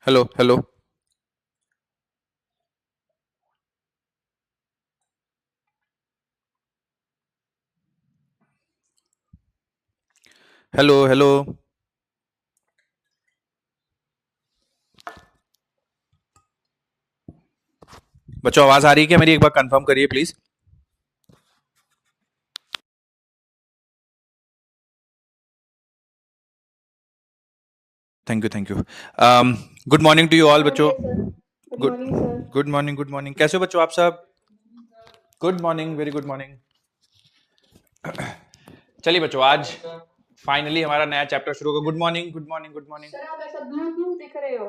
Hello hello. Hello hello. बच्चों आवाज आ रही है क्या मेरी? एक बार कंफर्म करिए please. Thank you thank you. Good morning to you all हाँ बच्चों। Dear sir. Good good morning sir. Good morning good morning. कैसे हो बच्चों आप सब? Good morning, very good morning. चलिए बच्चों, आज फाइनली हमारा नया चैप्टर शुरू होगा। Good morning good morning good morning. Sir आप ऐसा ब्लू ब्लू दिख रहे हो।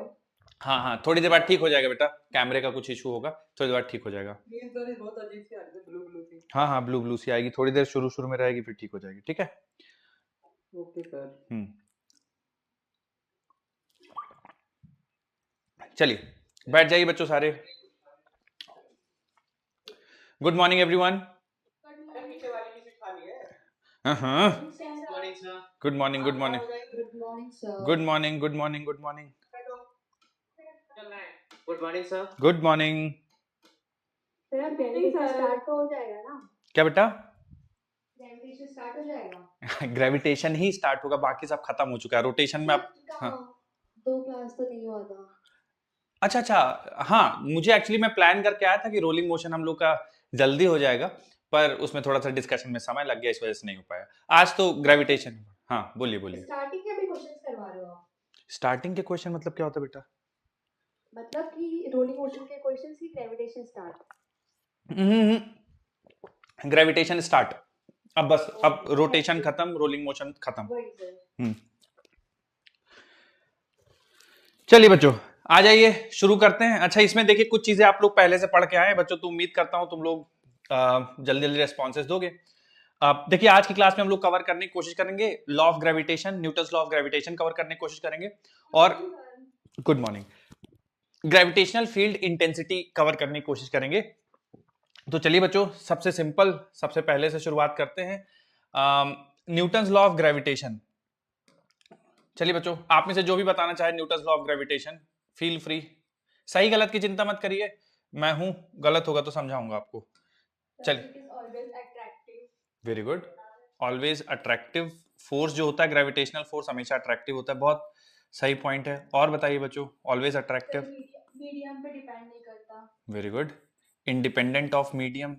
हाँ हाँ, थोड़ी देर बाद ठीक हो जाएगा बेटा। कैमरे का कुछ इशू होगा, थोड़ी देर बाद ठीक हो जाएगा। बहुत अजीब सी आ रही है ब्लू ब्लू सी। हाँ हाँ, ब्लू ब्लू सी आएगी, थोड़ी देर शुरू शुरू में रहेगी, फिर ठीक हो जाएगी। ठीक है। Okay sir. चलिए बैठ जाइए बच्चों सारे। Good morning everyone. अरे पीछे वाली की सीट खाली है। हाँ। Good morning sir. Good morning good morning good morning sir. Good morning good morning good morning चल रहा है। Good morning sir. Good morning. Sir आप ग्रेविटेशन स्टार्ट हो जाएगा ना। क्या बेटा? ग्रेविटेशन स्टार्ट हो जाएगा। ग्रेविटेशन ही स्टार्ट होगा, बाकी सब खत्म हो चुका है रोटेशन में। आप हाँ। दो क्लास तो नहीं हुआ था। अच्छा अच्छा। हाँ, मुझे एक्चुअली मैं प्लान करके आया था कि रोलिंग मोशन हम लोग का जल्दी हो जाएगा, पर उसमें थोड़ा सा डिस्कशन में समय लग गया, इस वजह से नहीं हो पाया आज तो ग्रेविटेशन। हाँ बोलिए बोलिए। स्टार्टिंग के भी क्वेश्चंस करवा रहे हो आप? स्टार्टिंग के क्वेश्चन मतलब क्या होता है बेटा? मतलब कि रोलिंग मोशन के क्वेश्चंस ही ग्रेविटेशन स्टार्ट। Gravitation start. अब बस, अब ओके थैंक रोटेशन यू। खत्म, रोलिंग मोशन खत्म। वही सर। हम्म। चलिए बच्चों, आ जाइए, शुरू करते हैं। अच्छा, इसमें देखिए कुछ चीजें आप लोग पहले से पढ़ के आए हैं बच्चों, तो उम्मीद करता हूं तुम लोग जल्दी जल्दी रेस्पॉन्सेस दोगे। देखिए आज की क्लास में हम लोग कवर करने की कोशिश करेंगे law of gravitation, Newton's law of gravitation cover करने की कोशिश करेंगे। और good morning, gravitational field intensity cover करने की कोशिश करेंगे। तो चलिए बच्चों, सबसे सिंपल, सबसे पहले से शुरुआत करते हैं। Newton's law of gravitation. चलिए बच्चों, आप में से जो भी बताना चाहे Newton's law of gravitation, feel free. सही गलत की चिंता मत करिए, मैं हूं, गलत होगा तो समझाऊंगा आपको। चलिए। It is always attractive. Very good. Always attractive. Force जो होता है, ग्रेविटेशनल फोर्स हमेशा अट्रैक्टिव होता है। बहुत सही पॉइंट है। और बताइए बच्चों, ऑलवेज सर अट्रैक्टिव। मीडियम पे डिपेंड नहीं करता। Very good. Independent of medium.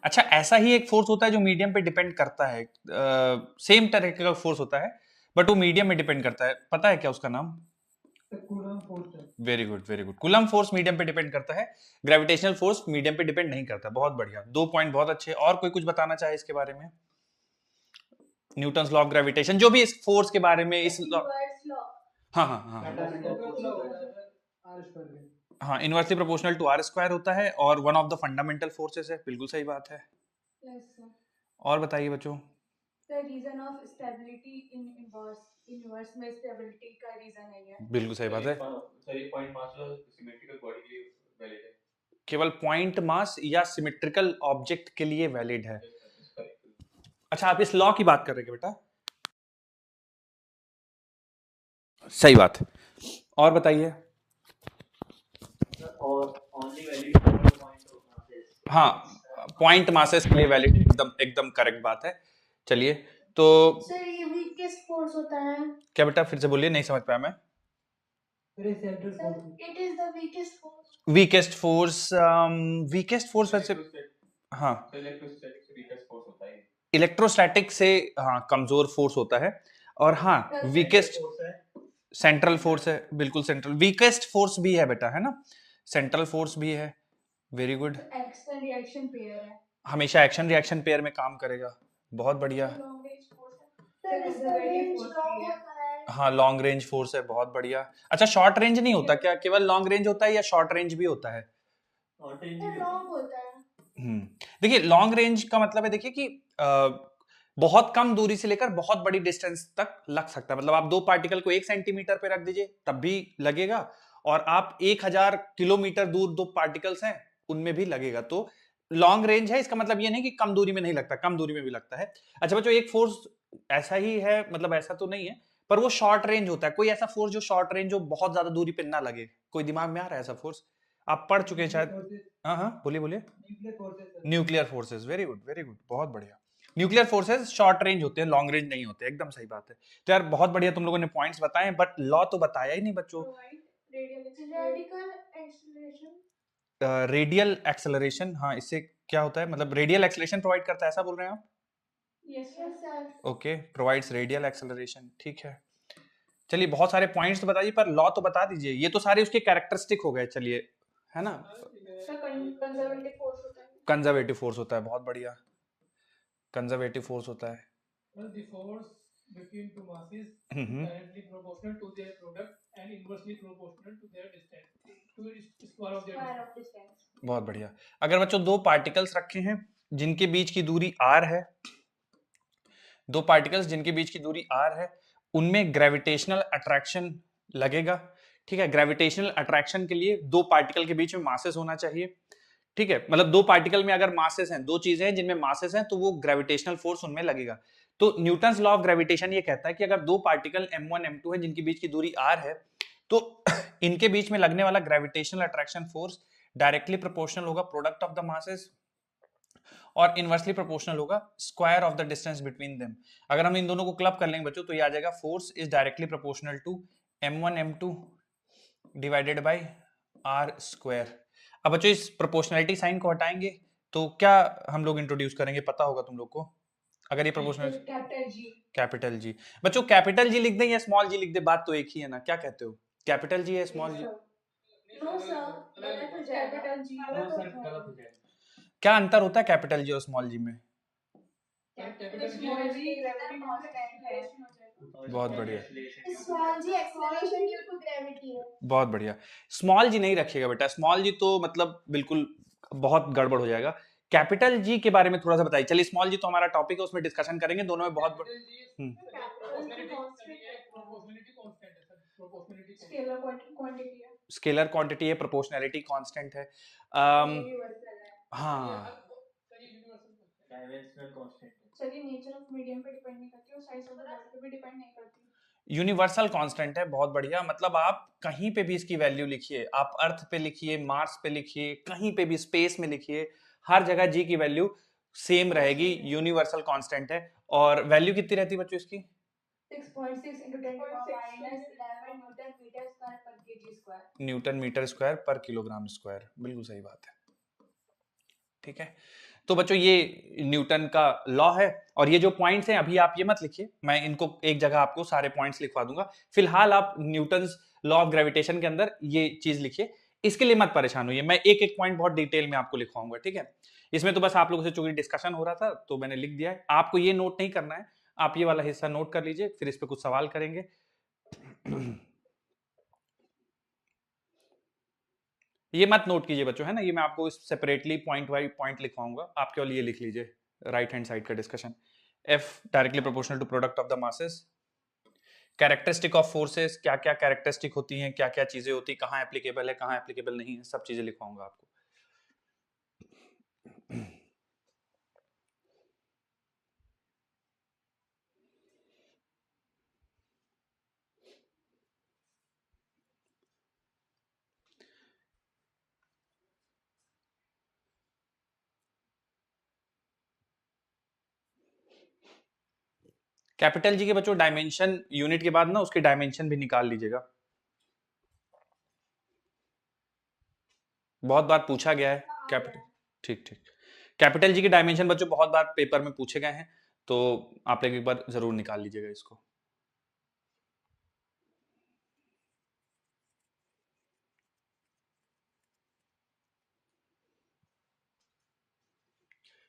अच्छा, ऐसा ही एक फोर्स होता है जो मीडियम पे डिपेंड करता है, सेम तरह का फोर्स होता है, बट वो मीडियम में डिपेंड करता है। पता है क्या उसका नाम? कूलम फोर्स है। Very good very good. Coulomb force medium पे डिपेंड करता है, ग्रेविटेशनल फोर्स मीडियम पे डिपेंड नहीं करता। बहुत बढ़िया, दो पॉइंट बहुत अच्छे। और कोई कुछ बताना चाहे इसके बारे में? न्यूटन्स लॉ ऑफ ग्रेविटेशन, जो भी इस फोर्स के बारे में, इस लॉ। Inverse law. हाँ हाँ हाँ हाँ। आर स्क्वायर के। हाँ, inversely proportional to R square होता है और one of the fundamental forces है। बिल्कुल सही बात है। Yes sir. और बताइए बच्चों। The reason of stability in inverse में स्टेबिलिटी का रीजन है ये। बिल्कुल सही बात है। सर एक पॉइंट मास सिमेट्रिकल बॉडी के लिए वैलिड है। केवल पॉइंट मास या सिमेट्रिकल ऑब्जेक्ट के लिए वैलिड है। अच्छा, आप इस लॉ की बात कर रहे हैं बेटा? सही बात है। और बताइए। और only valid for point of masses. हाँ, पॉइंट मासेस के लिए वैलिड, एकदम एकदम करेक्ट बात है। चलिए तो। सर ये वीकेस्ट फोर्स होता है। क्या बेटा, फिर से बोलिए, नहीं समझ पाया मैं। Sir it is the weakest force. Weakest force, weakest force वैसे, हाँ, इलेक्ट्रोस्टैटिक से वीकेस्ट फोर्स होता है। इलेक्ट्रोस्टैटिक से, हाँ, कमजोर फोर्स होता है। और हाँ, वीकेस्ट सेंट्रल फोर्स है, बिल्कुल सेंट्रल। वीकेस्ट फोर्स भी है बेटा, है ना, सेंट्रल फोर्स भी है। Very good. Action reaction pair है। हमेशा एक्शन रिएक्शन पेयर में काम करेगा। बहुत बढ़िया। लॉन्ग रेंज फोर्स है। सर इसका रेंज लॉन्ग होता है। हाँ, लॉन्ग रेंज फोर्स है, बहुत बढ़िया। अच्छा, शॉर्ट रेंज नहीं होता क्या? केवल लॉन्ग रेंज होता है या शॉर्ट रेंज भी होता है? लॉन्ग होता है। देखिए, लॉन्ग रेंज का मतलब है, देखिए कि बहुत कम दूरी से लेकर बहुत बड़ी डिस्टेंस तक लग सकता है। मतलब आप दो पार्टिकल को 1 सेंटीमीटर पे रख दीजिए तब भी लगेगा, और आप 1000 किलोमीटर दूर दो पार्टिकल्स हैं उनमें भी लगेगा। तो लॉन्ग रेंज है, इसका मतलब ये नहीं कि कम दूरी में नहीं लगता, कम दूरी में भी लगता है। अच्छा बच्चों, एक फोर्स ऐसा ही है, मतलब ऐसा तो नहीं है, पर वो शॉर्ट रेंज होता है। कोई ऐसा फोर्स जो शॉर्ट रेंज, जो बहुत ज्यादा दूरी पे ना लगे, कोई दिमाग में आ रहा है ऐसा फोर्स? आप पढ़ चुके हैं शायद। हाँ हाँ, बोलिए बोलिए। Nuclear forces, very good very good, बहुत बढ़िया। न्यूक्लियर फोर्सेस शॉर्ट रेंज होते हैं, लॉन्ग रेंज नहीं होते, एकदम सही बात है। तो यार बहुत बढ़िया तुम लोगों ने पॉइंट्स बताए, बट लॉ तो बताया ही नहीं बच्चों। Radical acceleration. रेडियल एक्सेलरेशन, हाँ, इससे क्या होता है? मतलब रेडियल एक्सेलरेशन प्रोवाइड करता है, ऐसा बोल रहे हैं आप? Yes sir. Okay, provides radial acceleration, ठीक है। चलिए, बहुत सारे पॉइंट्स तो बता दीजिए, पर लॉ तो बता दीजिए। ये तो सारे उसके कैरेक्टरिस्टिक हो गए, चलिए, है ना? कंजर्वेटिव फोर्स होता है। कंजर्वेटिव फोर्स होता है, बहुत बढ़िया, कंजर्वेटिव फोर्स होता है। Well, the force between two masses is hmm, directly proportional to their product and inversely proportional to their distance, to the square of their square distance. Of distance. बहुत बढ़िया। अगर बच्चों दो पार्टिकल्स रखे हैं जिनके बीच की दूरी r है, दो पार्टिकल्स जिनके बीच की दूरी r है, उनमें ग्रेविटेशनल अट्रैक्शन लगेगा, ठीक है। ग्रेविटेशनल अट्रैक्शन के लिए दो पार्टिकल के बीच में मासेस होना चाहिए, ठीक है। मतलब दो पार्टिकल में अगर मासेस हैं, दो चीजें हैं जिनमें मासेस हैं, तो वो ग्रेविटेशनल फोर्स उनमें लगेगा। तो न्यूटन्स लॉ ऑफ ग्रेविटेशन ये कहता है कि अगर दो पार्टिकल m1 m2 है जिनके बीच की दूरी r है, तो इनके बीच में लगने वाला gravitational attraction force directly proportional होगा प्रोडक्ट ऑफ द मासेस, और इनवर्सली प्रोपोर्शनल होगा square of the distance between them. अगर हम इन दोनों को क्लब कर लेंगे बच्चों, तो ये आ जाएगा force is directly proportional to m1 m2 divided by r square. अब बच्चों इस प्रोपोर्शनलिटी साइन को हटाएंगे तो क्या हम लोग इंट्रोड्यूस करेंगे, पता होगा तुम लोग को? अगर ये proportional, capital G. Capital G. बच्चों कैपिटल जी लिख दें या स्मॉल जी लिख दें, बात तो एक ही है ना, क्या कहते हो? कैपिटल जी या स्मॉल जी? नो सर, गलत हो जाएगा। कैपिटल जी हाँ गलत हो सर, गलत हो जाएगा। जाएगा। क्या अंतर होता है कैपिटल जी और स्मॉल जी में? Capital small G gravity constant है। बहुत बढ़िया, small G acceleration due to gravity है। बहुत बढ़िया। स्मॉल जी नहीं रखिएगा बेटा, स्मॉल जी तो मतलब बिल्कुल बहुत गड़बड़ हो जाएगा। कैपिटल जी के बारे में थोड़ा सा बताइए। चलिए, स्मॉल जी तो हमारा टॉपिक है, उसमें डिस्कशन करेंगे, दोनों में बहुत Proportionality constant है sir, proportionality constant. Scalar quantity है। स्केलर क्वांटिटी है, प्रोपोर्शनैलिटी कांस्टेंट है। यूनिवर्सल है। हाँ, सर ये universal constant. डायमेंशनल कांस्टेंट है। सर ये नेचर ऑफ मीडियम पे डिपेंड नहीं करती और साइज ऑफ द बॉडी पे भी डिपेंड नहीं करती। यूनिवर्सल कांस्टेंट है, बहुत बढ़िया। मतलब आप कहीं पे भी इसकी वैल्यू लिखिए, आप अर्थ पे लिखिए, मार्स पे लिखिए, कहीं पे भी स्पेस में लिखिए, हर जगह जी की वैल्यू सेम रहेगी, यूनिवर्सल कांस्टेंट है। और वैल्यू कितनी रहती है बच्चों इसकी? 6.6 into 10 to the power minus 11 Newton meter square per kg square. Newton metre square per kilogram square, बिल्कुल सही बात है, ठीक है। तो बच्चों ये न्यूटन का लॉ है, और ये जो पॉइंट्स हैं अभी आप ये मत लिखिए, मैं इनको एक जगह आपको सारे पॉइंट्स लिखवा दूंगा। फिलहाल आप न्यूटन्स लॉ ऑफ ग्रेविटेशन के अंदर ये चीज लिखिए, इसके लिए मत परेशान होइए, मैं एक एक पॉइंट बहुत डिटेल में आपको लिखवाऊंगा, ठीक है। इसमें तो बस आप लोगों से चूंकि डिस्कशन हो रहा था तो मैंने लिख दिया है, आपको ये नोट नहीं करना है, आप ये वाला हिस्सा नोट कर लीजिए, फिर इस पर कुछ सवाल करेंगे। ये मत नोट कीजिए बच्चों, है ना, ये मैं आपको सेपरेटली पॉइंट बाई पॉइंट लिखवाऊंगा, आप केवल ये लिख लीजिए राइट हैंड साइड का discussion. F directly proportional to product of the masses. Characteristic of forces, क्या क्या कैरेक्टरिस्टिक होती हैं, क्या क्या चीजें होती हैं, कहाँ एप्लीकेबल है, कहाँ एप्लीकेबल नहीं है, सब चीजें लिखवाऊंगा आपको। कैपिटल जी के बच्चों डायमेंशन यूनिट के बाद ना उसके डायमेंशन भी निकाल लीजिएगा, बहुत बार पूछा गया है कैपिटल। ठीक ठीक, कैपिटल जी के डायमेंशन बच्चों बहुत बार पेपर में पूछे गए हैं, तो आप लोग एक बार जरूर निकाल लीजिएगा इसको।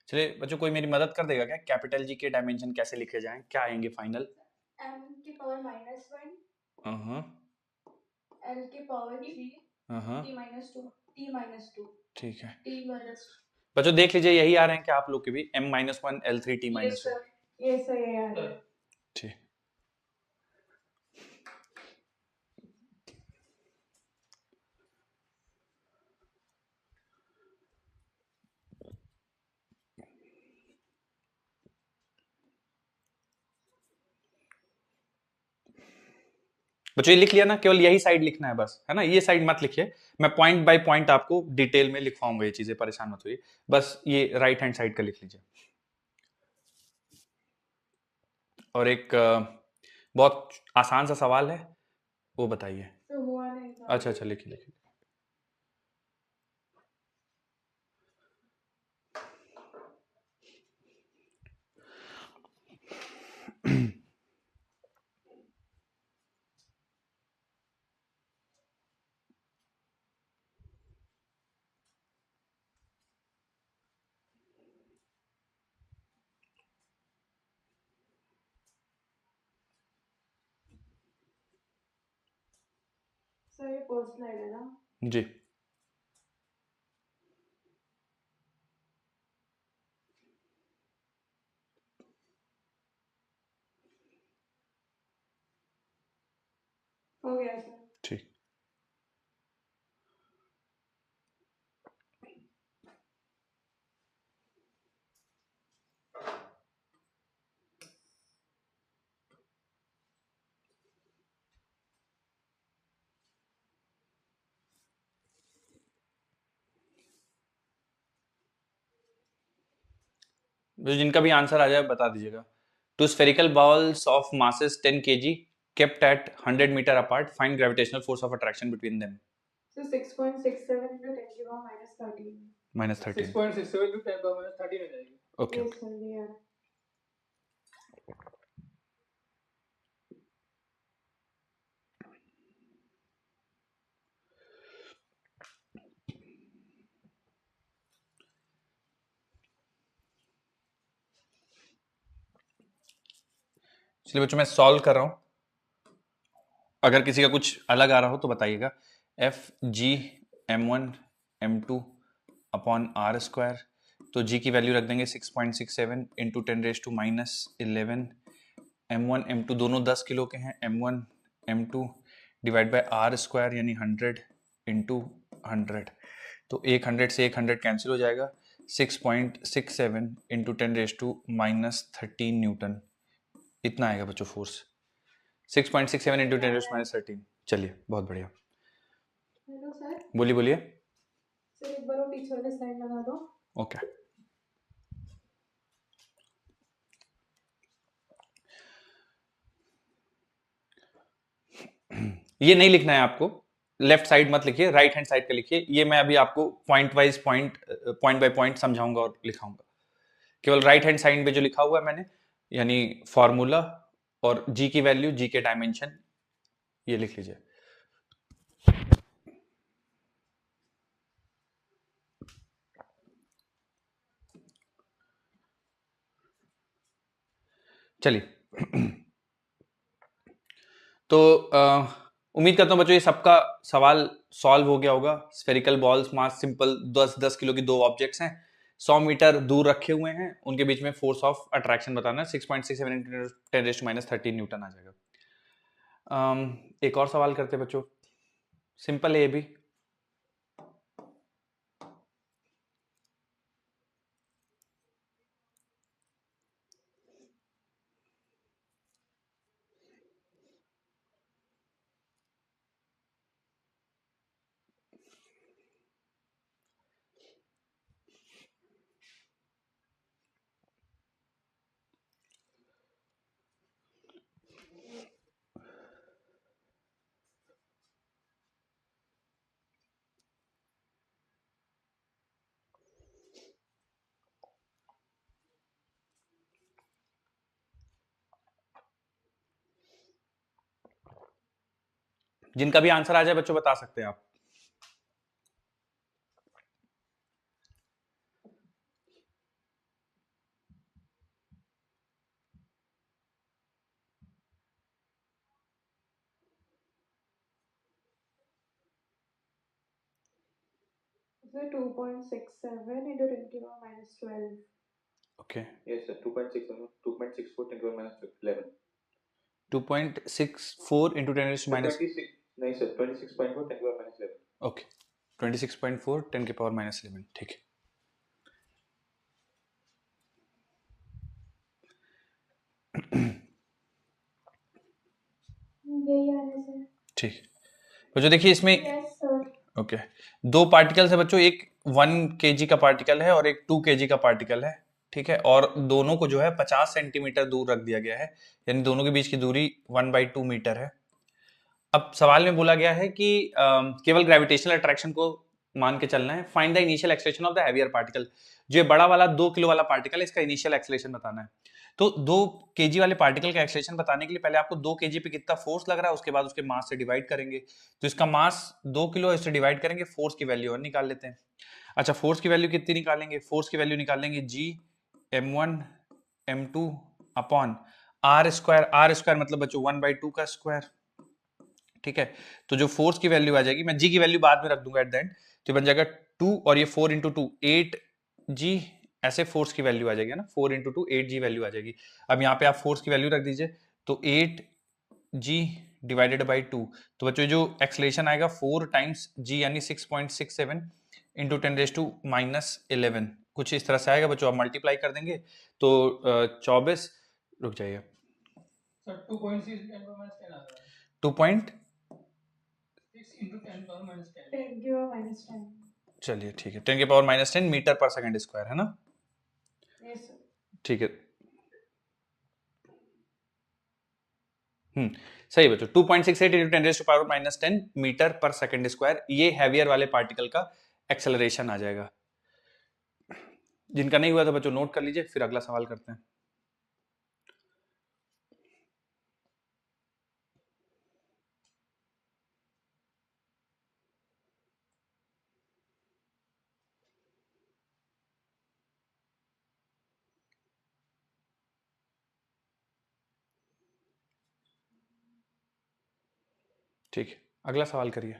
चलिए बच्चों, कोई मेरी मदद कर देगा क्या, कैपिटल जी के डायमेंशन कैसे लिखे जाएं, क्या आएंगे फाइनल? m की पावर -1, हाँ l की पावर 3, हाँ, t -2, ठीक है t minus बच्चों, देख लीजिए यही आ रहे हैं क्या आप लोग के भी, m-1 l3 t yes -1? sir, yes sir, ये आ रहा है। ठीक, बच्चों ये लिख लिया ना, केवल यही साइड लिखना है बस, है ना, ये साइड मत लिखिए, मैं पॉइंट बाय पॉइंट आपको डिटेल में लिखवाऊंगा, ये चीजें परेशान मत होइए, बस ये राइट हैंड साइड का लिख लीजिए। और एक बहुत आसान सा सवाल है, वो बताइए। तो हुआ नहीं था। अच्छा अच्छा, लिखिए लिखिए। सर ये फर्स्ट स्लाइड है ना? जी हो गया सर। ठीक। जिनका भी आंसर आ जाए बता दीजिएगा। Two spherical balls of masses 10 kg kept at 100 meter apart, find gravitational force of attraction between them. So 6.67 into 10 to the power minus 13. minus 13 6.67 to 10 power minus 13 हो जाएगी। Okay Yes sir, yeah. चलिए बच्चों मैं solve कर रहा हूं, अगर किसी का कुछ अलग आ रहा हो तो बताइएगा। F G m1 m2 upon R square, तो जी की वैल्यू रख देंगे 6.67 इंटू 10⁻⁻11, m1 m2 दोनों 10 किलो के हैं, m1 m2 divide bye are square यानी 100 इंटू 100, तो 100 से 100 कैंसिल हो जाएगा, 6.67 इंटू 10⁻⁻13 न्यूटन, इतना आएगा बच्चों फोर्स, 6.67 इंटू 10⁻13। चलिए बहुत बढ़िया, हेलो सर। बोलिए बोलिए। सर एक बार वो पीछे वाले स्लाइड लगा दो। ओके ये नहीं लिखना है आपको, लेफ्ट साइड मत लिखिए, राइट हैंड साइड का लिखिए, ये मैं अभी आपको point wise point by point समझाऊंगा और लिखाऊंगा। केवल राइट हैंड साइड पे जो लिखा हुआ है मैंने, यानी फॉर्मूला और जी की वैल्यू, जी के डायमेंशन, ये लिख लीजिए। चलिए तो उम्मीद करता हूं बच्चों ये सबका सवाल सॉल्व हो गया होगा। स्फेरिकल बॉल्स मास सिंपल 10-10 किलो की दो ऑब्जेक्ट्स हैं, 100 मीटर दूर रखे हुए हैं, उनके बीच में फोर्स ऑफ अट्रैक्शन बताना है, 6.67 इंटू 10⁻13 न्यूटन आ जाएगा। एक और सवाल करते हैं बच्चों, सिंपल है ये भी। जिनका भी आंसर आ जाए बच्चों बता सकते हैं आप। Sir 2.67 into 10 to the power minus 12. Okay Yes, sir. 2.6, 2.64 10 to the minus 11. 2.64 into 10⁻⁻, 26. नहीं sir, 26.4 10 to the minus 11. Okay 26.4 10⁻⁻11, ठीक है। यही आ रहा है सर। ठीक बच्चों, देखिए इसमें यस सर। ओके, दो पार्टिकल्स है बच्चों, एक 1 kg का पार्टिकल है और एक 2 kg का पार्टिकल है, ठीक है, और दोनों को जो है 50 सेंटीमीटर दूर रख दिया गया है, यानी दोनों के बीच की दूरी 1/2 मीटर है। अब सवाल में बोला गया है कि केवल ग्रेविटेशनल अट्रैक्शन को मान के चलना है। Find the initial acceleration of the heavier particle. जो ये बड़ा वाला 2 किलो वाला पार्टिकल है, इसका इनिशियल एक्सेलरेशन बताना है। तो 2 kg वाले पार्टिकल का एक्सेलरेशन बताने के लिए पहले आपको 2 kg पे कितना फोर्स लग रहा है, उसके बाद उसके मास से डिवाइड करेंगे। तो इसका मास 2 किलो, इससे डिवाइड करेंगे, फोर्स की वैल्यू और निकाल लेते हैं। अच्छा, फोर्स की वैल्यू कितनी निकालेंगे? फोर्स की वैल्यू निकालेंगे G m1 m2 upon r square. r square मतलब बच्चों 1/2 का स्क्वायर, ठीक है। तो जो फोर्स की वैल्यू आ जाएगी, मैं जी की वैल्यू बाद में रख दूंगा एट द एंड, तो बन जाएगा 2 और ये 4 इंटू 2 8G, ऐसे फोर्स की वैल्यू आ जाएगी ना, 4 इंटू 2 8G वैल्यू आ जाएगी। अब यहाँ पे आप फोर्स की वैल्यू रख दीजिए, तो 8G डिवाइडेड बाई 2, तो बच्चों जो एक्सलेशन आएगा 4 टाइम्स G यानी 6.67 इंटू 10⁻⁻11, कुछ इस तरह से आएगा बच्चों। आप मल्टीप्लाई कर देंगे तो 24, रुक जाइए, सर 2.6 10 power minus 10 आ रहा है। 2. 6 into 10 power minus 10। 10 की पावर माइनस 10। चलिए ठीक है, 10⁻⁻10 मीटर पर सेकंड स्क्वायर है ना, यस सर। ठीक है। सही बच्चों, 2.68 इंटू 10⁻⁻10 मीटर पर सेकंड स्क्वायर, ये हैवियर वाले पार्टिकल का एक्सेलरेशन आ जाएगा। जिनका नहीं हुआ था बच्चों नोट कर लीजिए, फिर अगला सवाल करते हैं। ठीक है, अगला सवाल करिए।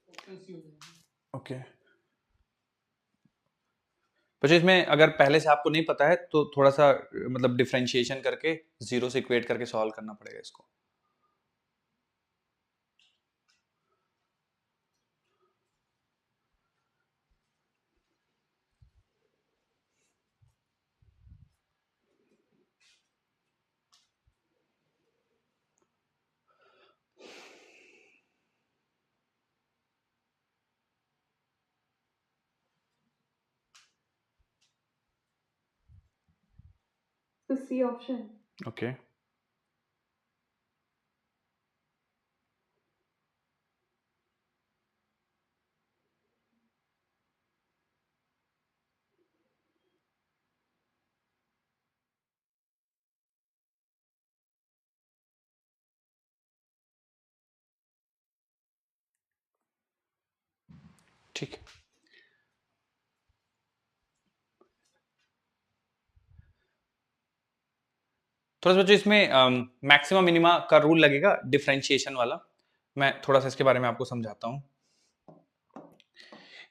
ऑप्शन सी हो जाएगा। ओके बच्चों, इसमें अगर पहले से आपको नहीं पता है तो थोड़ा सा मतलब डिफरेंशिएशन करके जीरो से इक्वेट करके सॉल्व करना पड़ेगा इसको। तो सी ऑप्शन। ओके ठीक है, थोड़ा सा बच्चों इसमें मैक्सिमम मिनिमा का रूल लगेगा डिफरेंशिएशन वाला, मैं थोड़ा सा इसके बारे में आपको समझाता हूं।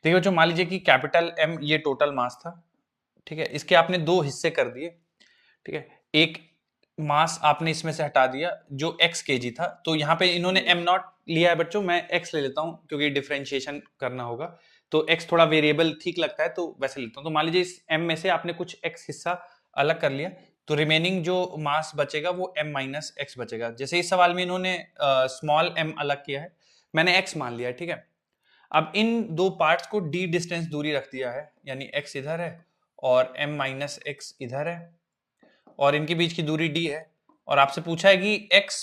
देखिए बच्चों, मान लीजिए कि कैपिटल M ये टोटल मास था, ठीक है, इसके आपने दो हिस्से कर दिए, ठीक है, एक मास आपने इसमें से हटा दिया जो x kg था, तो यहाँ पे इन्होंने m0 लिया है बच्चों, मैं x ले लेता हूँ क्योंकि डिफरेंशिएशन करना होगा, तो x थोड़ा वेरिएबल ठीक लगता है तो वैसे लेता हूँ। तो मान लीजिए इस m में से आपने कुछ x हिस्सा अलग कर लिया, तो रिमेनिंग जो मास बचेगा वो m माइनस एक्स बचेगा। जैसे इस सवाल में इन्होंने स्मॉल m अलग किया है, मैंने x मान लिया है, ठीक है। अब इन दो पार्ट्स को d डिस्टेंस दूरी रख दिया है, यानी x इधर है और m माइनस एक्स इधर है, और इनके बीच की दूरी d है, और आपसे पूछा है कि x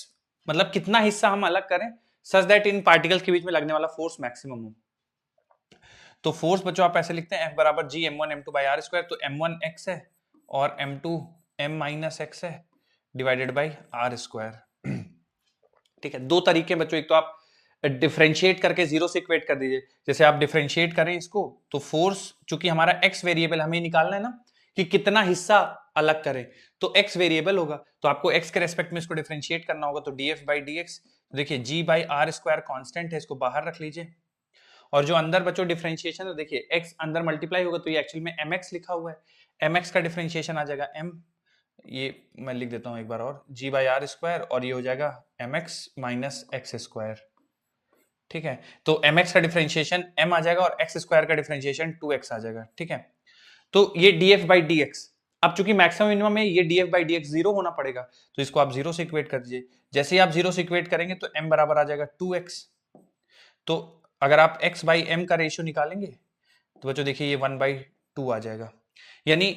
मतलब कितना हिस्सा हम अलग करें सच दैट इन पार्टिकल्स के बीच में लगने वाला फोर्स मैक्सिमम हो। तो फोर्स बच्चों आप ऐसे लिखते हैं F बराबर G m1 m2 by R square, तो m1 x है और m2 m माइनस एक्स है डिवाइडेड बाई आर स्क्वायर, ठीक है। दो तरीके बच्चों, एक तो आप डिफरेंशिएट करके जीरो से इक्वेट कर दीजिए, जैसे आप डिफरेंशिएट करें इसको तो फोर्स, चूंकि हमारा x वेरिएबल हमें निकालना है ना कि कितना हिस्सा अलग करें, तो x वेरिएबल होगा, तो आपको x के रेस्पेक्ट में इसको डिफरेंशिएट करना होगा, तो df बाई dx, तो देखिए g by R square constant है, इसको बाहर रख लीजिए, और जो अंदर बच्चों डिफरेंशिएशन, तो देखिए x अंदर मल्टीप्लाई होगा तो ये एक्चुअल में mx लिखा हुआ है, mx का डिफरेंशिएशन आ जाएगा m ये मैं लिख देता हूँ एक बार और, g बाई आर स्क्वायर, और ये हो जाएगा mx माइनस एक्स स्क्वायर। ठीक है, तो mx का डिफरेंशिएशन m आ जाएगा और x स्क्वायर का डिफरेंशिएशन 2x आ जाएगा। ठीक है, तो ये df बाई dx, अब चूंकि मैक्सिमम मिनिमम में ये df बाई dx 0 होना पड़ेगा, तो इसको आप 0 से इक्वेट कर दीजिए। जैसे ही आप 0 से इक्वेट करेंगे तो m बराबर आ जाएगा 2x। तो अगर आप x बाई m का रेशियो निकालेंगे तो बच्चों देखिए ये 1/2 आ जाएगा। यानी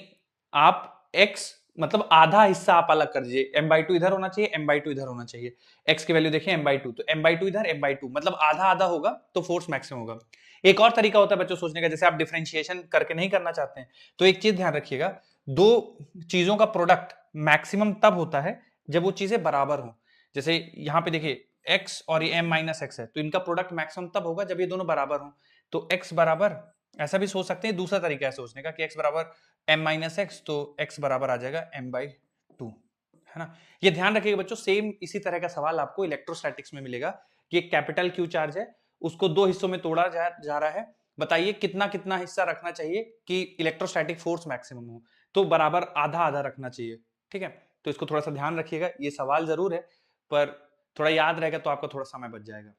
आप x मतलब आधा हिस्सा आप अलग कर दीजिए, m/2 इधर होना चाहिए, m/2 इधर होना चाहिए। x की वैल्यू देखिए m/2, तो m/2 इधर, m/2 मतलब आधा आधा होगा तो फोर्स मैक्सिमम होगा। एक और तरीका होता है बच्चों सोचने का, जैसे आप डिफरेंशिएशन करके नहीं करना चाहते हैं तो एक चीज ध्यान रखिएगा, दो चीजों का प्रोडक्ट मैक्सिमम तब होता है जब वो चीजें बराबर हो। जैसे यहाँ पे देखिए x और ये m माइनस एक्स है, तो इनका प्रोडक्ट मैक्सिमम तब होगा जब ये दोनों बराबर हो। तो x बराबर, ऐसा भी सोच सकते हैं, दूसरा तरीका है सोचने का कि x बराबर m माइनस एक्स, तो x बराबर आ जाएगा m/2, है ना। ये ध्यान रखिएगा बच्चों, सेम इसी तरह का सवाल आपको इलेक्ट्रोस्टैटिक्स में मिलेगा कि एक कैपिटल Q चार्ज है, उसको दो हिस्सों में तोड़ा जा रहा है, बताइए कितना कितना हिस्सा रखना चाहिए कि इलेक्ट्रोस्टैटिक फोर्स मैक्सिमम हो, तो बराबर आधा आधा रखना चाहिए। ठीक है, तो इसको थोड़ा सा ध्यान रखिएगा, ये सवाल जरूर है पर थोड़ा याद रहेगा तो आपका थोड़ा समय बच जाएगा।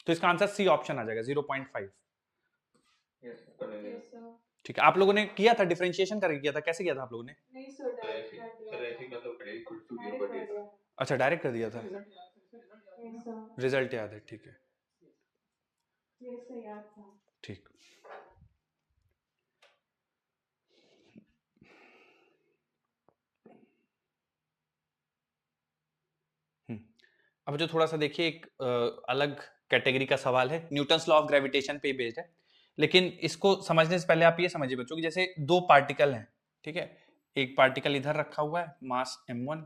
तो इसका आंसर सी ऑप्शन आ जाएगा 0.5। यस कर लेंगे। Yes, sir. ठीक है, आप लोगों ने किया था डिफरेंशिएशन करके किया था, कैसे किया था आप लोगों ने? नहीं सर, सर डायरेक्ट ऐसे कर दिया सर था। ऐसे मतलब डायरेक्ट टू डायरेक्ट ऊपर कर दिया दिया था। था। अच्छा डायरेक्ट कर दिया था, Yes, sir. रिजल्ट याद है, ठीक है Yes, sir, याद था। ठीक। अब जो थोड़ा सा देखिए एक अलग कैटेगरी का सवाल है, न्यूटन्स लॉ ऑफ ग्रेविटेशन पे बेस्ड है, लेकिन इसको समझने से पहले आप ये समझिए बच्चों कि जैसे दो पार्टिकल हैं, ठीक है, एक पार्टिकल इधर रखा हुआ है मास m1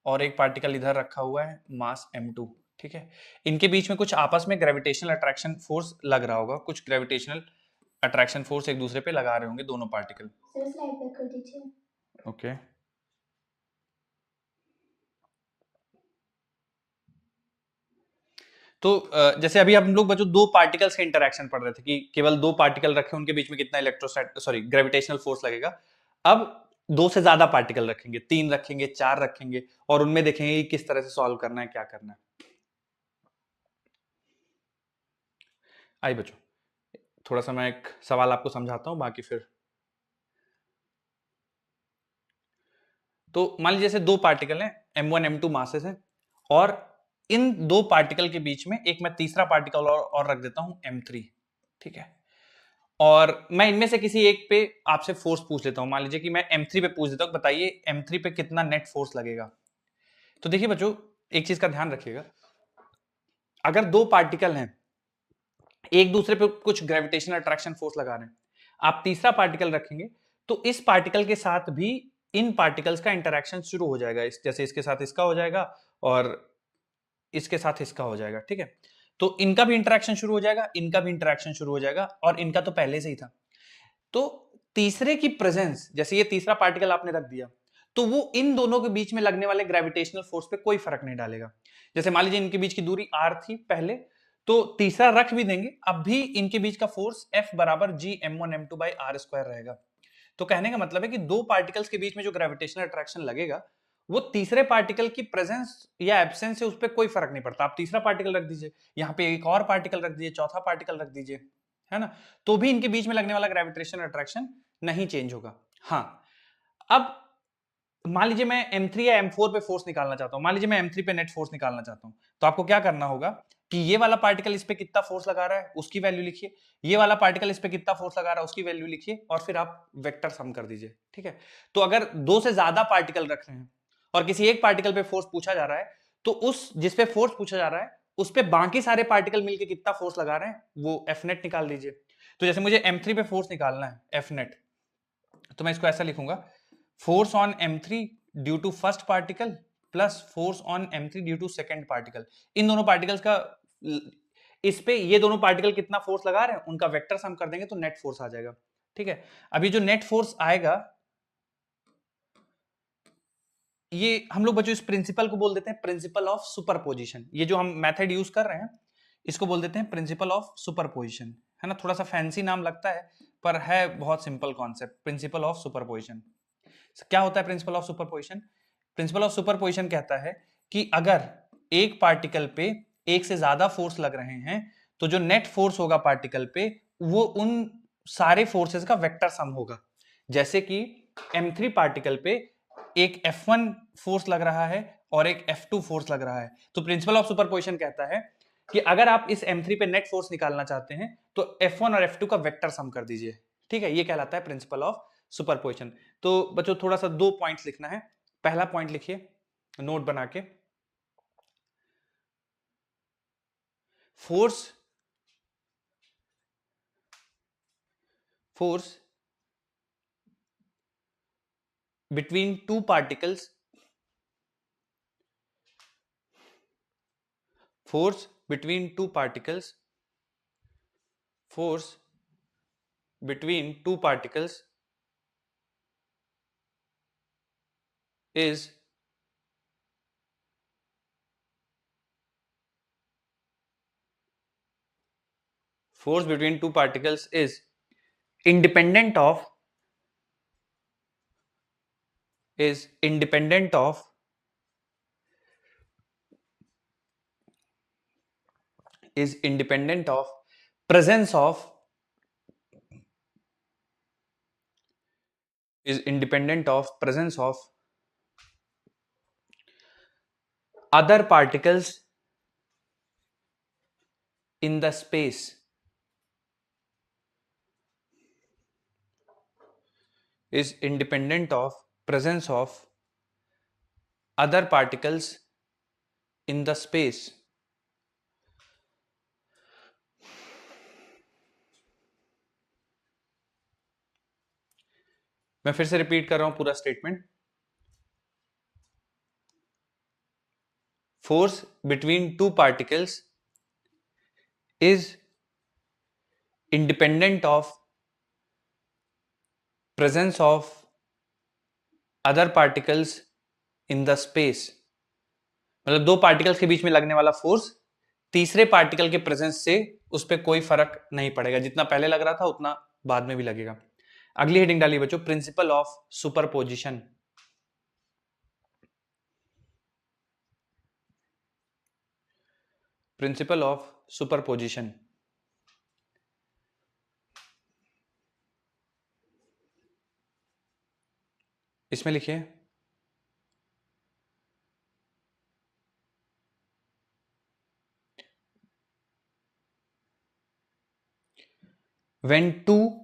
और एक पार्टिकल इधर रखा हुआ है मास m2। ठीक है, इनके बीच में कुछ आपस में ग्रेविटेशनल अट्रैक्शन फोर्स लग रहा होगा, कुछ ग्रेविटेशनल अट्रैक्शन फोर्स एक दूसरे पे लगा रहे होंगे दोनों पार्टिकल। सर स्लाइड बैक कर दीजिए। ओके, तो जैसे अभी हम लोग बच्चों दो पार्टिकल्स के इंटरेक्शन पढ़ रहे थे कि केवल दो पार्टिकल रखे उनके बीच में कितना ग्रेविटेशनल फोर्स लगेगा। अब दो से ज्यादा पार्टिकल रखेंगे, 3 रखेंगे, 4 रखेंगे, और उनमें देखेंगे कि किस तरह से सॉल्व करना है, क्या करना है। आइए बच्चों थोड़ा सा मैं एक सवाल आपको समझाता हूं, बाकी फिर तो मान लीजिए जैसे दो पार्टिकल हैं m1 m2 मासेस हैं, और इन दो पार्टिकल के बीच में एक मैं तीसरा पार्टिकल और रख देता हूं m3। ठीक है, और मैं इनमें से किसी एक पे आपसे फोर्स पूछ लेता हूं, मान लीजिए कि मैं m3 पे पूछ देता हूं, बताइए m3 पे कितना नेट फोर्स लगेगा। तो देखिए बच्चों एक चीज का ध्यान रखिएगा, अगर दो पार्टिकल हैं एक दूसरे पे कुछ ग्रेविटेशनल अट्रैक्शन फोर्स लगा रहे हैं, आप तीसरा पार्टिकल रखेंगे तो इस पार्टिकल के साथ भी इन पार्टिकल्स का इंटरेक्शन शुरू हो जाएगा, जैसे इसके साथ इसका हो जाएगा और इसके साथ इसका हो जाएगा। ठीक है, तो इनका भी इंटरेक्शन शुरू हो जाएगा, इनका भी इंटरेक्शन शुरू हो जाएगा, और इनका तो पहले से ही था। तो तीसरे की प्रेजेंस, जैसे ये तीसरा पार्टिकल आपने रख दिया, तो वो इन दोनों के बीच में लगने वाले ग्रेविटेशनल फोर्स पे कोई फर्क नहीं डालेगा। जैसे मान लीजिए इनके बीच की दूरी r थी पहले, तो तीसरा रख भी देंगे, अब भी इनके बीच का फोर्स F बराबर G m1 m2 by r square रहेगा। तो कहने का मतलब है कि दो पार्टिकल्स के बीच में जो ग्रेविटेशनल अट्रैक्शन लगेगा वो तीसरे पार्टिकल की प्रेजेंस या एब्सेंस से उस पर कोई फर्क नहीं पड़ता। आप तीसरा पार्टिकल रख दीजिए, यहाँ पे एक और पार्टिकल रख दीजिए, चौथा पार्टिकल रख दीजिए, है ना, तो भी इनके बीच में लगने वाला ग्रेविटेशनल अट्रैक्शन नहीं चेंज होगा। हाँ, अब मान लीजिए मैं m3 या m4 पे फोर्स निकालना चाहता हूं, मान लीजिए मैं m3 पे नेट फोर्स निकालना चाहता हूं, तो आपको क्या करना होगा कि ये वाला पार्टिकल इस पे कितना फोर्स लगा रहा है उसकी वैल्यू लिखिए, ये वाला पार्टिकल इस पे कितना फोर्स लगा रहा है उसकी वैल्यू लिखिए, और फिर आप वेक्टर सम कर दीजिए। ठीक है, तो अगर दो से ज्यादा पार्टिकल रख रहे हैं और किसी एक पार्टिकल पे फोर्स पूछा जा रहा है, तो उस जिस पे फोर्स पूछा जा रहा है उस पे बाकी सारे पार्टिकल मिलकर कितना फोर्स लगा रहे हैं वो एफ नेट निकाल लीजिए। तो जैसे मुझे m3 पे फोर्स निकालना है एफ नेट, तो मैं इसको ऐसा लिखूंगा, force on m3 due to first particle plus force on m3 due to second particle. इन दोनों पार्टिकल्स का इस पे ये दोनों पार्टिकल कितना फोर्स लगा रहे हैं उनका वेक्टर सम कर देंगे तो नेट फोर्स आ जाएगा। ठीक है, अभी जो नेट फोर्स आएगा ये हम लोग बच्चों इस प्रिंसिपल को बोल देते हैं प्रिंसिपल ऑफ सुपरपोजिशन। ये जो हम मेथड यूज कर रहे हैं इसको बोल देते हैं प्रिंसिपल ऑफ सुपरपोजिशन, है ना, थोड़ा सा फैंसी नाम लगता है पर है बहुत simple concept, principle of superposition. क्या होता है principle of superposition? Principle of superposition कहता है कि अगर एक पार्टिकल पे एक से ज्यादा फोर्स लग रहे हैं तो जो नेट फोर्स होगा पार्टिकल पे वो उन सारे फोर्सेस का वेक्टर सम होगा। जैसे कि M3 पार्टिकल पे एक F1 फोर्स लग रहा है और एक F2 फोर्स लग रहा है, तो प्रिंसिपल ऑफ सुपरपोजिशन कहता है कि अगर आप इस M3 पे नेट फोर्स निकालना चाहते हैं तो F1 और F2 का वेक्टर सम कर दीजिए। ठीक है, ये कहलाता है प्रिंसिपल ऑफ सुपरपोजिशन। तो बच्चों थोड़ा सा 2 पॉइंट्स लिखना है। पहला पॉइंट लिखिए नोट बना के, force between two particles, force between two particles is independent of presence of other particles in the space, is independent of presence of other particles in the space। मैं फिर से repeat कर रहा हूं पूरा statement. Force between two particles is independent of presence of other particles in the space। मतलब दो particles के बीच में लगने वाला फोर्स तीसरे पार्टिकल के प्रेजेंस से उस पर कोई फर्क नहीं पड़ेगा, जितना पहले लग रहा था उतना बाद में भी लगेगा। अगली हेडिंग डालिए बच्चों, principle of superposition. Principle of superposition, इसमें लिखिए when two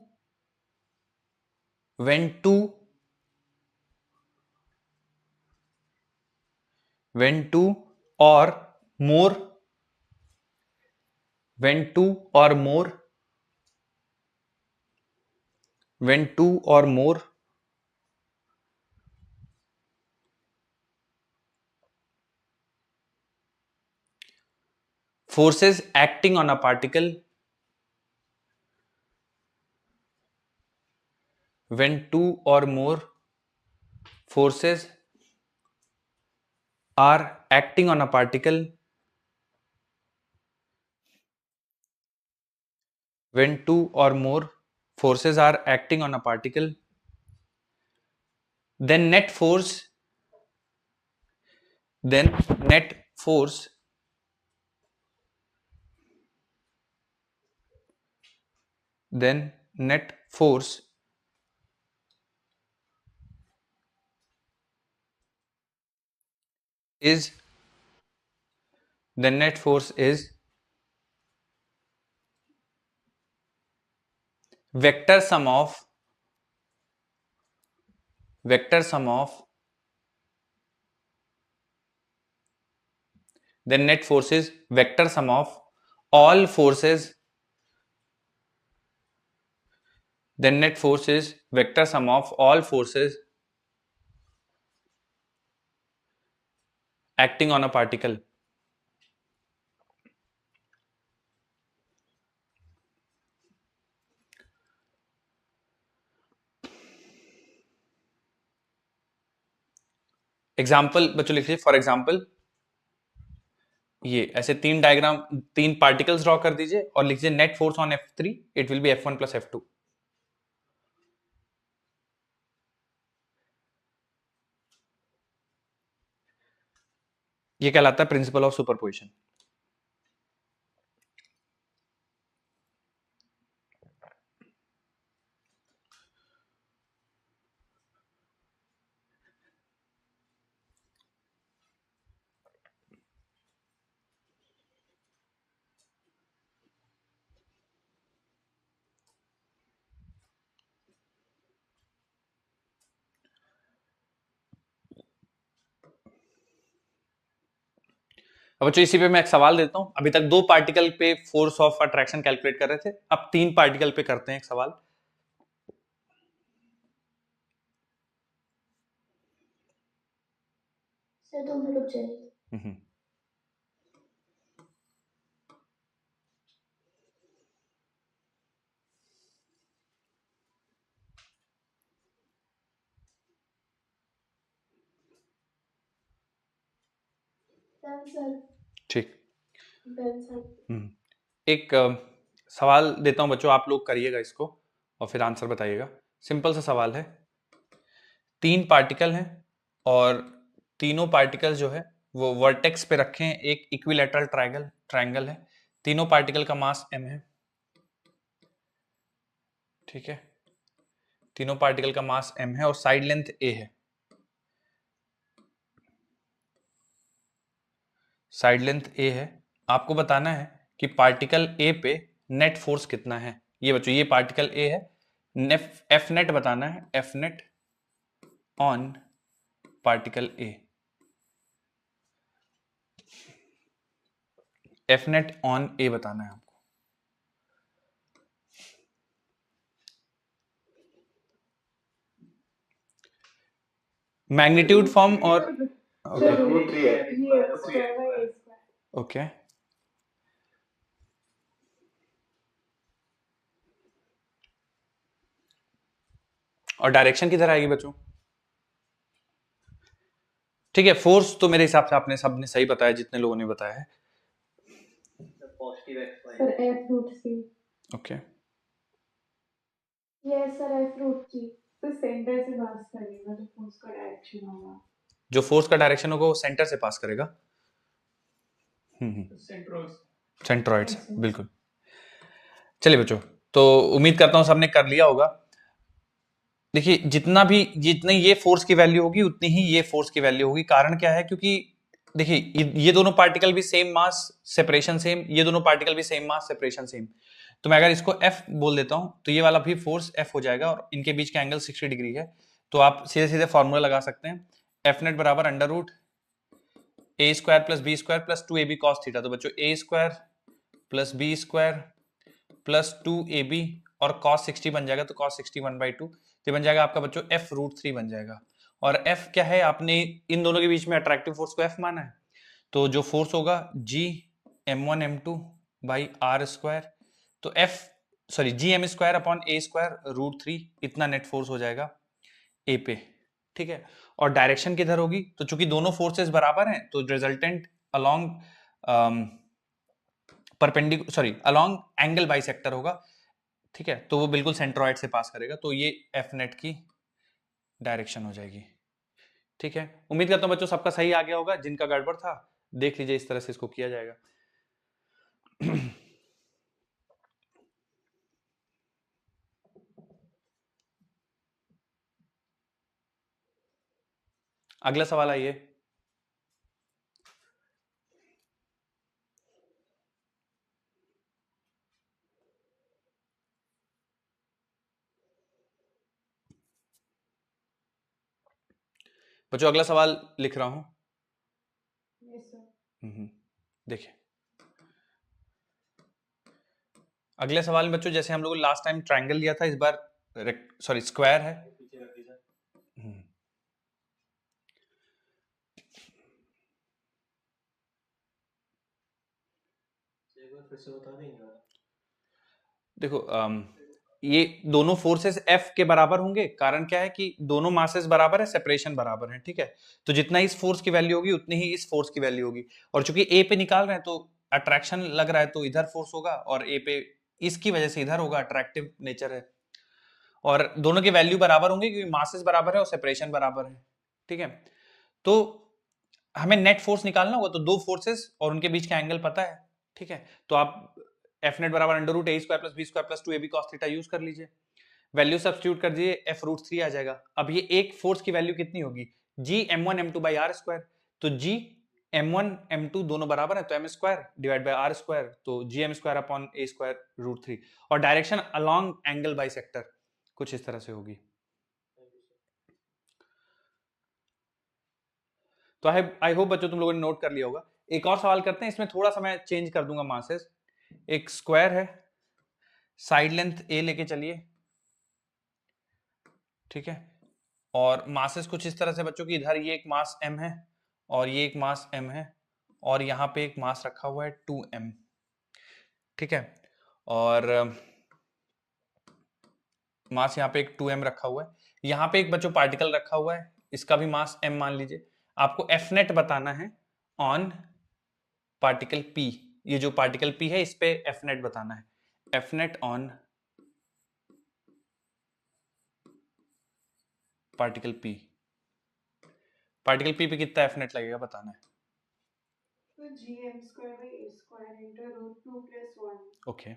or more forces acting on a particle, when two or more forces are acting on a particle, when two or more forces are acting on a particle, then net force is vector sum of then net force is vector sum of all forces, then net force is vector sum of all forces acting on a particle। Example बच्चों लिखिए, for example ये ऐसे तीन diagram, तीन particles draw कर दीजिए और लिखिए net force on F3 it will be F1 plus F2। ये कहलाता है प्रिंसिपल ऑफ सुपरपोजिशन। अब बच्चों इसी पे मैं एक सवाल देता हूं। अभी तक 2 पार्टिकल पे फोर्स ऑफ अट्रैक्शन कैलकुलेट कर रहे थे, अब 3 पार्टिकल पे करते हैं एक सवाल। सर 2 मिनट रुक जाइए। हम्म। सर ठीक। सर एक सवाल देता हूं बच्चों, आप लोग करिएगा इसको और फिर आंसर बताइएगा। सिंपल सा सवाल है, 3 पार्टिकल हैं और तीनों पार्टिकल जो है वो वर्टेक्स पे रखे हैं, एक इक्विलैटरल ट्रायंगल है, तीनों पार्टिकल का मास m है, ठीक है, तीनों पार्टिकल का मास m है और साइड लेंथ a है। साइड लेंथ a है। आपको बताना है कि पार्टिकल a पे नेट फोर्स कितना है। ये बच्चों ये पार्टिकल a है, एफ नेट बताना है, F net on particle a, F net on a बताना है आपको। मैग्नीट्यूड फॉर्म और ओके और डायरेक्शन किधर आएगी बच्चों? ठीक है, फोर्स तो मेरे हिसाब से आपने सबने सही बताया, जितने लोगों ने बताया है। Sir F root C. Okay yes sir F root C. तो सेंटर से पास करेगा जो फोर्स का डायरेक्शन होगा। जो फोर्स का डायरेक्शन होगा वो सेंटर से पास करेगा। सेंट्रॉइड से, बिल्कुल। चलिए बच्चों, तो उम्मीद करता हूं सबने कर लिया होगा। देखिए जितनी ये फोर्स की वैल्यू होगी उतनी ही ये फोर्स की वैल्यू होगी। कारण क्या है? क्योंकि देखिए ये दोनों पार्टिकल भी सेम मास सेपरेशन सेम, ये दोनों पार्टिकल भी सेम मास सेपरेशन सेम। तो मैं अगर इसको F बोल देता हूं तो ये वाला भी फोर्स F हो जाएगा और इनके बीच का एंगल 60 डिग्री है। तो आप सीधे सीधे फॉर्मूला लगा सकते हैं, एफ नेट बराबर under root A square plus B square plus 2ab cos theta. तो बच्चों a square plus B square plus 2ab और cos 60 बन जाएगा, तो cos 60 1/2 तो बन जाएगा आपका बच्चों f रूट 3 बन जाएगा। और f क्या है? आपने इन दोनों के बीच में अट्रैक्टिव फोर्स को f माना है, तो जो फोर्स होगा g m1 m2 by R square, तो G M square upon A square root 3, इतना नेट फोर्स हो जाएगा ए पे। ठीक है, और डायरेक्शन किधर होगी? तो चूंकि दोनों फोर्सेस बराबर हैं तो resultant along along angle bisector होगा। ठीक है, तो वो बिल्कुल सेंट्रॉइड से पास करेगा, तो ये एफ नेट की डायरेक्शन हो जाएगी। ठीक है, उम्मीद करता हूं बच्चों सबका सही आ गया होगा। जिनका गड़बड़ था देख लीजिए, इस तरह से इसको किया जाएगा। अगला सवाल आइए। बच्चों अगला सवाल लिख रहा हूं। Yes sir. देखिए अगले सवाल में बच्चों, जैसे हम लोग लास्ट टाइम ट्रायंगल लिया था, इस बार स्क्वायर है। देखो ये दोनों फोर्सेस F के बराबर होंगे। कारण क्या है कि दोनों मासेस बराबर है, सेपरेशन बराबर है। ठीक है, तो जितना इस फोर्स की वैल्यू होगी उतनी ही इस फोर्स की वैल्यू होगी। और चूंकि A पे निकाल रहे हैं तो अट्रैक्शन लग रहा है, तो इधर फोर्स होगा, और A पे इसकी वजह से इधर होगा, अट्रैक्टिव नेचर है। और दोनों की वैल्यू बराबर होंगे क्योंकि मासेस बराबर है और सेपरेशन बराबर है। ठीक है, तो हमें नेट फोर्स निकालना होगा, तो दो फोर्सेस और उनके बीच का एंगल पता है, ठीक है, तो आप एफ नेट बराबर under root A square plus B square plus 2ab cos theta use कर लीजिए, वैल्यू सब्स्टिट्यूट कर दीजिए, एफ रूट 3 आ जाएगा। अब ये एक फोर्स की वैल्यू कितनी होगी, जी m1 m2 by R square, तो जी m1 m2 दोनों बराबर है, तो m square divide by R square, तो G M square upon A square root 3, और direction along angle bisector कुछ इस तरह से होगी। तो आई होप बच्चों तुम लोगों ने नोट कर लिया होगा। एक और सवाल करते हैं, इसमें थोड़ा सा मैं चेंज कर दूंगा मासेस। एक स्क्वायर है, साइड लेंथ ए लेके चलिए, ठीक है, और मासेस कुछ इस तरह से बच्चों की, इधर ये एक मास m है और ये एक मास m है, और यहाँ पे एक मास रखा हुआ है 2m, ठीक है, और मास यहाँ पे एक 2m रखा हुआ है, यहाँ पे एक बच्चों पार्टिकल रखा हुआ है, इसका भी मास m मान लीजिए। आपको एफ नेट बताना है ऑन पार्टिकल p, ये जो पार्टिकल p है इस पे एफ नेट बताना है, F net on particle p, particle p पे कितना एफ नेट लगेगा बताना है। तो gm square by a square into root 2 plus 1. Okay,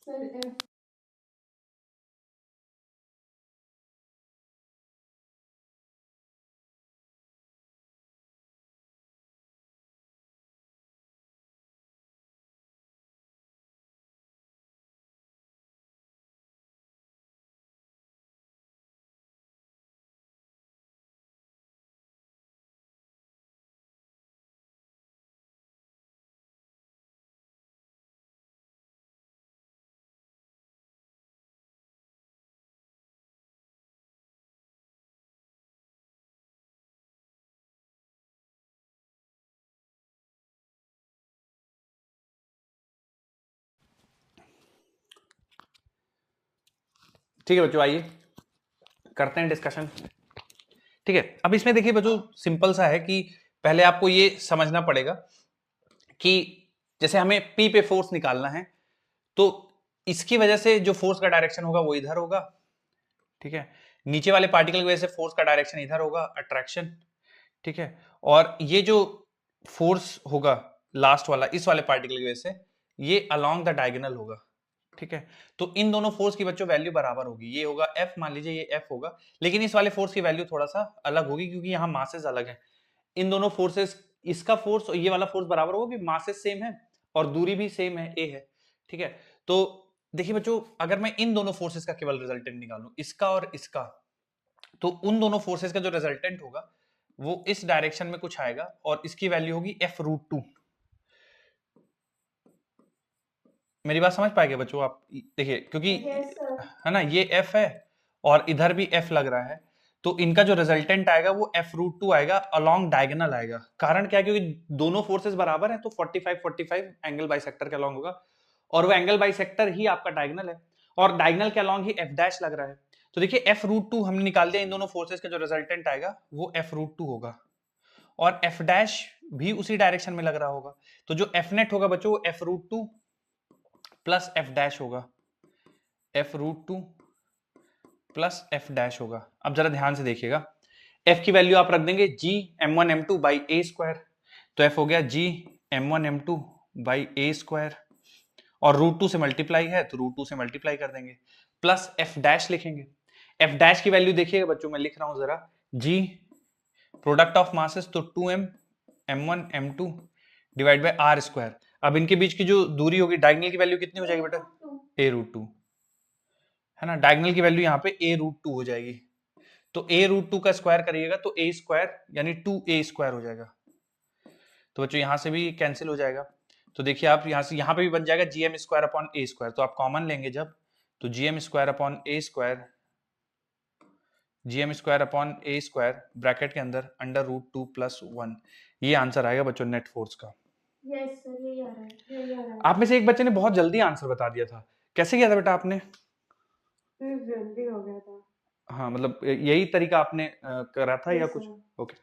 Sir, if ठीक है बच्चों, आइए करते हैं डिस्कशन। ठीक है, अब इसमें देखिए बच्चों सिंपल सा है कि पहले आपको ये समझना पड़ेगा कि जैसे हमें P पे फोर्स निकालना है, तो इसकी वजह से जो फोर्स का डायरेक्शन होगा वो इधर होगा, ठीक है, नीचे वाले पार्टिकल की वजह से फोर्स का डायरेक्शन इधर होगा, अट्रैक्शन, ठीक है, और ये जो फोर्स होगा लास्ट वाला इस वाले पार्टिकल की वजह से, ये अलोंग द डायगोनल होगा, ठीक है, तो इन दोनों फोर्स की बच्चों वैल्यू बराबर होगी, ये होगा F, मान लीजिए ये F होगा, लेकिन इस वाले फोर्स की वैल्यू थोड़ा सा अलग होगी क्योंकि यहाँ मासेस अलग है। इन दोनों फोर्सेस, इसका फोर्स और ये वाला फोर्स बराबर होगा कि मासेस सेम है और दूरी भी सेम है, A है, ठीक है। तो देखिए बच्चों, अगर मैं इन दोनों फोर्सेस का केवल रिजल्टेंट निकालूं, इसका और इसका, तो उन दोनों फोर्सेस का जो रिजल्टेंट होगा वो इस डायरेक्शन में कुछ आएगा और इसकी वैल्यू होगी F रूट 2। मेरी बात समझ पाएंगे बच्चों आप? देखिए क्योंकि yes sir. है ना, ये F है और इधर भी F लग रहा है, तो इनका जो रिजल्टेंट आएगा वो F रूट 2 आएगा, अलोंग डायगोनल आएगा। कारण क्या है, क्योंकि दोनों फोर्सेस बराबर हैं, तो 45-45 एंगल बाइसेक्टर के अलोंग होगा, और वो एंगल बाइसेक्टर ही आपका डायगोनल है, और डायगोनल के अलोंग ही F डैश लग रहा है। तो देखिए F रूट 2 हमने निकाल दिया, इन दोनों फोर्सेस का जो रिजल्टेंट आएगा वो F रूट 2 होगा, और F डैश भी उसी डायरेक्शन में लग रहा होगा, तो जो F नेट होगा बच्चों वो F root 2 plus F dash होगा, F root 2 plus F dash होगा। अब जरा ध्यान से देखिएगा, F की वैल्यू आप रख देंगे G m1 m2 by A square, तो F हो गया G m1 m2 by A square, और रूट 2 से मल्टीप्लाई है तो रूट 2 से मल्टीप्लाई कर देंगे, प्लस F डैश लिखेंगे। F डैश की वैल्यू देखिएगा बच्चों, मैं लिख रहा हूं जरा, G प्रोडक्ट ऑफ मासेस, तो 2m m1 m2 divide bye are square. अब इनके बीच की जो दूरी होगी, डायगोनल की वैल्यू कितनी हो जाएगी बेटा? a रूट 2, है ना, डायगोनल की वैल्यू यहाँ पे a रूट 2 हो जाएगी, तो a रूट 2 का स्क्वायर करिएगा तो a स्क्वायर यानी 2a स्क्वायर हो जाएगा, तो बच्चों यहाँ से भी कैंसिल हो जाएगा, तो देखिए आप यहाँ से यहाँ पे भी बन जाएगा gm square upon a square, तो आप कॉमन लेंगे जब, तो gm square upon a square, gm square upon a square bracket के अंदर अंडर रूट 2 प्लस 1, ये आंसर आएगा बच्चों नेट फोर्स का। Yes sir, यही आ रहा है, यही आ रहा है। आप में से एक बच्चे ने बहुत जल्दी आंसर बता दिया था, कैसे किया था बेटा आपने? फिर जल्दी हो गया था। हाँ मतलब यही तरीका आपने करा था या Yes कुछ? sir. ओके।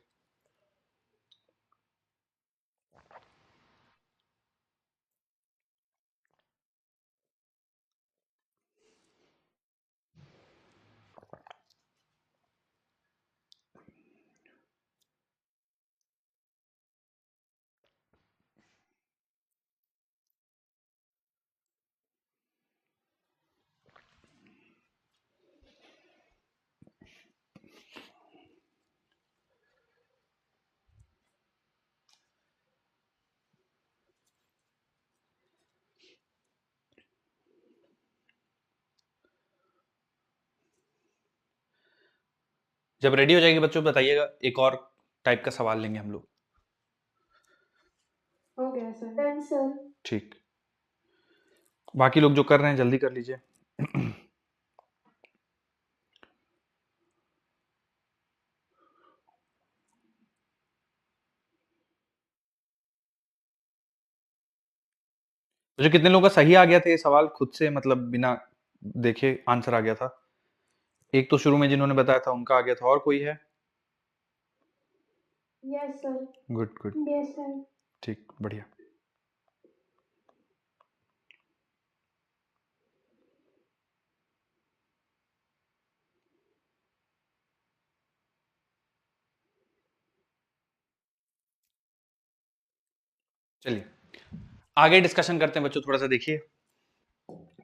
जब रेडी हो जाएगी बच्चों बताइएगा, एक और टाइप का सवाल लेंगे हम लोग। हो गया सर। Done sir. ठीक, बाकी लोग जो कर रहे हैं जल्दी कर लीजिए। जो कितने लोगों का सही आ गया था ये सवाल खुद से, मतलब बिना देखे आंसर आ गया था? एक तो शुरू में जिन्होंने बताया था उनका आ गया था, और कोई है? Yes sir. Good good, yes sir. ठीक, बढ़िया। चलिए आगे डिस्कशन करते हैं बच्चों, थोड़ा सा देखिए।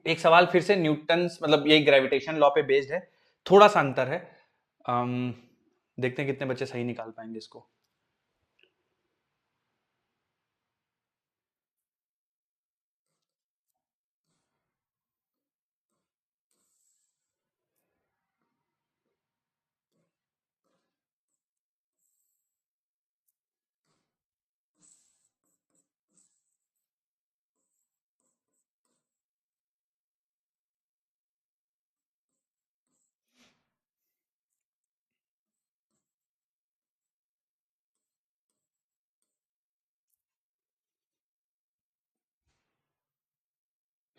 एक सवाल फिर से न्यूटन्स, मतलब ये ग्रेविटेशन लॉ पे बेस्ड है, थोड़ा सा अंतर है। देखते हैं कितने बच्चे सही निकाल पाएंगे इसको।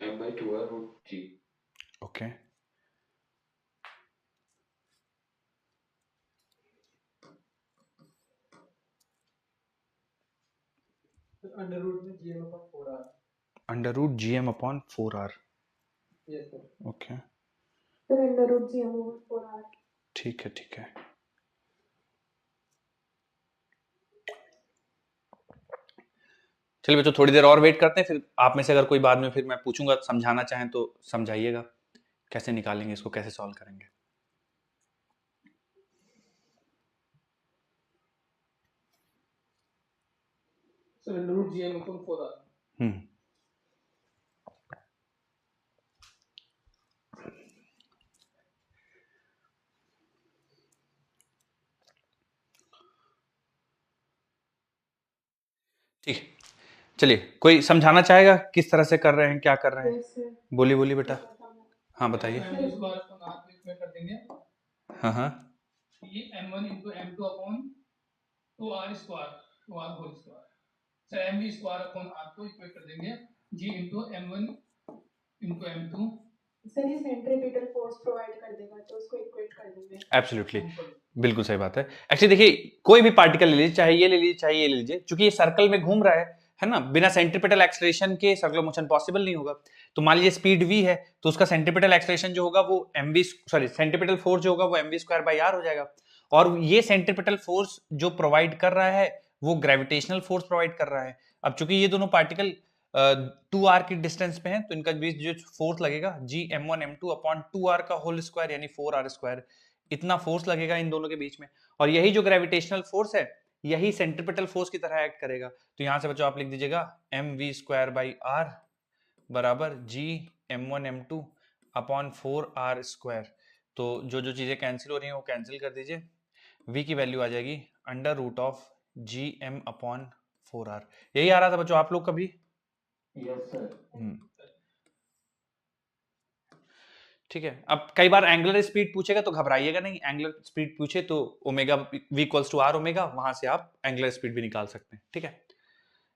m/2 r root g. Okay, under root में GM upon 4R. Under root GM/4R। Yes sir. Okay, sir under root GM over 4R। ठीक है ठीक है। चलिए बच्चों थोड़ी देर और वेट करते हैं, फिर आप में से अगर कोई बाद में फिर मैं पूछूंगा समझाना चाहें तो समझाइएगा, कैसे निकालेंगे इसको, कैसे सॉल्व करेंगे। So under root GM upon 4R. हम्म, ठीक है। चलिए कोई समझाना चाहेगा किस तरह से कर रहे हैं, क्या कर रहे हैं? Yes sir. बोलिए बोलिए बेटा। हाँ बताइए। M स्क्वायर upon R को इसमें कर देंगे। हाँ हाँ, ये M1 into M2 upon 2R square, 2R whole square. Sir MV square upon R को इक्वेट कर देंगे G into M1 into M2. Sir ये सेंट्रीपिटल फोर्स प्रोवाइड कर देगा तो उसको इक्वेट कर देंगे। एब्सोल्युटली, बिल्कुल सही बात है। एक्चुअली देखिए कोई भी पार्टिकल ले लीजिए, चाहे ये ले लीजिए चाहे ये ले लीजिए, क्योंकि ये सर्कल में घूम रहा है ना, बिना सेंट्रीपिटल एक्सलेशन के सर्कुलर मोशन पॉसिबल नहीं होगा। तो मान लीजिए स्पीड v है, तो उसका सेंट्रीपिटल एक्सलेशन जो होगा वो mv, सॉरी सेंट्रीपिटल फोर्स जो होगा वो mv²/r हो जाएगा। और ये सेंट्रीपिटल फोर्स जो प्रोवाइड कर रहा है वो ग्रेविटेशनल फोर्स प्रोवाइड कर रहा है। अब चूंकि ये दोनों पार्टिकल 2r की डिस्टेंस पे हैं तो इनका बीच जो फोर्स लगेगा G(m1m2)/2r का होल स्क्वायर यानी 4r², इतना फोर्स लगेगा इन दोनों के बीच में। और यही जो ग्रेविटेशनल फोर्स है यही सेंट्रीपिटल फोर्स की तरह एक्ट करेगा। तो यहां से बच्चों आप लिख दीजिएगा mv²/r बराबर G(m1m2)/4r²। तो जो जो चीजें कैंसिल हो रही हैं वो कैंसिल कर दीजिए, v की वैल्यू आ जाएगी √Gm/4r। यही आ रहा था बच्चों आप लोग का भी? Yes sir. ठीक है। अब कई बार एंगुलर स्पीड पूछेगा तो घबराइएगा नहीं, एंगुलर स्पीड पूछे तो ओमेगा v = r ओमेगा, वहां से आप एंगुलर स्पीड भी निकाल सकते हैं। ठीक है,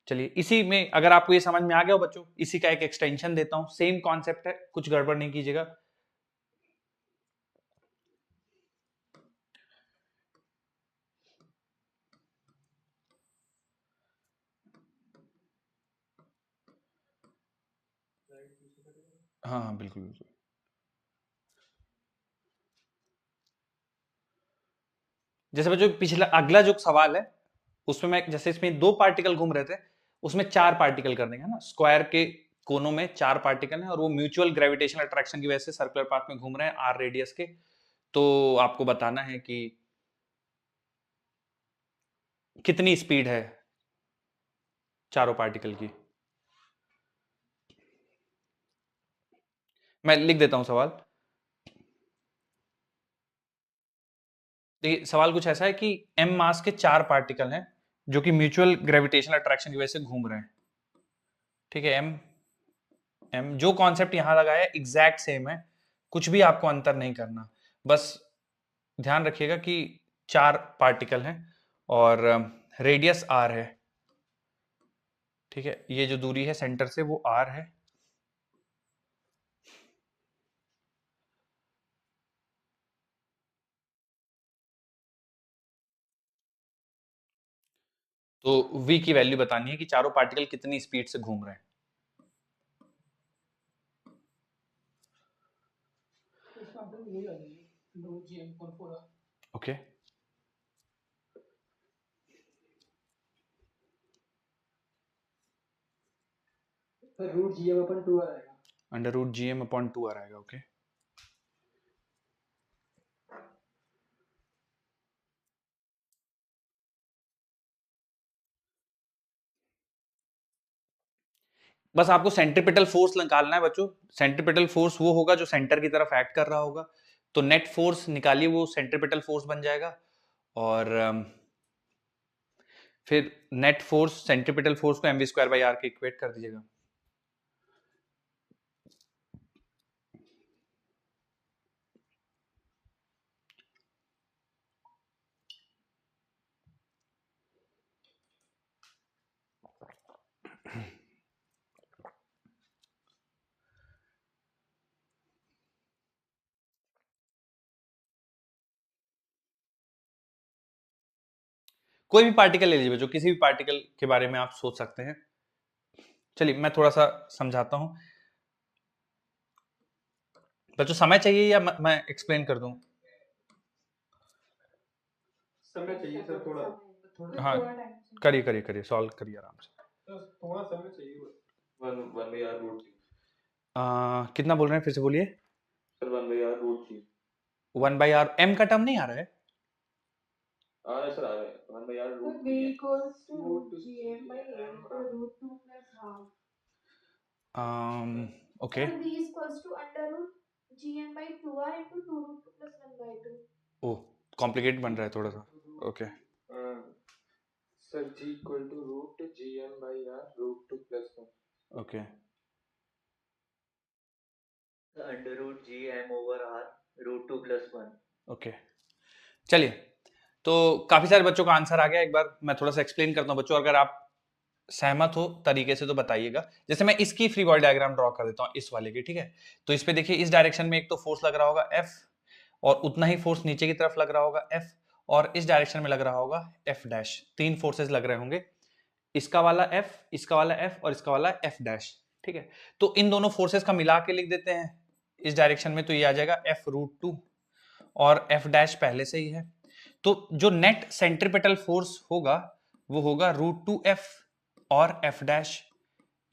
चलिए इसी में अगर आपको ये समझ में आ गया हो बच्चों, इसी का एक एक्सटेंशन देता हूं, सेम कॉन्सेप्ट है, कुछ गड़बड़ नहीं कीजिएगा। हाँ हाँ बिल्कुल बिल्कुल। जैसे बच्चों पिछला अगला जो सवाल है उसमें मैं, जैसे इसमें 2 पार्टिकल घूम रहे थे उसमें 4 पार्टिकल कर देंगे, है ना, स्क्वायर के कोनों में 4 पार्टिकल हैं और वो म्यूचुअल ग्रेविटेशनल अट्रैक्शन की वजह से सर्कुलर पाथ में घूम रहे हैं r रेडियस के। तो आपको बताना है कि कितनी स्पीड है चारों पार्टिकल की। मैं लिख देता हूं सवाल। देखिए सवाल कुछ ऐसा है कि m मास के 4 पार्टिकल हैं जो कि म्यूचुअल ग्रेविटेशनल अट्रैक्शन की वजह से घूम रहे हैं, ठीक है। m जो कॉन्सेप्ट यहां लगाया है एग्जैक्ट सेम है, कुछ भी आपको अंतर नहीं करना, बस ध्यान रखिएगा कि 4 पार्टिकल हैं और रेडियस r है, ठीक है। ये जो दूरी है सेंटर से वो r है। तो v की वैल्यू बतानी है कि चारों पार्टिकल कितनी स्पीड से घूम रहे हैं। इसका आंसर यही आ जाएगी, लो G M upon 4 R. Okay root G M upon 2 आएगा। Under root G M upon 2 आ आएगा, ओके। बस आपको सेंट्रीपिटल फोर्स निकालना है बच्चों। सेंट्रीपिटल फोर्स वो होगा जो सेंटर की तरफ एक्ट कर रहा होगा, तो नेट फोर्स निकालिए, वो सेंट्रीपिटल फोर्स बन जाएगा। और फिर नेट फोर्स सेंट्रीपिटल फोर्स को mv² r के इक्वेट कर दीजिएगा। कोई भी पार्टिकल ले लीजिए बच्चों, किसी भी पार्टिकल के बारे में आप सोच सकते हैं। चलिए मैं थोड़ा सा समझाता हूं बच्चों, समय चाहिए या मैं एक्सप्लेन कर दूं? समय चाहिए सर, थोड़ा हाँ थोड़ा टाइम चाहिए। करिए करिए करिए, सॉल्व करिए आराम से। थोड़ा समय चाहिए बस। 1 by r root 3 कितना बोल रहे हैं, फिर से बोलिए। Sir 1 by r root 3 1/r m का टर्म नहीं आ रहा है? आ रहा है सर, आ रहा है 1 by r तो root v 3 है। equals to root gm by a into root 2 plus half. Okay और v equals to under root gm by 2r into 2 root 2 plus 1 by 2. Oh complicate बन रहा है थोड़ा सा, okay. Sir G equal to root G M by R root 2 plus 1 okay under root G M over R root 2 plus 1। Okay चलिए, तो काफी सारे बच्चों का आंसर आ गया। एक बार मैं थोड़ा सा एक्सप्लेन करता हूं बच्चों, अगर आप सहमत हो तरीके से तो बताइएगा। जैसे मैं इसकी फ्री बॉडी डायग्राम ड्रॉ कर देता हूं, इस वाले की, ठीक है। तो इस पे देखिए, इस डायरेक्शन में एक तो फोर्स लग रहा होगा F, और उतना ही फोर्स नीचे की तरफ लग रहा होगा F, और इस डायरेक्शन में लग रहा होगा F डैश। 3 फोर्सेस लग रहे होंगे, इसका वाला F, इसका वाला F और इसका वाला F डैश, ठीक है। तो इन दोनों फोर्सेस का मिला के लिख देते हैं इस डायरेक्शन में, तो ये आ जाएगा F रूट 2 और F डैश पहले से ही है। तो जो नेट सेंट्रीपिटल फोर्स होगा वो होगा रूट 2 F और F डैश,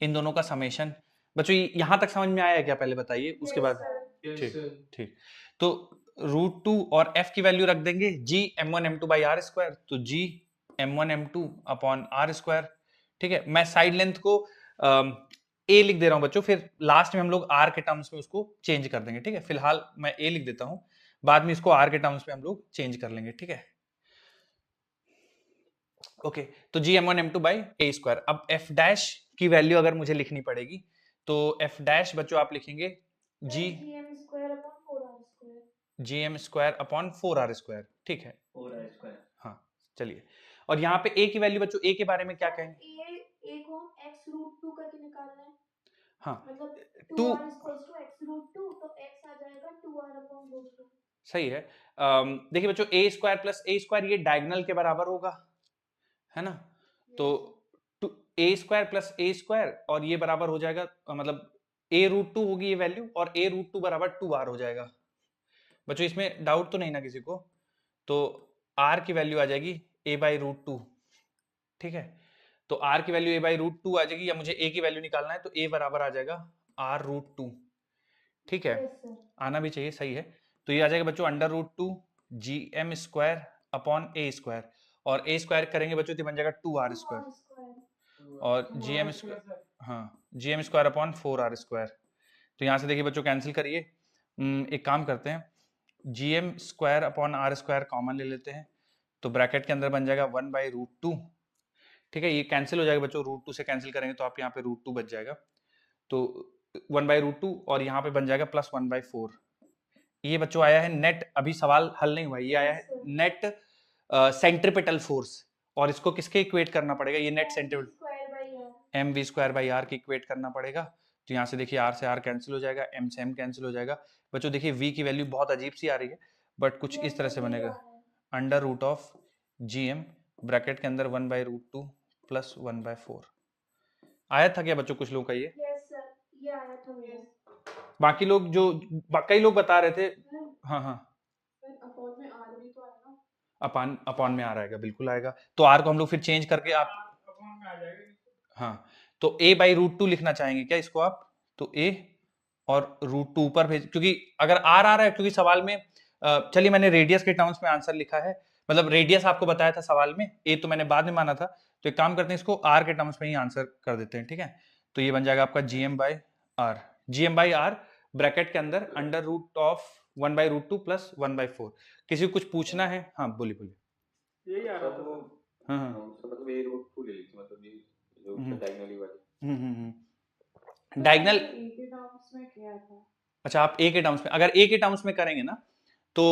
इन दोनों का समेशन। बच्चों यहां तक समझ में आया क्या, पहले बताइए, उसके Yes, बाद sir. ठीक ठीक। तो रूट 2 और F की वैल्यू रख देंगे G m1 m2 by R square, तो G m1 m2 upon R square, ठीक है। मैं साइड लेंथ को A लिख दे रहा हूं बच्चों, फिर लास्ट में हम लोग R के टर्म्स में उसको चेंज कर देंगे, ठीक है। फिलहाल मैं A लिख देता हूं, बाद में इसको R के टर्म्स में हम लोग चेंज कर लेंगे, ठीक है। ओके तो जी m1 m2 by A square. अब f डैश की वैल्यू अगर मुझे लिखनी पड़ेगी तो f डैश बच्चों आप लिखेंगे g gm square upon 4r square. gm square upon 4r square, ठीक है। 4r square. हाँ चलिए, और यहाँ पे a की वैल्यू बच्चों, a के बारे में क्या कहेंगे? a को हम x रूट 2 करके निकालना है, हाँ मतलब 2 2r equals to x root 2, तो x आ जाएगा 2r upon रूट 2. सही है। देखिए बच्चों, a square plus a square ये डायगोनल के बराबर होगा, है ना। तो a square plus a square और ये बराबर हो जाएगा, मतलब a रूट 2 होगी ये वैल्यू, और a रूट 2 बराबर 2r हो जाएगा। बच्चों इसमें डाउट तो नहीं ना किसी को? तो r की वैल्यू आ जाएगी a बाई रूट 2, ठीक है। तो r की वैल्यू a बाई रूट 2 आ जाएगी, या मुझे a की वैल्यू निकालना है तो a बराबर आ जाएगा r रूट 2, ठीक है। Yes, sir. आना भी चाहिए, सही है। तो ये आ जाएगा बच्चों under root 2 G M square upon A square, और ए स्क्वायर करेंगे बच्चों तो बन जाएगा 2r स्क्वायर, 2r square. और जी एम स्क्वायर, हाँ G M square upon 4r square. तो यहाँ से देखिए बच्चों कैंसिल करिए। एक काम करते हैं, GM square upon R square common ले लेते हैं, तो ब्रैकेट के अंदर बन जाएगा 1/√2। ठीक है, ये कैंसिल हो जाएगा बच्चों, √2 से कैंसिल करेंगे तो आप यहाँ पे √2 बच जाएगा, तो 1/√2 और यहाँ पे बन जाएगा प्लस 1/4। ये बच्चों आया है नेट, अभी सवाल हल नहीं हुआ, ये आया है नेट सेंट्रीपिटल फोर्स, और इसको किसके इक्वेट करना पड़ेगा, ये net centripetal square by R, mv²/r की इक्वेट करना पड़ेगा। तो यहाँ से देखिए r से r कैंसिल हो जाएगा, m से m कैंसिल हो जाएगा। बच्चों देखिए v की वैल्यू बहुत अजीब सी आ रही है, बट कुछ इस तरह से बनेगा, √(gm) ब्रैकेट के अंदर 1/√2 प्लस 1/4। आया था क्या बच्चों कुछ लोगों का ये? यस सर, ये आया था मेरे। बाकी लोग जो कई लोग बता रहे थे, हाँ हाँ अपॉन में आर भी तो आया ना, अपॉन में आ रहेगा, बिल्कुल आएगा। तो r को हम लोग फिर चेंज करके आप अपॉन में आ जाएगा। हाँ, तो a/√2 लिखना चाहेंगे क्या इसको आप? तो a और √2 ऊपर भेज, क्योंकि अगर r आ रहा है, क्योंकि सवाल में चलिए मैंने रेडियस के टर्म्स में आंसर लिखा है, मतलब रेडियस आपको बताया था सवाल में, a तो मैंने बाद में माना था, तो एक काम करते हैं इसको r के टर्म्स में ही आंसर कर देते हैं। ठीक है, तो ये बन जाएगा आपका GM/r, GM/r ब्रैकेट के अंदर √1/√2 प्लस 1/4। किसी को कुछ पूछना है? हाँ बोलिए बोलिए। यही आ रहा था वो हाँ हाँ मतलब ये √2 ले लीजिए, मतलब ये जो डायगोनली वाली डायगनल, ए के टर्म्स में किया था। अच्छा आप a के टर्म्स में, अगर a के टर्म्स में करेंगे ना तो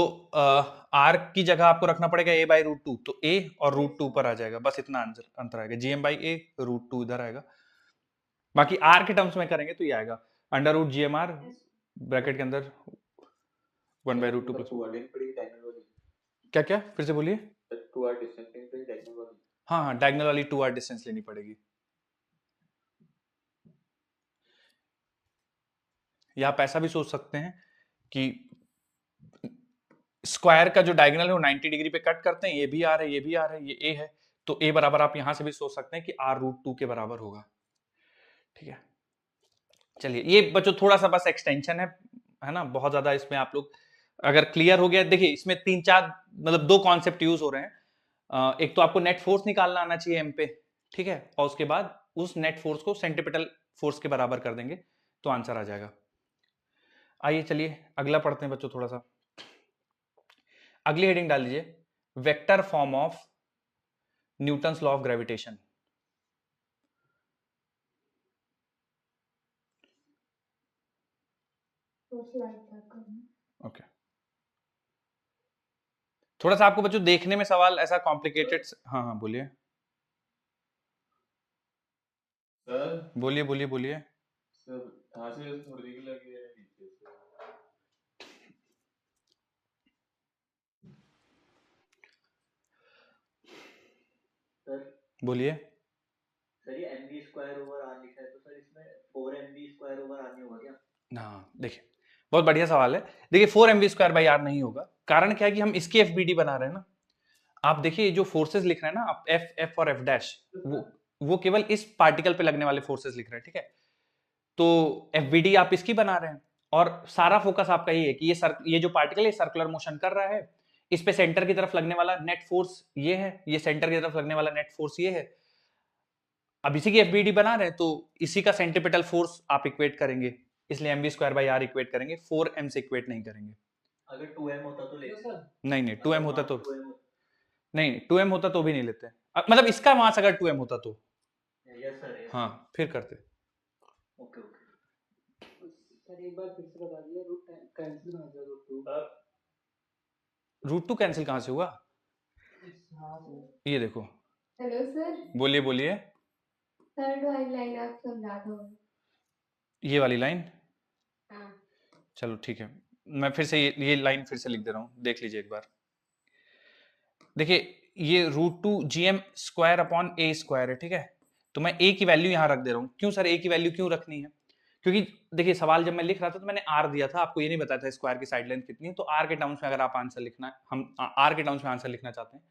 r की जगह आपको रखना पड़ेगा a/√2, तो a और √2 ऊपर आ जाएगा, बस इतना अंतर आएगा, GM/a √2 इधर आएगा। बाकी r के टर्म्स में करेंगे तो ये आएगा √GMR ब्रैकेट के अंदर 1/√2 प्लस, 2r लेनी पड़ेगी डायगोनल वाली, क्या क्या फिर से बोलिए? 2r डिस्टेंस लेनी पड़ेगी डायगोनल वाली। हाँ हाँ डायगनल वाली 2r डिस्टेंस लेनी पड़ेगी। या आप ऐसा भी सोच सकते हैं कि स्क्वायर का जो डायगोनल है वो 90 डिग्री पे कट करते हैं, ये भी r है, ये भी r है, ये a है, तो a बराबर आप यहां से भी सोच सकते हैं कि r√2 के बराबर होगा। ठीक है, चलिए ये बच्चों थोड़ा सा बस एक्सटेंशन है ना, बहुत ज्यादा इसमें आप लोग अगर क्लियर हो गया, देखिए इसमें 3-4 मतलब 2 कॉन्सेप्ट यूज हो रहे हैं। एक तो आपको नेट फोर्स निकालना आना चाहिए m पे, ठीक है, और उसके बाद उस नेट फोर्स को सेंट्रीपिटल फोर्स के बराबर कर देंगे तो आंसर आ जाएगा। आइए चलिए अगला पढ़ते हैं बच्चों, थोड़ा सा अगली हेडिंग डाल लीजिए, vector form of Newton's law of gravitation. तो स्लाइड तक करना। ओके, थोड़ा सा आपको बच्चों देखने में सवाल ऐसा कॉम्प्लिकेटेड, हाँ हाँ बोलिए सर बोलिए बोलिए बोलिए। सर यहाँ से थोड़ी देर लगी है नीचे से। सर बोलिए। सर ये mv²/r लिखा है, तो सर इसमें 4mv²/r नहीं होगा क्या? हाँ देखिए बहुत बढ़िया सवाल है। देखिए 4mv²/r नहीं होगा, कारण क्या है कि हम इसकी एफबीडी बना रहे हैं ना। आप देखिए जो फोर्सेस लिख रहे हैं ना आप, एफ और एफ डैश, वो केवल इस पार्टिकल पे लगने वाले फोर्सेस लिख रहे हैं, ठीक है। तो एफबीडी आप इसकी बना रहे हैं और सारा फोकस आपका ये है कि ये जो पार्टिकल है सर्कुलर मोशन कर रहा है, इस पे सेंटर की तरफ लगने वाला नेट फोर्स ये है, ये सेंटर की तरफ लगने वाला नेट फोर्स ये है। अब इसी की एफबीडी बना रहे हैं तो इसी का सेंट्रीपिटल फोर्स आप इक्वेट करेंगे, इसलिए mv²/r इक्वेट करेंगे, 4m से इक्वेट नहीं करेंगे। अगर 2m होता तो लेते सर? नहीं 2m होता तो 2m नहीं, 2m होता तो भी नहीं लेते, मतलब इसका मास अगर 2m होता तो यस सर। हाँ फिर करते। ओके ओके सर एक बार फिर से बता दिया, रूट कैंसिल हो जाएगा, √2 कैंसिल कहां से हुआ? ये देखो, हेलो सर, बोलिए बोलिए। थर्ड वाली लाइन आप समझा दो। ये वाली लाइन, हाँ चलो ठीक है, मैं फिर से ये लाइन फिर से लिख दे रहा हूं, देख लीजिए एक बार। देखिए ये √2gm²/a² है, ठीक है, तो मैं a की वैल्यू यहां रख दे रहा हूं। क्यों सर a की वैल्यू क्यों रखनी है? क्योंकि देखिए सवाल जब मैं लिख रहा था तो मैंने r दिया था, आपको ये नहीं बताया था स्क्वायर की साइड लेंथ कितनी है, तो r के टर्म्स में अगर आप आंसर लिखना है, हम r के टर्म्स में आंसर लिखना चाहते हैं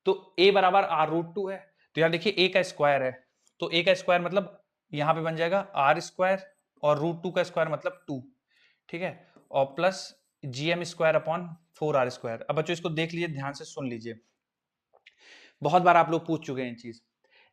तो a बराबर r√2 है। तो यहाँ देखिए a का स्क्वायर है, तो a का स्क्वायर मतलब यहाँ पे बन जाएगा r² और √2 का स्क्वायर मतलब 2, ठीक है, और प्लस gm²/4r²। अब बच्चों इसको देख लीजिए, ध्यान से सुन लीजिए, बहुत बार आप लोग पूछ चुके हैं चीज।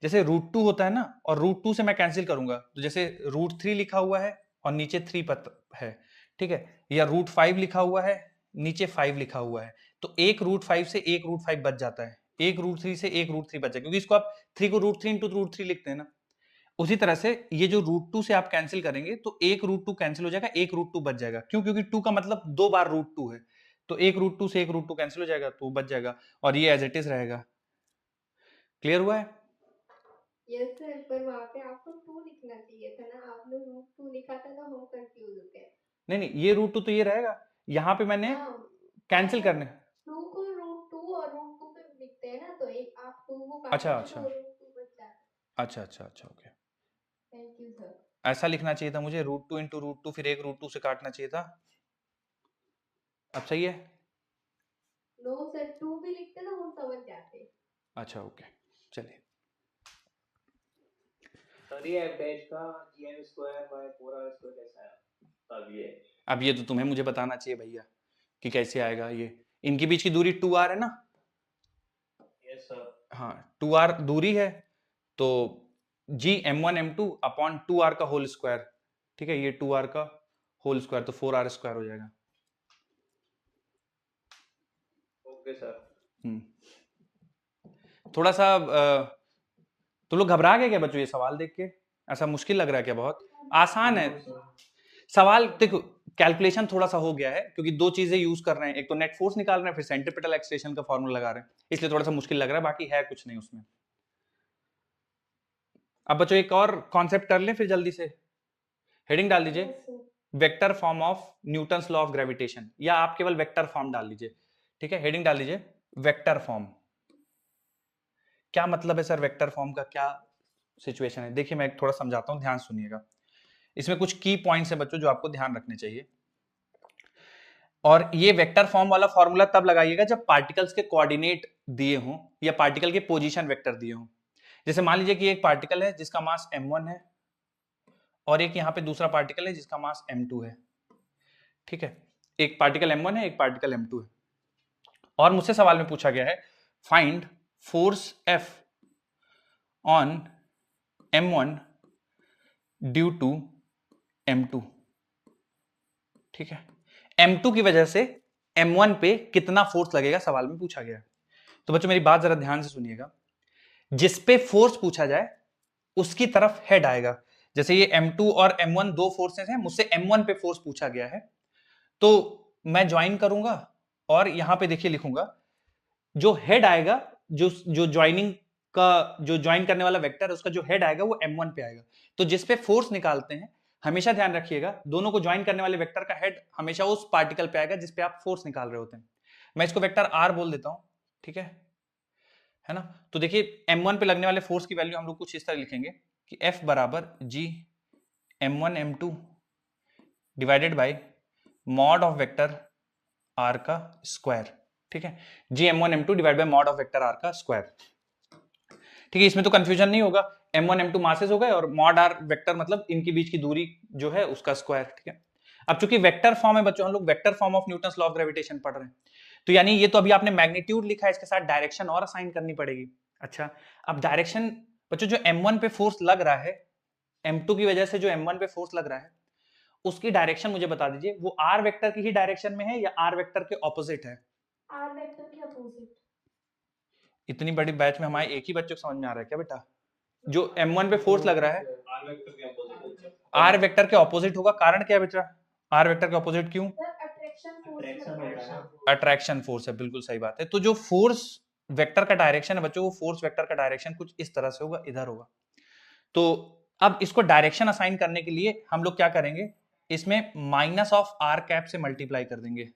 जैसे √2 होता है ना, और √2 से मैं कैंसिल करूंगा तो जैसे √3 लिखा हुआ है और नीचे 3 पद है, ठीक है, या √5 लिखा हुआ है नीचे 5 लिखा हुआ है, तो एक रूट 5 से एक रूट 5 बच जाता है, एक रूट 3 से एक रूट 3 बच जाए, क्योंकि इसको आप 3 को रूट 3 इंटू रूट 3 लिखते हैं ना। उसी तरह से ये जो रूट 2 से आप कैंसिल करेंगे तो एक रूट 2 कैंसिल हो जाएगा, एक रूट 2 बच जाएगा। क्यों? क्योंकि 2 का मतलब 2 बार रूट 2 है, तो एक रूट 2 से एक रूट 2 कैंसिल हो जाएगा, तो बच जाएगा, और ये एज इट इज रहेगा। क्लियर हुआ है? यस सर, पर वहाँ पे आपको 2 लिखना चाहिए था ना, आपने रूट 2 लिखा था ना, हम कंफ्यूज हो गए। नहीं नहीं, ये रूट 2 तो ये रहेगा, यहाँ पे मैंने हाँ, कैंसिल करने। 2 को रूट 2 और रूट 2 पे लिखते हैं ना, तो एक आप 2 को अच्छा काटेंगे अच्छा तो रूट 2 बच जाता है। अच्छा अच्छा अच्छा, ओके। Thank you sir. ऐसा लिखना चाहिए था मुझे, रूट 2 इंटू रूट 2, फिर एक रूट 2 से काटना चाहिए था। अब सही है? नो सर, 2 भी लिखते ना, हम समझ जाते। अच्छा ओके, चलिए। सर ये f डैश का gm square by 4r square कैसा है? अब ये तो तुम्हें मुझे बताना चाहिए भैया कि कैसे आएगा ये। इनके बीच की दूरी 2r है ना? Yes sir. हाँ, 2r दूरी है, तो g m1 m2 upon 2r का होल स्क्वायर, ठीक है, ये 2r का होल स्क्वायर, तो 4r स्क्वायर हो जाएगा। Okay sir. थोड़ा सा तुम लोग घबरा गए क्या बच्चों ये सवाल देख के? ऐसा मुश्किल लग रहा है क्या? बहुत आसान है सवाल। देखो कैलकुलेशन थोड़ा सा हो गया है, क्योंकि दो चीजें यूज कर रहे हैं, एक तो नेट फोर्स निकाल रहे हैं, फिर सेंट्रीपिटल एक्सलेशन का फॉर्मूला लगा रहे हैं, इसलिए थोड़ा सा मुश्किल लग रहा है, बाकी है कुछ नहीं उसमें। अब बच्चों एक और कॉन्सेप्ट कर लें फिर जल्दी से। हेडिंग डाल दीजिए, vector form of Newton's law of gravitation, या आप केवल वेक्टर फॉर्म डाल दीजिए, ठीक है। हेडिंग डाल दीजिए वेक्टर फॉर्म। क्या मतलब है सर वेक्टर फॉर्म का, क्या सिचुएशन है? देखिए मैं थोड़ा समझाता हूं, ध्यान सुनिएगा। इसमें कुछ की पॉइंट्स है बच्चों जो आपको ध्यान रखने चाहिए, और ये वेक्टर फॉर्म वाला फॉर्मूला तब लगाइएगा जब पार्टिकल्स के कोऑर्डिनेट दिए हों या पार्टिकल के पोजीशन वेक्टर दिए हों। जैसे मान लीजिए कि एक पार्टिकल है जिसका मास m1 है, और एक यहाँ पे दूसरा पार्टिकल है जिसका मास m2 है, ठीक है। एक पार्टिकल m1 है, एक पार्टिकल m2 है, और मुझसे सवाल में पूछा गया है find force F on m1 due to m2, ठीक है। m2 की वजह से m1 पे कितना फोर्स लगेगा, सवाल में पूछा गया है। तो बच्चों मेरी बात जरा ध्यान से सुनिएगा, जिस पे फोर्स पूछा जाए उसकी तरफ हेड आएगा। जैसे ये m2 और m1 दो फोर्सेस हैं, मुझसे m1 पे फोर्स पूछा गया है, तो मैं ज्वाइन करूंगा और यहां पे देखिए लिखूंगा जो हेड आएगा, जो ज्वाइनिंग का जो ज्वाइन करने वाला वेक्टर है उसका जो हेड आएगा वो m1 पे आएगा। तो जिस पे फोर्स निकालते हैं, हमेशा ध्यान रखिएगा दोनों को ज्वाइन करने वाले वेक्टर का हेड हमेशा उस पार्टिकल पे आएगा जिस पे आप फोर्स निकाल रहे होते हैं। मैं इसको वेक्टर r बोल देता हूं, ठीक है ना। तो देखिए m1 पे लगने वाले फोर्स की वैल्यू हम लोग कुछ इस तरह लिखेंगे कि F बराबर g m1 m2 divided by mod of vector r का स्क्वायर, ठीक है। जी m1 m2 divide by mod of vector r का स्क्वायर, ठीक है। इसमें तो कंफ्यूजन नहीं होगा, m1 m2 मासेस हो गए और मॉड r वेक्टर मतलब इनके बीच की दूरी जो है उसका स्क्वायर, ठीक है। अब चूंकि वेक्टर फॉर्म है बच्चों, हम लोग vector form of Newton's law of gravitation पढ़ रहे हैं, तो यानी ये तो अभी आपने मैग्नीट्यूड लिखा है, इसके साथ डायरेक्शन और असाइन करनी पड़ेगी। अच्छा, अब डायरेक्शन बच्चों जो m1 पे फोर्स लग रहा है, m2 की वजह से जो m1 पे फोर्स लग रहा है उसकी डायरेक्शन मुझे बता दीजिए, वो r वेक्टर की ही डायरेक्शन में है या r वेक्टर के ऑपोजिट है? आर वेक्टर के अपोजिट। इतनी बड़ी बैच में हमारे एक ही बच्चों को समझ में आ रहा है क्या बेटा? जो m1 पे फोर्स लग रहा है आर वेक्टर के अपोजिट r वेक्टर के ऑपोजिट होगा। कारण क्या है बेटा? r वेक्टर के ऑपोजिट क्यों? सर अट्रैक्शन फोर्स अट्रैक्शन होता है। अट्रैक्शन फोर्स है, बिल्कुल सही बात है। तो जो फोर्स वेक्टर का डायरेक्शन है बच्चों, वो फोर्स वेक्टर का डायरेक्शन कुछ इस तरह से होगा, इधर होगा। तो अब इसको डायरेक्शन असाइन करने के लिए हम लोग क्या करेंगे, इसमें माइनस ऑफ आर कैप से मल्टीप्लाई कर देंगे।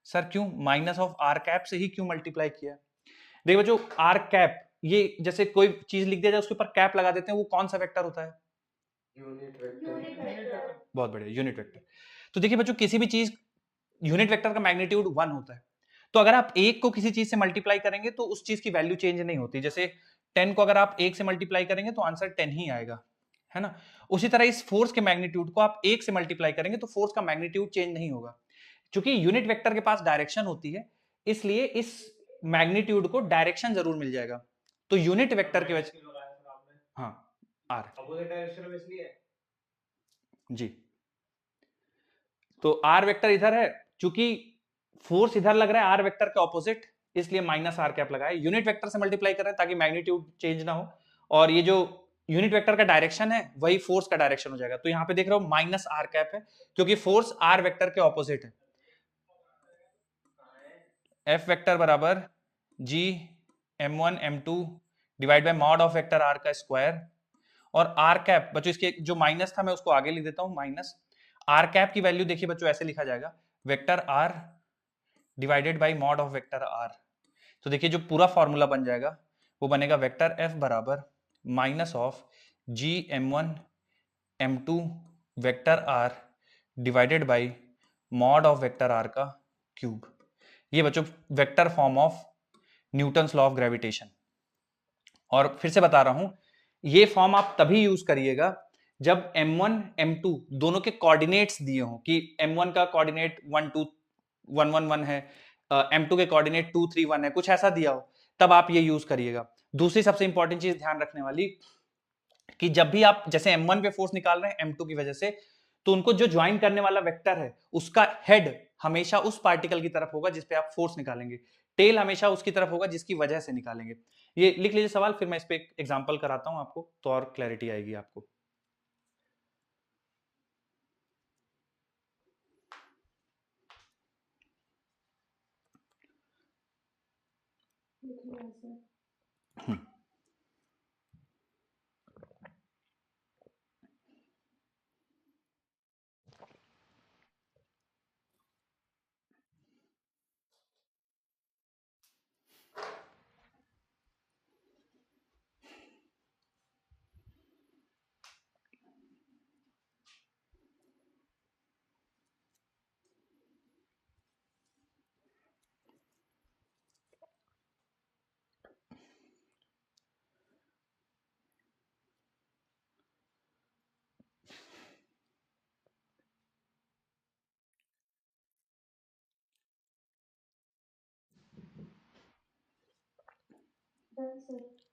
सर क्यों माइनस ऑफ आर कैप से ही क्यों मल्टीप्लाई किया? देखो बच्चों आर कैप, ये जैसे कोई चीज लिख दिया जाए उसके ऊपर कैप लगा देते हैं, वो कौन सा वेक्टर होता है? Unit unit vector. वेक्टर। बहुत बढ़िया, यूनिट वेक्टर। तो देखिए बच्चों किसी भी चीज यूनिट वेक्टर का मैग्नीट्यूड 1 होता है, तो अगर आप एक को किसी चीज से मल्टीप्लाई करेंगे तो उस चीज की वैल्यू चेंज नहीं होती। जैसे 10 को अगर आप 1 से मल्टीप्लाई करेंगे तो आंसर 10 ही आएगा, है ना। उसी तरह इस फोर्स के मैग्नीट्यूड को आप 1 से मल्टीप्लाई करेंगे तो फोर्स का मैग्नीट्यूड चेंज नहीं होगा। क्योंकि यूनिट वेक्टर के पास डायरेक्शन होती है, इसलिए इस मैग्नीट्यूड को डायरेक्शन जरूर मिल जाएगा। तो यूनिट वेक्टर की वजह, हाँ आर, अपोजिट डायरेक्शन में इसलिए जी। तो आर वेक्टर इधर है, चूंकि फोर्स इधर लग रहा है आर वेक्टर के ऑपोजिट, इसलिए माइनस आर कैप लगाए। यूनिट वेक्टर से मल्टीप्लाई कर रहे हैं ताकि मैग्नीट्यूड चेंज ना हो, और ये जो यूनिट वेक्टर का डायरेक्शन है वही फोर्स का डायरेक्शन हो जाएगा। तो यहाँ पे देख रहे हो माइनस आर कैप है, क्योंकि फोर्स आर वेक्टर के ऑपोजिट है। एफ वेक्टर बराबर G m1 m2 divide by mod of vector R का स्क्वायर, और आर कैप बच्चों इसके जो माइनस था मैं उसको आगे लिख देता हूं, माइनस आर कैप की वैल्यू देखिए बच्चों ऐसे लिखा जाएगा, vector R divided by mod of vector R. तो देखिए जो पूरा फॉर्मूला बन जाएगा वो बनेगा वेक्टर एफ बराबर minus of G m1 m2 vector R divided by mod of vector R का क्यूब। ये बच्चों vector form of Newton's law of gravitation. और फिर से बता रहा हूं, ये फॉर्म आप तभी यूज करिएगा जब m1 m2 दोनों के कोऑर्डिनेट्स दिए हों, कि m1 का कोऑर्डिनेट 1 2 1 1 1 है, m2 के कोऑर्डिनेट 2 3 1 है, कुछ ऐसा दिया हो, तब आप ये यूज करिएगा। दूसरी सबसे इंपॉर्टेंट चीज ध्यान रखने वाली, कि जब भी आप जैसे m1 पे फोर्स निकाल रहे हैं m2 की वजह से, तो उनको जो ज्वाइन करने वाला वेक्टर है उसका हेड हमेशा उस पार्टिकल की तरफ होगा जिस पे आप फोर्स निकालेंगे, टेल हमेशा उसकी तरफ होगा जिसकी वजह से निकालेंगे। ये लिख लीजिए सवाल, फिर मैं इस पे एक एग्जांपल कराता हूं आपको, तो और क्लैरिटी आएगी आपको।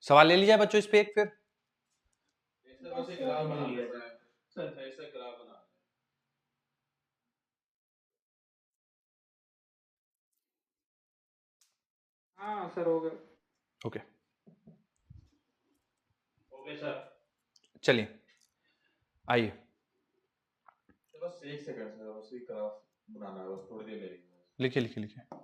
सवाल ले लीजिए बच्चों इस पे एक, फिर ऐसा बस एक ग्राफ बना लिया लेना है। सर ऐसा ग्राफ बना लेना हाँ सर हो गया। ओके है। Okay sir. चलिए आइए। तो बस एक सेकंड सर, बस एक ग्राफ बनाना है, बस थोड़ी देर लगेगी। लिखिए लिखिए लिखिए।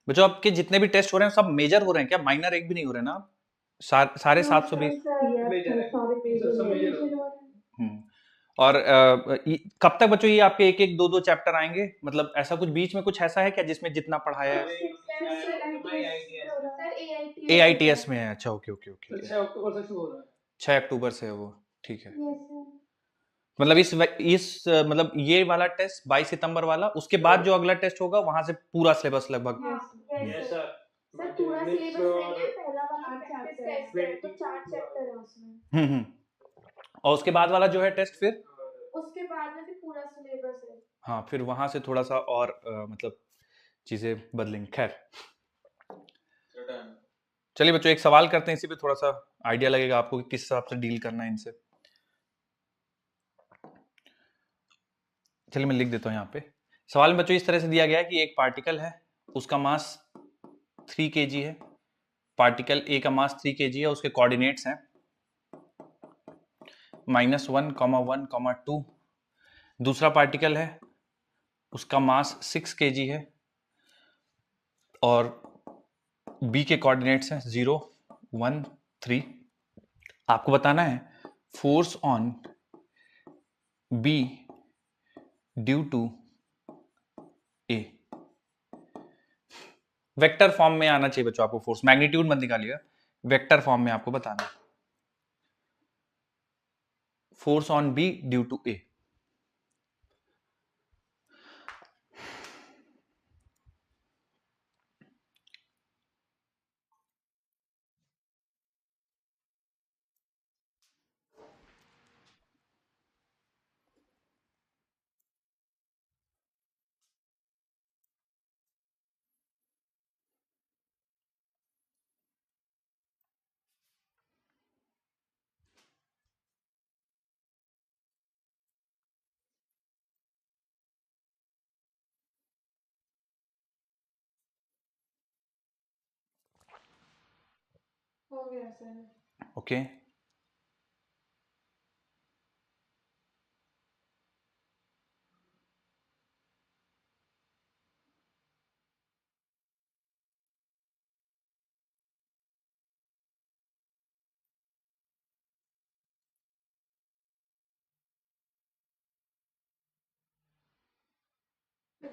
बच्चों आपके जितने भी टेस्ट हो रहे हैं सब मेजर हो रहे हैं क्या, माइनर एक भी नहीं हो रहे ना आप? सारे 720। और कब तक बच्चों ये आपके एक एक दो दो चैप्टर आएंगे, मतलब ऐसा कुछ बीच में कुछ ऐसा है क्या जिसमें जितना पढ़ाया है? ए आई टी एस में है, अच्छा ओके ओके ओके। 6 अक्टूबर से शुरू हो रहा है। 6 अक्टूबर से है वो, ठीक है। मतलब मतलब ये वाला टेस्ट 22 सितंबर वाला, उसके बाद जो अगला टेस्ट होगा वहां से पूरा सिलेबस लगभग। Yes sir. सर पूरा सिलेबस नहीं है, पहला वाला प्रैक्टिस टेस्ट है तो 4 चैप्टर है उसमें। और उसके बाद वाला जो है टेस्ट, फिर उसके बाद में भी पूरा सिलेबस है। हाँ, फिर वहां से थोड़ा सा और मतलब चीजें बदलेंगी। खैर चलिए बच्चों एक सवाल करते हैं, इसी पे थोड़ा सा आइडिया लगेगा आपको कि किस हिसाब से डील करना है इनसे। चलिए मैं लिख देता हूं यहाँ पे। सवाल में बच्चों इस तरह से दिया गया है कि एक पार्टिकल है, उसका मास 3 kg है, पार्टिकल ए का मास 3 kg है, उसके कोऑर्डिनेट्स हैं -1, 1, 2। दूसरा पार्टिकल है, उसका मास 6 kg है और बी के कोऑर्डिनेट्स हैं 0, 1, 3। आपको बताना है force on B due to A. Vector form में आना चाहिए बच्चों आपको फोर्स, मैग्नीट्यूड मत निकालिएगा, वेक्टर फॉर्म में आपको बताना है force on B due to A. हो गया सर। ओके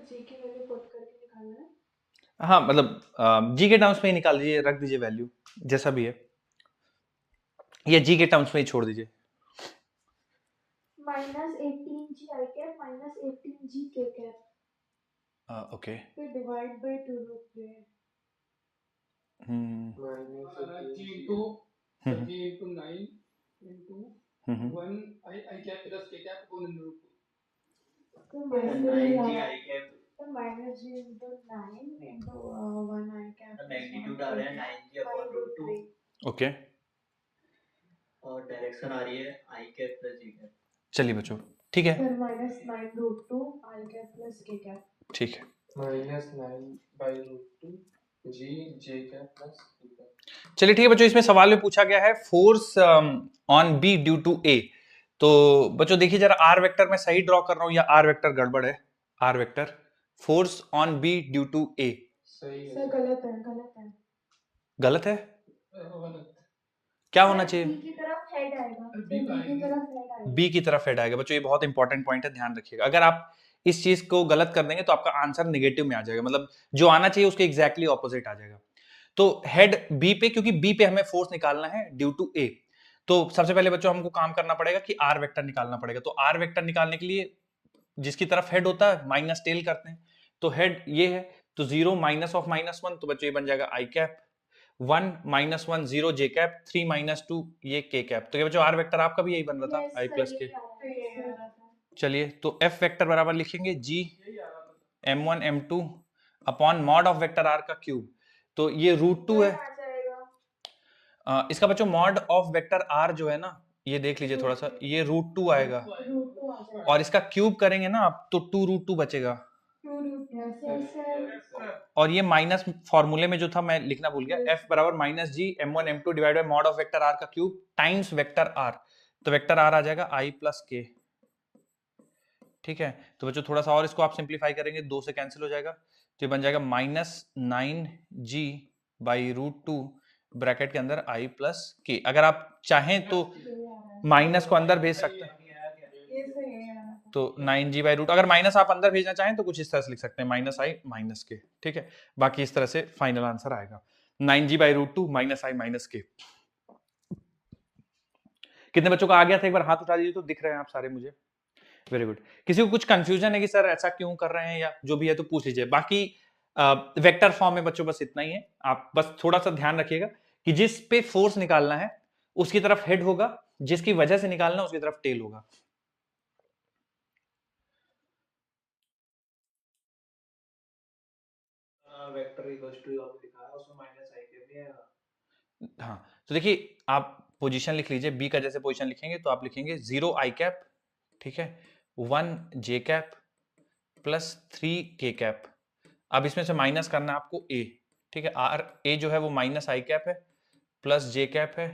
जी की वैल्यू पुट करके निकालना है। हाँ मतलब जी के टर्म्स में ही निकाल दीजिए, रख दीजिए वैल्यू जैसा भी है, या जी के टर्म्स में ही छोड़ दीजिए। -18g i cap -18g k cap okay फिर डिवाइड बाय 2 रूट पे। g into sir g into 9 into 1 I cap plus k cap upon under root 2। तो तो माइनस 9g i cap तो माइनस जी इंटू 9 इंटू 1 आई cap magnitude आ रहा है 9g upon root 2 okay और direction आ रही है i cap plus j cap। चलिए बच्चों ठीक है, फिर -9 रूट 2 आई कैप प्लस के कैप। ठीक है। -9/√2 g j cap plus k cap. चलिए ठीक है बच्चों, इसमें सवाल में पूछा गया है force on B due to A. तो बच्चों देखिए जरा, आर वेक्टर में सही ड्रॉ कर रहा हूं या आर वेक्टर गड़बड़ है? R vector force on B due to A सही है सर गलत है, गलत है। गलत है, गलत क्या होना बी चाहिए? की तरफ हेड आएगा, बी बी की तरफ हेड आएगा। बी की तरफ हेड आएगा। बच्चों ये बहुत इंपॉर्टेंट पॉइंट है, ध्यान रखिएगा। अगर आप इस चीज को गलत कर देंगे तो आपका आंसर नेगेटिव में आ जाएगा, मतलब जो आना चाहिए उसके एग्जैक्टली ऑपोजिट आ जाएगा। तो हेड बी पे, क्योंकि बी पे हमें फोर्स निकालना है ड्यू टू ए, तो सबसे पहले बच्चों हमको काम करना पड़ेगा कि आर वेक्टर निकालना पड़ेगा। तो आर वेक्टर निकालने के लिए जिसकी तरफ हेड होता है माइनस टेल करते हैं, तो हेड ये है, तो 0 माइनस ऑफ -1, तो बच्चों ये बन जाएगा आई कैप, 1 -1 0 जे कैप, 3 -2 ये के कैप। तो ये बच्चों आर वेक्टर आपका भी यही बन रहा था, आई प्लस के। चलिए तो एफ वेक्टर बराबर लिखेंगे G m1 m2 upon mod of vector R का क्यूब। तो ये √2 है। इसका बच्चों मॉड ऑफ वेक्टर आर जो है ना, ये देख लीजिए थोड़ा सा, ये √2 आएगा, और इसका क्यूब करेंगे ना आप तो 2√2 बचेगा, और ये माइनस फॉर्मूले में जो था मैं लिखना भूल गया, f बराबर -g m1 m2 divide by mod of vector r का क्यूब टाइम्स वेक्टर r। तो वेक्टर r आ जाएगा i प्लस के। ठीक है, तो बच्चों थोड़ा सा और इसको आप सिंप्लीफाई करेंगे, 2 से कैंसिल हो जाएगा, तो ये बन जाएगा -9g बाई √2 ब्रैकेट के अंदर i प्लस के। अगर आप चाहें तो माइनस को अंदर भेज सकते हैं, तो 9g बाई √, अगर माइनस आप अंदर भेजना चाहें तो कुछ इस तरह से लिख सकते हैं, -i माइनस के। ठीक है, बाकी इस तरह से फाइनल आंसर आएगा 9g बाई √2 -i माइनस के। कितने बच्चों का आ गया था? एक बार हाथ उठा दीजिए तो दिख रहे हैं आप सारे मुझे। Very good. किसी को कुछ कंफ्यूजन है कि सर ऐसा क्यों कर रहे हैं या जो भी है तो पूछ लीजिए। बाकी वेक्टर फॉर्म में बच्चों बस इतना ही है, आप बस थोड़ा सा ध्यान रखिएगा कि जिस पे फोर्स निकालना है उसकी तरफ हेड होगा, जिसकी वजह से निकालना उसकी तरफ टेल होगा। वेक्टर इक्वल्स टू आपने लिखा है उसमें -i कैप भी आएगा। हाँ, तो देखिए आप पोजीशन लिख लीजिए, बी का जैसे पोजीशन लिखेंगे तो आप लिखेंगे 0 आई कैप, ठीक है, 1 जे कैप प्लस 3 के कैप। अब इसमें से माइनस करना है आपको ए, ठीक है, आर ए जो है वो -i कैप है प्लस जे कैप है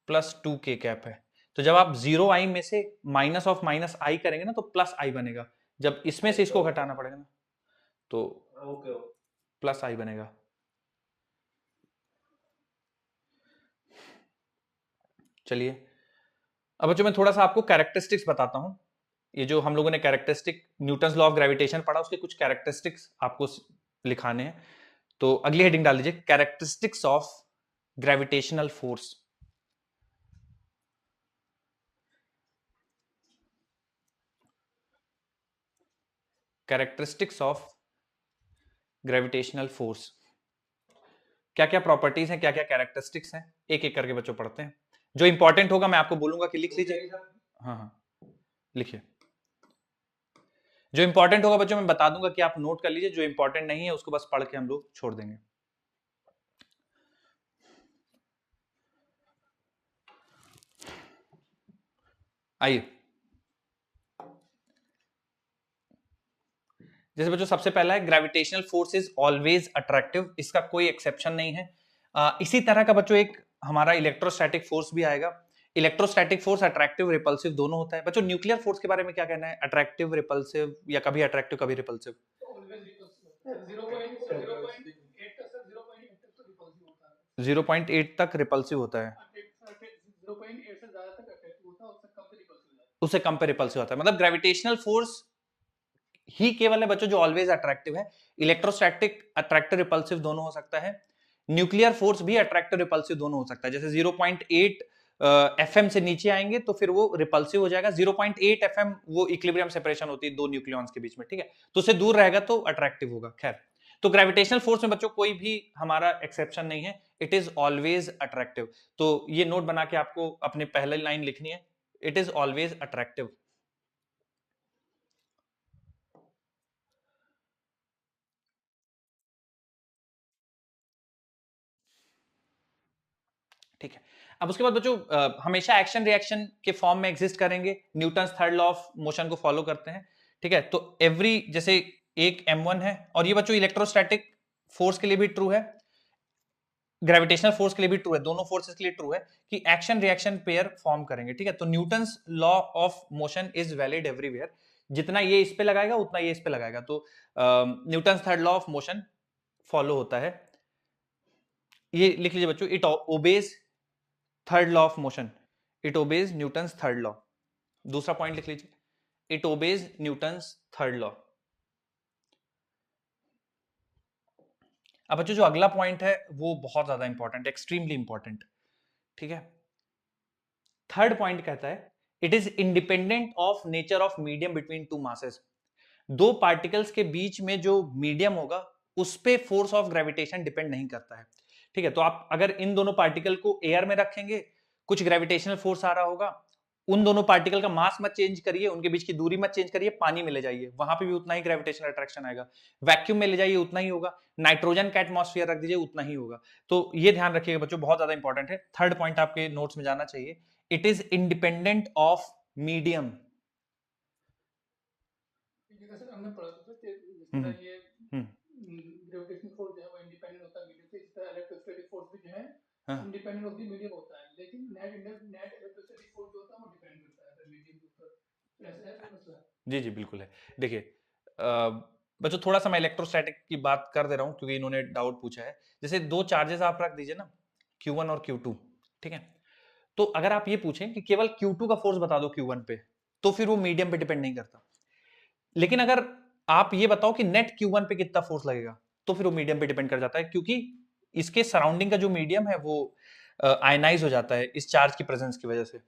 प्लस 2 के कैप है। तो जब आप 0 आई में से माइनस ऑफ -i करेंगे ना तो प्लस i बनेगा, जब इसमें से इसको घटाना पड़ेगा ना तो ओके प्लस i बनेगा। चलिए अब बच्चों मैं थोड़ा सा आपको कैरेक्टरिस्टिक्स बताता हूं। ये जो हम लोगों ने characteristic Newton's law of gravitation पढ़ा, उसके कुछ कैरेक्टरिस्टिक्स आपको लिखाने हैं। तो अगली हेडिंग डाल दीजिए, characteristics of gravitational force. Characteristics of gravitational force, क्या क्या प्रॉपर्टीज हैं, क्या क्या कैरेक्टरिस्टिक्स हैं, एक एक करके बच्चों पढ़ते हैं। जो इंपॉर्टेंट होगा मैं आपको बोलूंगा कि लिख लीजिए। हाँ हाँ लिखिए, जो इंपॉर्टेंट होगा बच्चों मैं बता दूंगा कि आप नोट कर लीजिए, जो इंपॉर्टेंट नहीं है उसको बस पढ़ के हम लोग छोड़ देंगे। आइए, जैसे बच्चों सबसे पहला है gravitational force is always attractive, इसका कोई एक्सेप्शन नहीं है। इसी तरह का बच्चों एक हमारा इलेक्ट्रोस्टैटिक फोर्स भी आएगा। इलेक्ट्रोस्टैटिक फोर्स अट्रैक्टिव रिपल्सिव दोनों होता है। बच्चों न्यूक्लियर फोर्स के बारे में क्या कहना है? अट्रैक्टिव रिपल्सिव या कभी अट्रैक्टिव कभी रिपल्सिव? Always repulsive. 0.8 तक सर 0.8 तक तो रिपल्सिव होता है। 0.8 तक रिपल्सिव होता है, 0.8 से ज्यादा तक अट्रैक्टिव होता है, उससे कम पे रिपल्सिव होता है। उससे कम पे रिपल्सिव होता है। मतलब ग्रेविटेशनल फोर्स ही केवल है बच्चों जो ऑलवेज अट्रैक्टिव है। इलेक्ट्रोस्टैटिक अट्रैक्टिव रिपल्सिव दोनों हो सकता है। न्यूक्लियर फोर्स भी अट्रैक्टिव रिपल्सिव दोनों हो सकता है। जैसे 0.8 एफएम से नीचे आएंगे तो फिर वो रिपल्सिव हो जाएगा। 0.8 एफएम वो इक्विलिब्रियम सेपरेशन होती है दो न्यूक्लियॉन्स के बीच में, ठीक है, तो उससे दूर रहेगा तो अट्रैक्टिव होगा। खैर, तो ग्रेविटेशनल फोर्स में बच्चों कोई भी हमारा एक्सेप्शन नहीं है, इट इज ऑलवेज अट्रैक्टिव। तो ये नोट बना के आपको अपने पहले लाइन लिखनी है, इट इज ऑलवेज अट्रैक्टिव। ठीक है, अब उसके बाद बच्चों हमेशा एक्शन रिएक्शन के फॉर्म में एग्जिस्ट करेंगे, Newton's third law of motion को फॉलो करते हैं, ठीक है। तो एवरी जैसे एक m1 है, और ये बच्चों इलेक्ट्रोस्टैटिक फोर्स के लिए भी ट्रू है, ग्रेविटेशनल फोर्स के लिए भी ट्रू है, दोनों फोर्सेस के लिए ट्रू है कि एक्शन रिएक्शन पेयर फॉर्म करेंगे, ठीक है। तो Newton's law of motion is valid everywhere, जितना ये इस पे लगाएगा उतना ये इस पे लगाएगा, तो Newton's third law of motion follow होता है। ये लिख लीजिए बच्चों, it obeys third law of motion, it obeys Newton's third law. दूसरा पॉइंट लिख लीजिए, it obeys Newton's third law. अब बच्चों जो अगला पॉइंट है वो बहुत ज्यादा इंपॉर्टेंट, एक्सट्रीमली इंपॉर्टेंट, ठीक है। थर्ड पॉइंट कहता है it is independent of nature of medium between two masses. दो पार्टिकल्स के बीच में जो मीडियम होगा उस पे फोर्स ऑफ ग्रेविटेशन डिपेंड नहीं करता है, ठीक है। तो आप अगर इन दोनों पार्टिकल को एयर में रखेंगे, कुछ ग्रेविटेशनल फोर्स आ रहा होगा, उन दोनों पार्टिकल का मास मत चेंज करिए, उनके बीच की दूरी मत चेंज करिए, पानी में ले जाइए, वहां पे भी उतना ही ग्रेविटेशनल अट्रैक्शन आएगा। वैक्यूम में ले जाइए, उतना ही होगा। नाइट्रोजन का एटमॉस्फेयर रख दीजिए, उतना ही होगा। तो ये ध्यान रखिएगा बच्चों, बहुत ज्यादा इंपॉर्टेंट है। थर्ड पॉइंट आपके नोट्स में जाना चाहिए, it is independent of medium. जैसे सर हमने पढ़ा था कि जिस तरह ये ग्रेविटेशनल फोर्स जो है वो इंडिपेंडेंट होता है मीडियम से, इस तरह इलेक्ट्रोस्टैटिक फोर्स भी जो है इंडिपेंडेंट ऑफ द मीडियम होता है, लेकिन नेट इलेक्ट्रोस्टैटिक फोर्स जो होता है वो डिपेंड करता है मीडियम के ऊपर। ऐसा है मसला? जी जी बिल्कुल है। देखिए बच्चों थोड़ा सा मैं इलेक्ट्रोस्टैटिक की बात कर दे रहा हूं क्योंकि इन्होंने डाउट पूछा है। जैसे दो चार्जेस आप रख दीजिए ना, Q1 और Q2, ठीक है। तो अगर आप ये पूछें कि केवल Q2 का फोर्स बता दो Q1 पे, तो फिर वो मीडियम पे डिपेंड नहीं करता। लेकिन अगर आप ये बताओ कि नेट Q1 पे कितना फोर्स लगेगा, तो फिर वो मीडियम पे डिपेंड कर जाता है, क्योंकि इसके सराउंडिंग का जो मीडियम है वो आयनाइज हो जाता है इस चार्ज की प्रेजेंस की वजह से,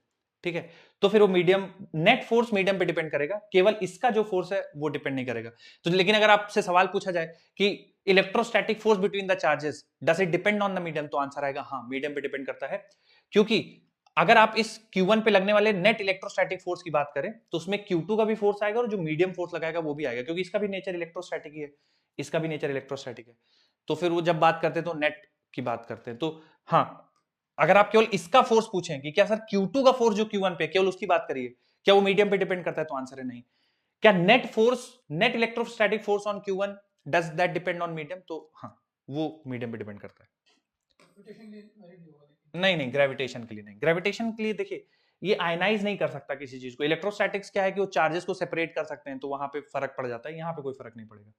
ठीक है। तो फिर वो मीडियम, नेट फोर्स मीडियम पे डिपेंड करेगा, केवल इसका जो फोर्स है वो डिपेंड नहीं करेगा। तो लेकिन अगर आपसे सवाल पूछा जाए कि electrostatic force between the charges does it depend on the medium, तो आंसर आएगा हाँ, मीडियम पे डिपेंड करता है। क्योंकि अगर आप इस Q1 पे लगने वाले नेट इलेक्ट्रोस्टैटिक फोर्स की बात करें तो उसमें Q2 का भी फोर्स आएगा और जो मीडियम फोर्स लगाएगा वो भी आएगा, क्योंकि इसका भी नेचर इलेक्ट्रोस्टैटिक ही है, इसका भी नेचर इलेक्ट्रोस्टैटिक है। तो फिर वो जब बात करते हैं तो नेट की बात करते हैं। तो हाँ, अगर आप केवल इसका फोर्स पूछें कि क्या सर Q2 का फोर्स जो Q1 पे केवल उसकी बात करिए, क्या वो मीडियम पे डिपेंड करता है, तो आंसर है नहीं। क्या net force, net electrostatic force on Q1 does that depend on medium, तो हाँ वो मीडियम पे डिपेंड करता है। नहीं नहीं, ग्रेविटेशन के लिए नहीं। ग्रेविटेशन के लिए देखिए ये आयनाइज नहीं कर सकता किसी चीज को। इलेक्ट्रोस्टैटिक्स क्या है कि वो चार्जेस को सेपरेट कर सकते हैं, तो वहां पे फर्क पड़ जाता है, यहाँ पे कोई फर्क नहीं पड़ेगा।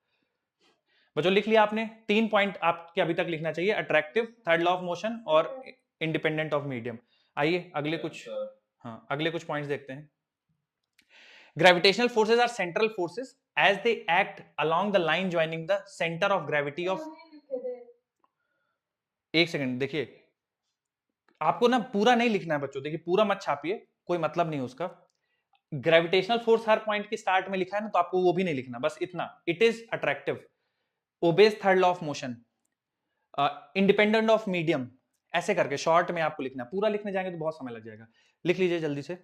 बच्चों लिख लिया आपने, 3 पॉइंट आपके अभी तक लिखना चाहिए, attractive, third law of motion और इंडिपेंडेंट ऑफ मीडियम। आइए अगले कुछ, हाँ अगले कुछ पॉइंट्स देखते हैं। Gravitational forces are central forces as they act along the line joining the centre of gravity of, एक सेकंड देखिए, आपको ना पूरा नहीं लिखना है बच्चों, देखिए पूरा मत छापिए, कोई मतलब नहीं उसका। ग्रेविटेशनल फोर्स हर पॉइंट के स्टार्ट में लिखा है ना, तो आपको वो भी नहीं लिखना, बस इतना, it is attractive, obeys third law of motion, independent of medium, ऐसे करके शॉर्ट में आपको लिखना। पूरा लिखने जाएंगे तो बहुत समय लग जाएगा, लिख लीजिए जल्दी से,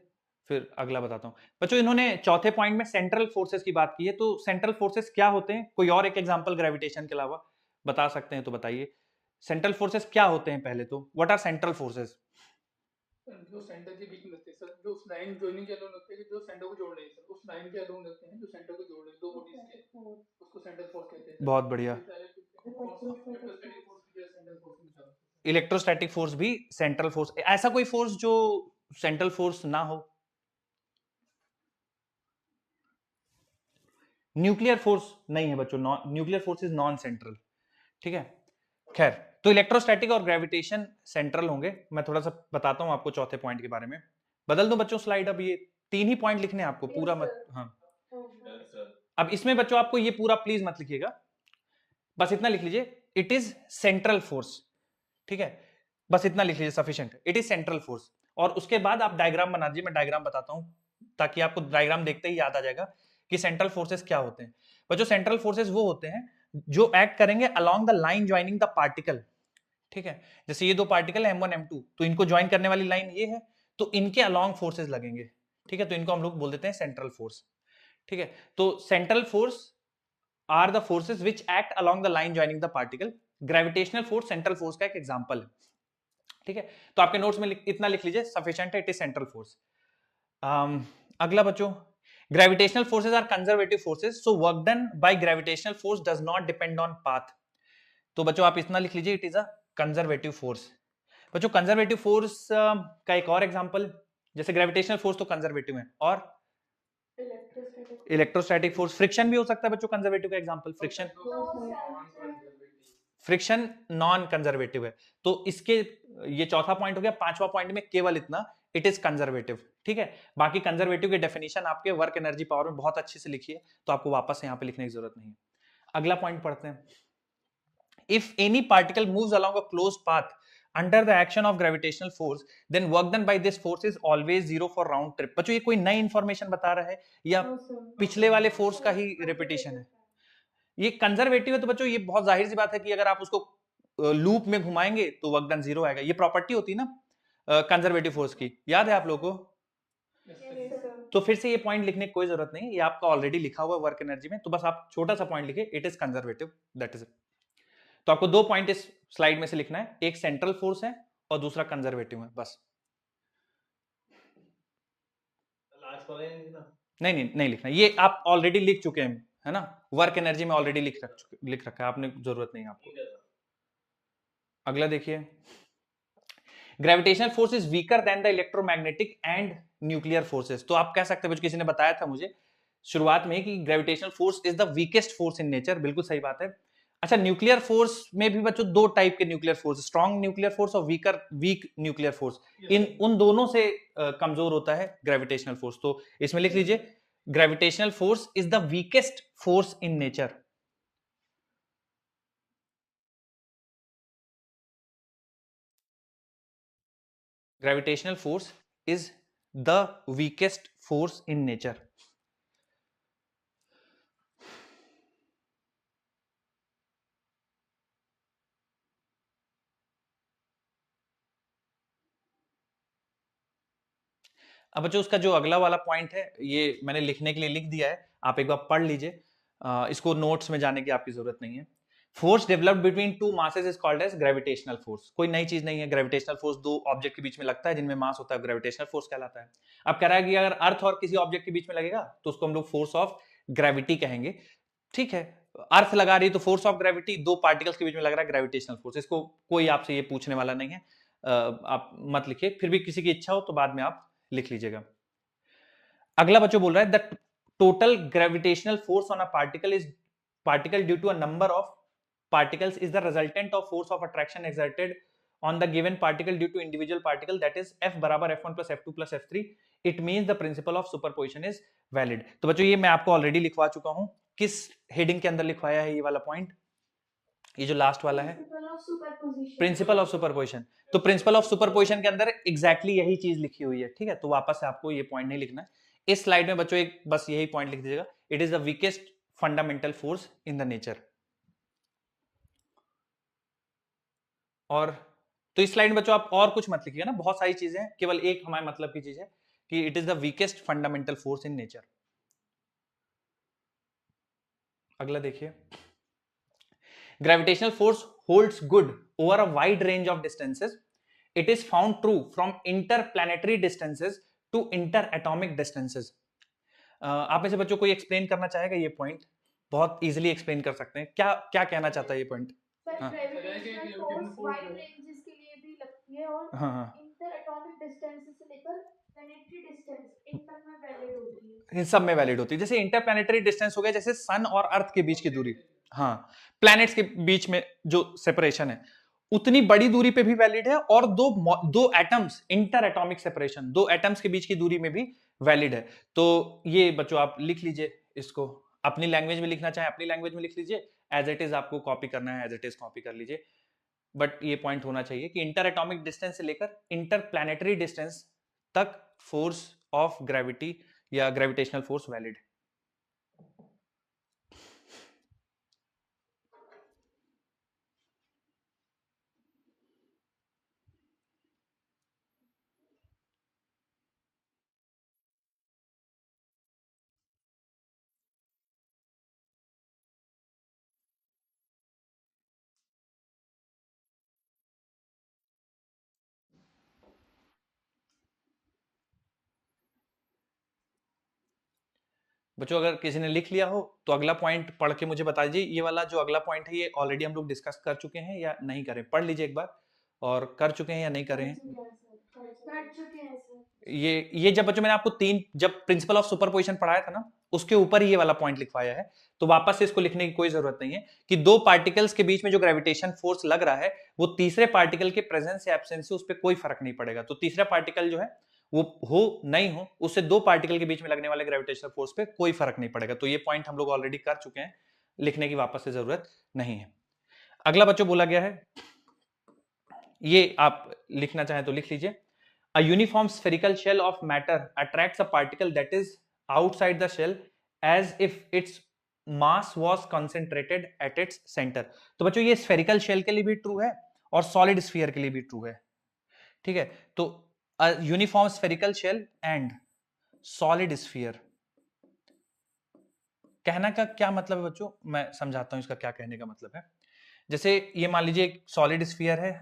फिर अगला बताता हूं। बच्चों इन्होंने चौथे पॉइंट में सेंट्रल फोर्सेस की बात की है, तो सेंट्रल फोर्सेस क्या होते हैं, कोई और एक एग्जांपल ग्रेविटेशन के अलावा बता सकते हैं तो बताइए। सेंट्रल फोर्सेस क्या होते हैं पहले तो, व्हाट आर सेंट्रल फोर्सेस? जो सेंटर के बीच में लगते हैं सर, जो उस लाइन जॉइनिंग के अलोंग लगते हैं, जो सेंटर को जोड़ रहे हैं सर, उस लाइन के अलोंग लगते हैं जो सेंटर को जोड़ रहे हैं, दो बॉडीज के, उसको सेंट्रल फोर्स कहते हैं। बहुत बढ़िया, इलेक्ट्रोस्टैटिक फोर्स भी सेंट्रल फोर्स, ऐसा कोई फोर्स जो सेंट्रल फोर्स ना हो? न्यूक्लियर फोर्स नहीं है बच्चों, nuclear force is non central, ठीक है। खैर, तो इलेक्ट्रोस्टैटिक और ग्रेविटेशन सेंट्रल होंगे। मैं थोड़ा सा बताता हूं आपको चौथे पॉइंट के बारे में। बदल दो बच्चों स्लाइड, अब ये 3 ही पॉइंट लिखने हैं आपको, पूरा मत। हाँ, Yes, sir. अब इसमें बच्चों आपको ये पूरा प्लीज मत लिखिएगा, बस इतना लिख लीजिए, इट इज सेंट्रल फोर्स, ठीक है, बस इतना लिख लीजिए, sufficient, it is central force. और उसके बाद आप डायग्राम बना दीजिए, मैं डायग्राम बताता हूं ताकि आपको डायग्राम देखते ही याद आ जाएगा कि सेंट्रल फोर्सेस क्या होते हैं। बच्चों सेंट्रल फोर्सेस वो होते हैं जो एक्ट करेंगे along the line joining the particle, ठीक है। जैसे ये दो पार्टिकल है M1 M2, तो इनको ज्वाइन करने वाली लाइन ये है, तो इनके अलोंग फोर्सेस लगेंगे, ठीक है, तो इनको हम लोग बोल देते हैं सेंट्रल फोर्स, ठीक है। तो central force are the forces which act along the line joining the particle. Gravitational force central force का एक एग्जांपल है, ठीक है। तो आपके नोट्स में इतना लिख लीजिए, सफिशिएंट है, इट इज सेंट्रल फोर्स। अगला बच्चों, gravitational forces are conservative forces, so work done by gravitational force does not depend on path। तो बच्चों आप इतना लिख लीजिए, it is a conservative force. बच्चों कंजर्वेटिव फोर्स का एक और एग्जांपल, जैसे ग्रेविटेशनल फोर्स तो कंजर्वेटिव है, और इलेक्ट्रोस्टैटिक फोर्स, फ्रिक्शन भी हो सकता है बच्चों कंजर्वेटिव का example, friction, friction non conservative है। तो इसके ये चौथा पॉइंट हो गया। पांचवा पॉइंट में केवल इतना, इट इज कंजर्वेटिव, ठीक है। बाकी कंजर्वेटिव की डेफिनेशन आपके वर्क एनर्जी पावर में बहुत अच्छे से लिखी है, तो आपको वापस यहाँ पे लिखने की जरूरत नहीं है। अगला पॉइंट पढ़ते हैं। If any particle moves along a closed path under the action of gravitational force, then work done by this force is always zero for round trip. बच्चों ये कोई नई इंफॉर्मेशन बता रहा है या पिछले वाले फोर्स का ही रिपीटेशन है? ये कंजर्वेटिव है, तो बच्चों ये बहुत जाहिर सी बात है कि अगर आप उसको लूप में घुमाएंगे तो वर्क डन जीरो आएगा। ये प्रॉपर्टी होती है ना कंजर्वेटिव फोर्स की, याद है आप लोगों को? तो फिर से ये पॉइंट लिखने की कोई जरूरत नहीं, ये आपका ऑलरेडी लिखा हुआ है वर्क एनर्जी में, तो बस आप छोटा सा पॉइंट लिखे, it is conservative, that is it. तो आपको 2 पॉइंट इस स्लाइड में से लिखना है, एक सेंट्रल फोर्स है और दूसरा कंजर्वेटिव है, बस। लास्ट वाला नहीं लिखना? नहीं लिखना, ये आप ऑलरेडी लिख चुके हैं, है ना, वर्क एनर्जी में ऑलरेडी लिख रखा है आपने, जरूरत नहीं है आपको। अगला देखिए, gravitational force is weaker then the electromagnetic and nuclear forces. तो आप कह सकते हैं, किसी ने बताया था मुझे शुरुआत में कि gravitational force is the weakest force in nature, बिल्कुल सही बात है। अच्छा, न्यूक्लियर फोर्स में भी बच्चों 2 टाइप के nuclear force, strong nuclear force और वीक न्यूक्लियर फोर्स, उन दोनों से कमजोर होता है ग्रेविटेशनल फोर्स। तो इसमें लिख लीजिए, gravitational force is the weakest force in nature. Gravitational force is the weakest force in nature. अब बच्चों उसका जो अगला वाला पॉइंट है, ये मैंने लिखने के लिए लिख दिया है, आप एक बार पढ़ लीजिए, इसको नोट्स में जाने की आपकी जरूरत नहीं है। Force developed between 2 masses is called as gravitational force. कोई नई चीज नहीं है, ग्रेविटेशनल फोर्स 2 ऑब्जेक्ट के बीच में लगता है जिनमें मास होता है, ग्रेविटेशनल फोर्स कहलाता है। अब कह रहा है कि अगर अर्थ और किसी ऑब्जेक्ट के बीच में लगेगा तो उसको हम लोग फोर्स ऑफ ग्रेविटी कहेंगे, ठीक है। अर्थ लगा रही तो फोर्स ऑफ ग्रेविटी, 2 पार्टिकल्स के बीच में लग रहा है ग्रेविटेशनल फोर्स। इसको कोई आपसे ये पूछने वाला नहीं है, आप मत लिखिए, फिर भी किसी की इच्छा हो तो बाद में आप लिख लीजिएगा। अगला बच्चों बोल रहा है, the total gravitational force on a particle due to a number of particles is the resultant of force of attraction exerted on the given particle due to individual particle, that is F बराबर F1 plus F2 plus F3। it means the principle of superposition is valid। तो बच्चों ये मैं आपको already लिखवा चुका हूं, किस हेडिंग के अंदर लिखवाया है ये वाला पॉइंट, ये जो लास्ट वाला है, प्रिंसिपल ऑफ सुपरपोजिशन। तो प्रिंसिपल ऑफ सुपरपोजिशन के अंदर एग्जैक्टली यही चीज लिखी हुई है, ठीक है। तो वापस से आपको ये पॉइंट नहीं लिखना है इस स्लाइड में बच्चों, एक बस यही पॉइंट लिख दीजिएगा, it is the weakest fundamental force in the nature. और तो इस स्लाइड में बच्चों आप और कुछ मत लिखिएगा ना, बहुत सारी चीजें हैं, केवल एक हमारे मतलब की चीज है कि it is the weakest fundamental force in nature. अगला देखिए, gravitational force holds good over a wide range of distances. It is found true from interplanetary distances to inter atomic distances. आप में से बच्चों कोई एक्सप्लेन करना चाहेगा ये पॉइंट? बहुत इजीली एक्सप्लेन कर सकते हैं, क्या क्या कहना चाहता है ये point? Gravitational force wide ranges के लिए होती है और हाँ हाँ इंटर एटॉमिक डिस्टेंस से लेकर प्लैनेटरी डिस्टेंस इन तक में वैलिड होती है। इन सब में वैलिड होती है। जैसे इंटरप्लैनेटरी डिस्टेंस हो गया, जैसे सन और अर्थ के बीच की दूरी, हाँ प्लैनेट्स के बीच में जो सेपरेशन है उतनी बड़ी दूरी पे भी वैलिड है, और दो एटम्स, इंटर एटॉमिक सेपरेशन, दो एटम्स के बीच की दूरी में भी वैलिड है। तो ये बच्चों आप लिख लीजिए, इसको अपनी लैंग्वेज में लिखना चाहे अपनी लैंग्वेज में लिख लीजिए, एज इट इज आपको कॉपी करना है एज इट इज कॉपी कर लीजिए। बट ये पॉइंट होना चाहिए कि इंटर एटॉमिक डिस्टेंस से लेकर इंटर प्लैनेटरी डिस्टेंस तक फोर्स ऑफ ग्रेविटी या ग्रेविटेशनल फोर्स वैलिड। बच्चों अगर किसी ने लिख लिया हो तो अगला पॉइंट पढ़ के मुझे बता दीजिए। ये वाला जो अगला पॉइंट है ये ऑलरेडी हम लोग डिस्कस कर चुके हैं या नहीं करें, पढ़ लीजिए एक बार, और कर चुके हैं या नहीं कर रहे हैं। कर चुके हैं सर। ये जब बच्चों मैंने आपको जब प्रिंसिपल ऑफ सुपरपोजिशन पढ़ाया था ना, उसके ऊपर ही ये वाला पॉइंट लिखवाया है, तो वापस से इसको लिखने की कोई जरूरत नहीं है कि दो पार्टिकल्स के बीच में जो ग्रेविटेशन फोर्स लग रहा है वो तीसरे पार्टिकल के प्रेजेंस या एब्सेंस से उस पर कोई फर्क नहीं पड़ेगा। तो तीसरा पार्टिकल जो है वो हो नहीं हो, उससे दो पार्टिकल के बीच में लगने वाले ग्रेविटेशनल फोर्स पे कोई फर्क नहीं पड़ेगा। तो ये पॉइंट हम लोग ऑलरेडी कर चुके हैं, लिखने की वापस से जरूरत नहीं है। अगला बच्चों बोला गया है, ये आप लिखना चाहें तो लिख लीजिए। A uniform spherical shell of matter attracts a particle that is outside the shell as if its mass was concentrated at its center। तो बच्चों ये spherical shell के लिए भी ट्रू है और solid sphere के लिए भी ट्रू है, ठीक है। तो a uniform spherical shell and solid sphere, कहना का क्या मतलब है बच्चों, मैं समझाता हूं इसका क्या कहने का मतलब है। जैसे ये मान लीजिए एक सॉलिड स्फीयर है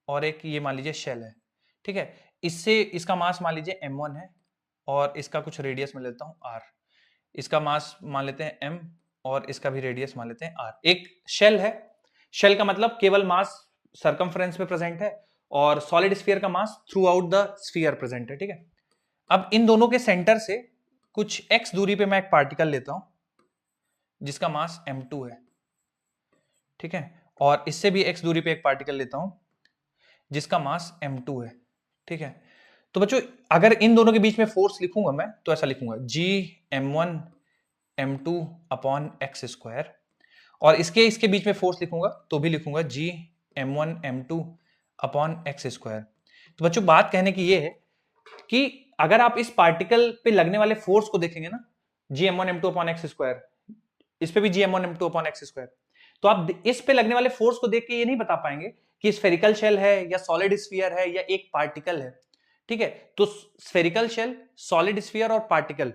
और एक ये मान लीजिए शेल है, ठीक है। इससे इसका मास मान लीजिए m1 है और इसका कुछ रेडियस में लेता हूं r, इसका मास मान लेते हैं m और इसका भी रेडियस मान लेते हैं r। एक शेल है, शेल का मतलब केवल मास सरकमफ्रेंस में प्रेजेंट है, और सॉलिड स्फीयर का mass throughout the sphere present है, ठीक है। अब इन दोनों के सेंटर से कुछ x दूरी पे मैं एक पार्टिकल लेता हूं जिसका मास m2 है, ठीक है, और इससे भी x दूरी पे एक पार्टिकल लेता हूं जिसका मास m2 है, ठीक है। तो बच्चों अगर इन दोनों के बीच में फोर्स लिखूंगा मैं तो ऐसा लिखूंगा g m1 m2 upon x square, और इसके बीच में फोर्स लिखूंगा तो भी लिखूंगा g m1 m2 upon x square. तो बच्चों बात कहने की ये है कि अगर आप इस पार्टिकल पे लगने वाले फोर्स को देखेंगे ना, g m1 m2 upon x square, इस पे भी g m1 m2 upon x square, तो आप इस पे लगने वाले फोर्स को देख के ये नहीं बता पाएंगे कि स्फेरिकल शेल है या सॉलिड स्फीयर है या एक पार्टिकल है, ठीक है। तो स्फेरिकल शेल, सॉलिड स्फीयर और पार्टिकल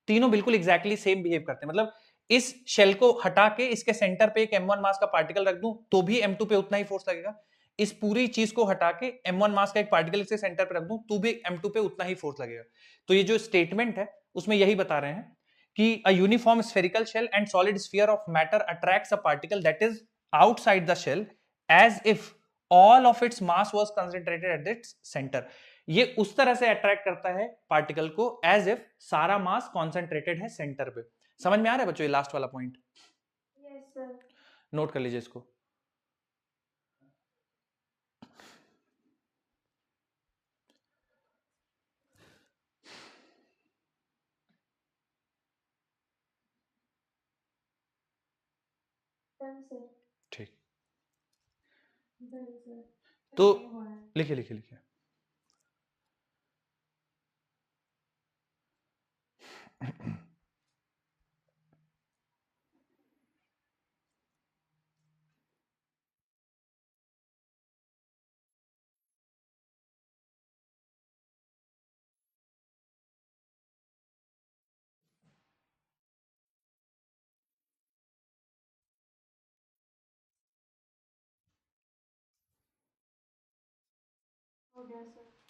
तीनों बिल्कुल एग्जैक्टली सेम बिहेव करते हैं। मतलब इस शेल को हटा के इसके सेंटर पे एक m1 मास का पार्टिकल रख दूं तो भी m2 पे उतना ही फोर्स लगेगा, इस पूरी चीज को हटा के m1 मास का एक पार्टिकल इसके सेंटर पे रख दूं तो भी m2 पे उतना ही फोर्स लगेगा। तो ये जो स्टेटमेंट है उसमें यही बता रहे हैं कि a uniform spherical shell and solid sphere of matter attracts a particle that is outside the shell as if all of its mass was concentrated at its center। ये उस तरह से अट्रैक्ट करता है पार्टिकल को एज इफ सारा mass concentrated है centre पे। समझ में आ रहा है बच्चों ये लास्ट वाला पॉइंट? Yes sir. नोट कर लीजिए इसको। ठीक, तो लिखिए लिखिए लिखिए।